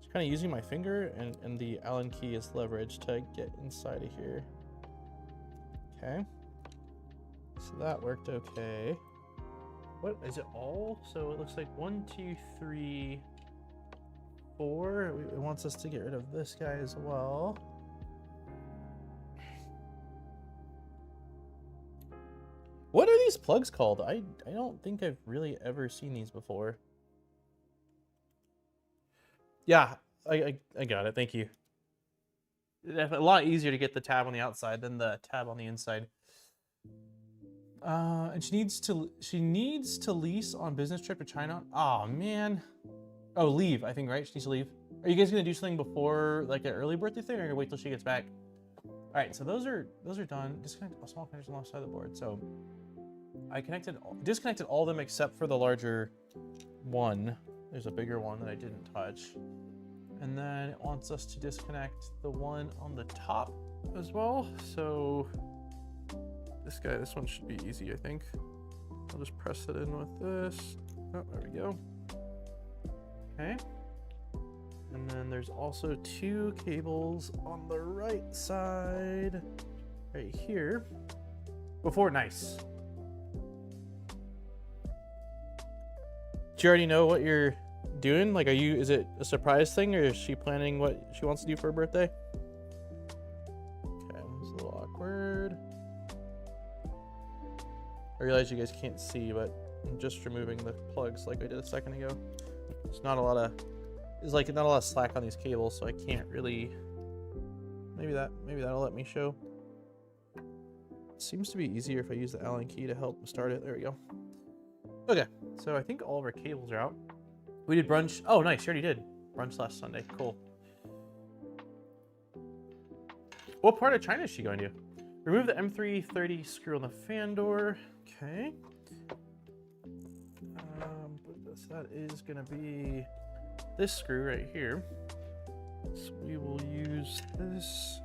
Just kind of using my finger and the Allen key is leverage to get inside of here. Okay, so that worked okay. What is it all? So it looks like 1, 2, 3, 4. It wants us to get rid of this guy as well. What are these plugs called? I don't think I've really ever seen these before. Yeah, I got it. Thank you. It's a lot easier to get the tab on the outside than the tab on the inside. And she needs to lease on business trip to China. Oh man. Oh, leave, I think, right? She needs to leave. Are you guys gonna do something before like an early birthday thing, or gonna wait till she gets back? All right, so those are done. Disconnect a small connectors on the left side of the board. So I disconnected all of them except for the larger one. There's a bigger one that I didn't touch. And then it wants us to disconnect the one on the top as well. So this one should be easy, I think. I'll just press it in with this. Oh, there we go. Okay. And then there's also 2 cables on the right side, right here. Nice. Do you already know what you're doing? Like, is it a surprise thing, or is she planning what she wants to do for her birthday? Okay, it's a little awkward. I realize you guys can't see, but I'm just removing the plugs like I did a second ago. There's not a lot of slack on these cables, so I can't really. Maybe that'll let me show. It seems to be easier if I use the Allen key to help start it. There we go. Okay, so I think all of our cables are out. We did brunch. Oh, nice. You already did brunch last Sunday. Cool. What part of China is she going to? Remove the M330 screw on the fan door. Okay. That is going to be this screw right here. So we will use this.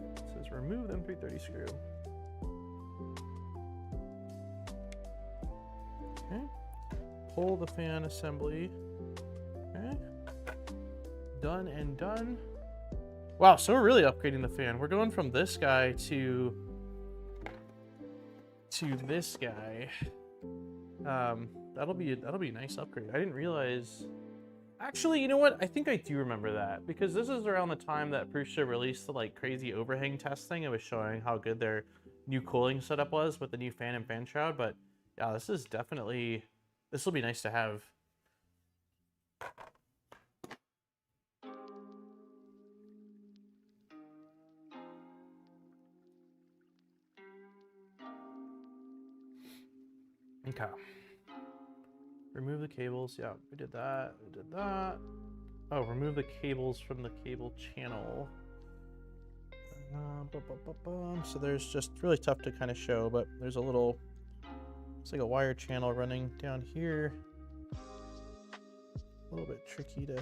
It says remove the M330 screw. Okay. Pull the fan assembly. Okay. Done and done. Wow, so we're really upgrading the fan. We're going from this guy to this guy. That'll be a nice upgrade. I didn't realize. Actually, you know what? I think I do remember that, because this is around the time that Prusa released the like crazy overhang test thing. It was showing how good their new cooling setup was with the new fan and fan shroud. But yeah, this is definitely This will be nice to have. Okay. Remove the cables. Yeah, we did that. We did that. Oh, remove the cables from the cable channel. So there's just really tough to kind of show, but there's a little, it's like a wire channel running down here. A little bit tricky to.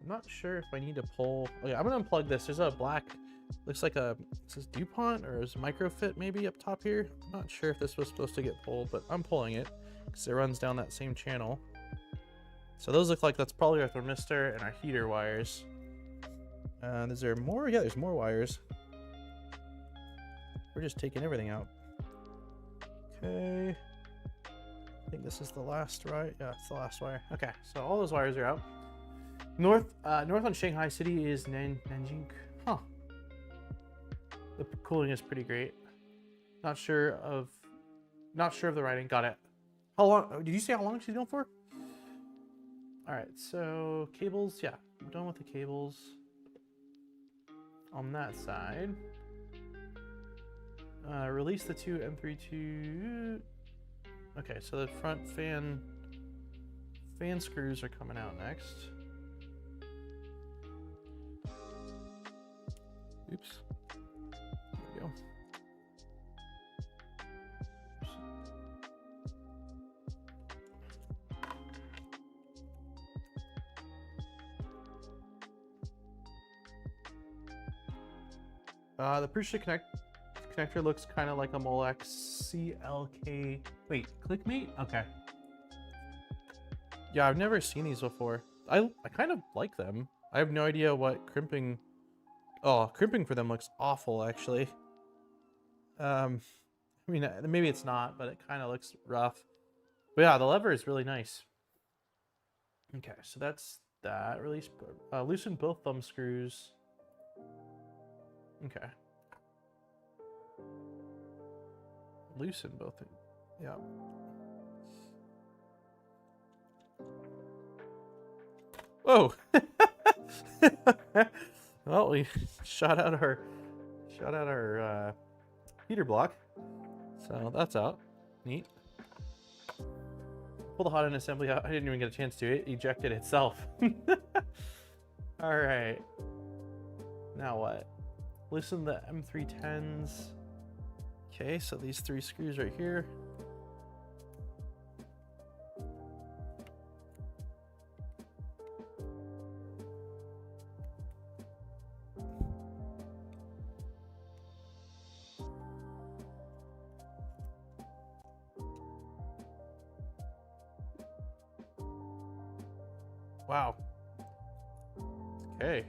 I'm not sure if I need to pull. Okay, I'm gonna unplug this. There's a black, looks like a, it says DuPont or is microfit maybe up top here. I'm not sure if this was supposed to get pulled, but I'm pulling it because it runs down that same channel. So those look like that's probably our thermistor and our heater wires. Is there more? Yeah, there's more wires. We're just taking everything out. Okay. I think this is the last, right? Yeah, it's the last wire. Okay, so all those wires are out. North on Shanghai City is Nanjing. Huh. The cooling is pretty great. Not sure of the writing. Got it. How long? Did you say how long she's going for? All right. So cables. Yeah, I'm done with the cables on that side. Release the two M32. Okay, so the front fan screws are coming out next. Oops. There we go. The Prusa connector looks kind of like a Molex CLK. Wait, ClickMate? Okay. Yeah, I've never seen these before. I kind of like them. I have no idea what crimping. Oh, crimping for them looks awful, actually. I mean, maybe it's not, but it kind of looks rough. But yeah, the lever is really nice. Okay, so that's that. Release, loosen both thumb screws. Okay. Loosen both. Yeah. Whoa. Well, we shot out our heater block, so that's out. Neat. Pull the hot end assembly out. I didn't even get a chance to. It ejected itself. All right. Now what? Loosen the M310s. Okay, so these three screws right here. Wow. Okay.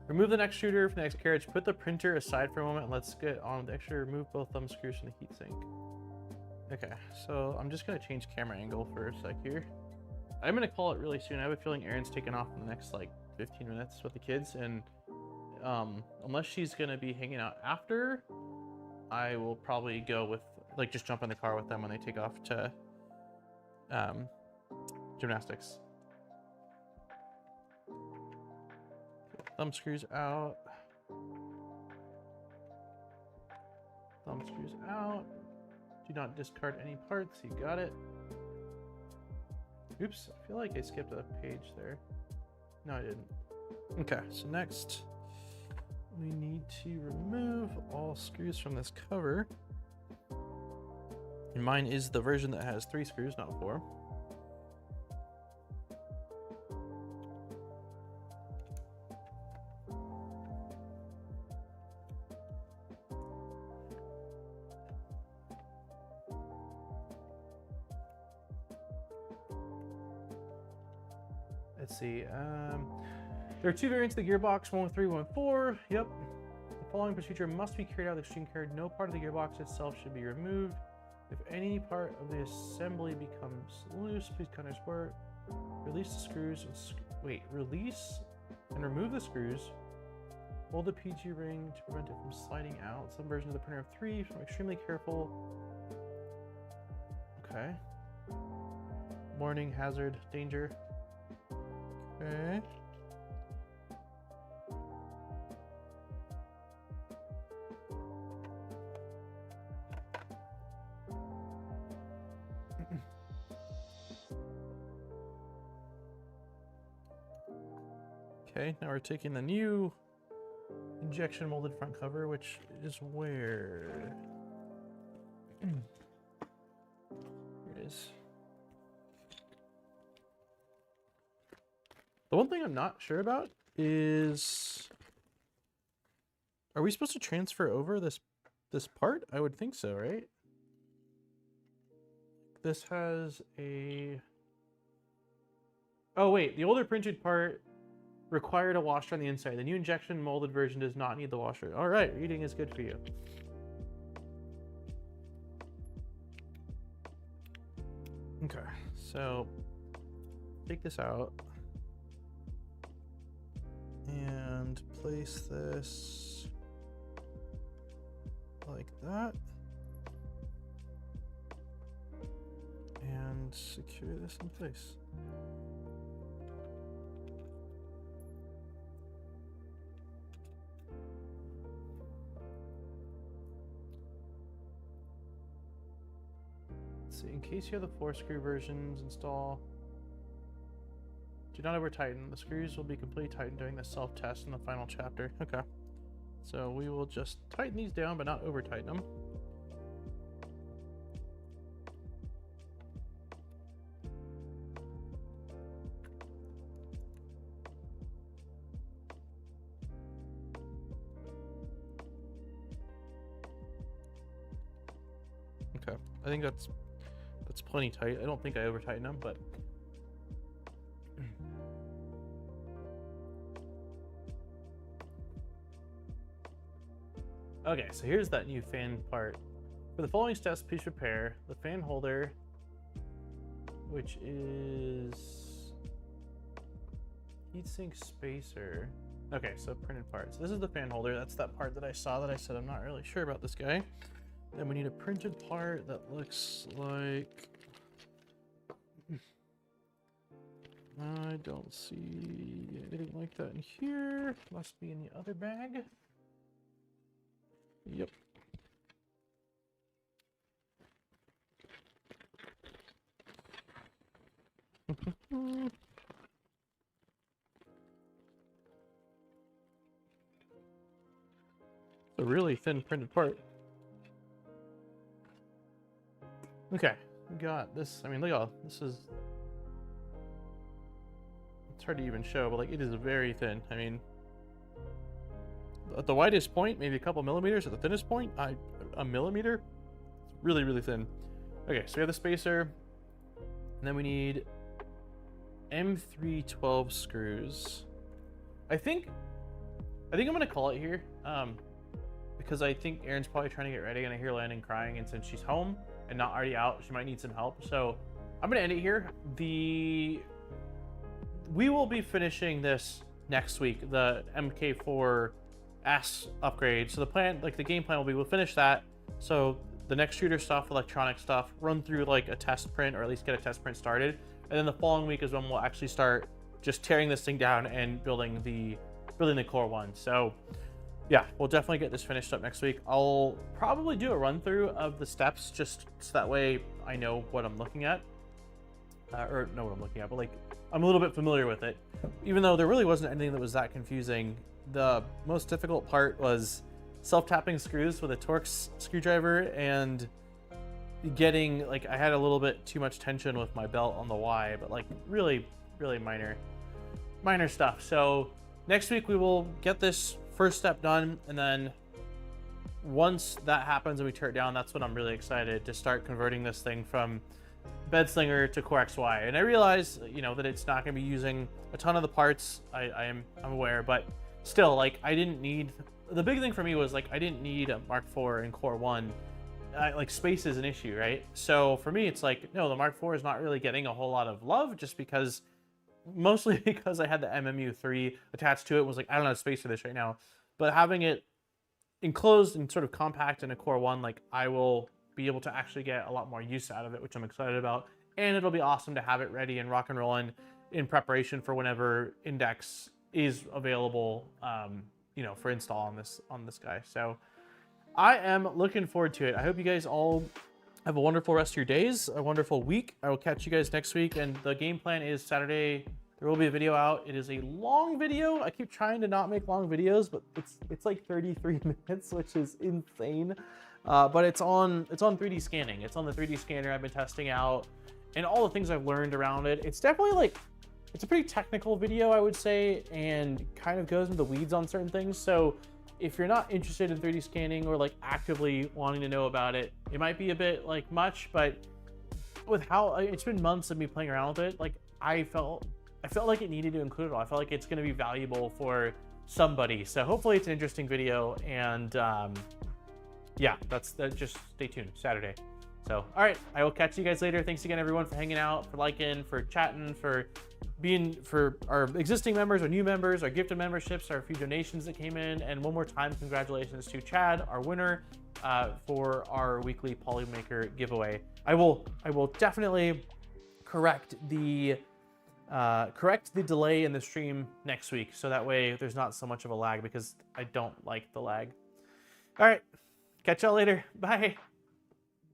Remove the next shooter from the next carriage. Put the printer aside for a moment and let's get on with the extra. Remove both thumb screws from the heatsink. Okay, so I'm just gonna change camera angle for a sec here. I'm gonna call it really soon. I have a feeling Erin's taking off in the next like 15 minutes with the kids, and unless she's gonna be hanging out after, I will probably go with like just jump in the car with them when they take off to gymnastics. Thumb screws out. Thumb screws out. Do not discard any parts. You got it. Oops, I feel like I skipped a page there. No, I didn't. Okay, so next we need to remove all screws from this cover. And mine is the version that has 3 screws, not 4. Let's see. There are 2 variants of the gearbox, one with 3, one with 4. Yep. The following procedure must be carried out with the extreme care. No part of the gearbox itself should be removed. If any part of the assembly becomes loose, please counter sport. Release the screws and release and remove the screws. Hold the PG ring to prevent it from sliding out. Some versions of the printer have 3, so I'm extremely careful. Okay. Warning, hazard, danger. Okay. Okay, now we're taking the new injection molded front cover, which is where? Here it is. The one thing I'm not sure about is, are we supposed to transfer over this part? I would think so, right? This has a... Oh wait, the older printed part required a washer on the inside. The new injection molded version does not need the washer. All right, reading is good for you. Okay, so take this out and place this like that and secure this in place. In case you have the 4-screw versions, install. Do not over tighten. The screws will be completely tightened during the self-test in the final chapter. Okay. So we will just tighten these down, but not over tighten them. Okay. I think that's plenty tight. I don't think I over tightened them, but okay, so here's that new fan part. For the following steps, please prepare the fan holder, which is heatsink spacer. Okay, so printed parts. This is the fan holder. That's that part that I saw that I said I'm not really sure about this guy. Then we need a printed part that looks like... I don't see anything like that in here. Must be in the other bag. Yep. A really thin printed part. Okay, we got this. I mean, look at all this is. It's hard to even show, but like it is very thin. I mean, at the widest point, maybe a couple millimeters. At the thinnest point, a millimeter. It's really, really thin. Okay, so we have the spacer, and then we need M312 screws. I think I'm gonna call it here, because I think Erin's probably trying to get ready, and I hear Landon crying, and since she's home and not already out, she might need some help. So I'm gonna end it here. We will be finishing this next week, the MK4S upgrade. So the plan, like the game plan will be, we'll finish that. So the next shooter stuff, electronic stuff, run through like a test print, or at least get a test print started. And then the following week is when we'll actually start just tearing this thing down and building the core one. So yeah, we'll definitely get this finished up next week. I'll probably do a run through of the steps just so that way I know what I'm looking at. Or know what I'm looking at, but like I'm a little bit familiar with it. Even though there really wasn't anything that was that confusing, the most difficult part was self-tapping screws with a Torx screwdriver and getting, like, I had a little bit too much tension with my belt on the Y, but like really, really minor stuff. So next week we will get this first step done, and then once that happens and we tear it down, that's when I'm really excited to start converting this thing from Bedslinger to Core XY. And I realize, you know, that it's not going to be using a ton of the parts. I'm aware, but still, like, I didn't need, the big thing for me was like I didn't need a Mark IV and Core 1 like space is an issue, right? So for me, it's like, no, the Mark IV is not really getting a whole lot of love just because, mostly because I had the MMU3 attached to it, was like, I don't have space for this right now. But having it enclosed and sort of compact in a Core 1, like I will be able to actually get a lot more use out of it, which I'm excited about. And it'll be awesome to have it ready and rock and rolling in preparation for whenever Index is available, you know, for install on this guy. So I am looking forward to it. I hope you guys all have a wonderful rest of your days, a wonderful week. I will catch you guys next week. And the game plan is Saturday. There will be a video out. It is a long video. I keep trying to not make long videos, but it's like 33 minutes, which is insane. But it's on 3D scanning. It's on the 3D scanner I've been testing out and all the things I've learned around it. It's definitely like, it's a pretty technical video, I would say, and kind of goes into the weeds on certain things. So if you're not interested in 3D scanning or like actively wanting to know about it, it might be a bit like much, but with how it's been months of me playing around with it, like I felt like it needed to include it all. I felt like it's going to be valuable for somebody. So hopefully it's an interesting video. And yeah, that's just stay tuned. Saturday. So, all right, I will catch you guys later. Thanks again, everyone, for hanging out, for liking, for chatting, for our existing members, our new members, our gifted memberships, our few donations that came in. And one more time, congratulations to Chad, our winner, for our weekly Polymaker giveaway. I will definitely correct the delay in the stream next week, so that way there's not so much of a lag, because I don't like the lag. All right, catch y'all later. Bye.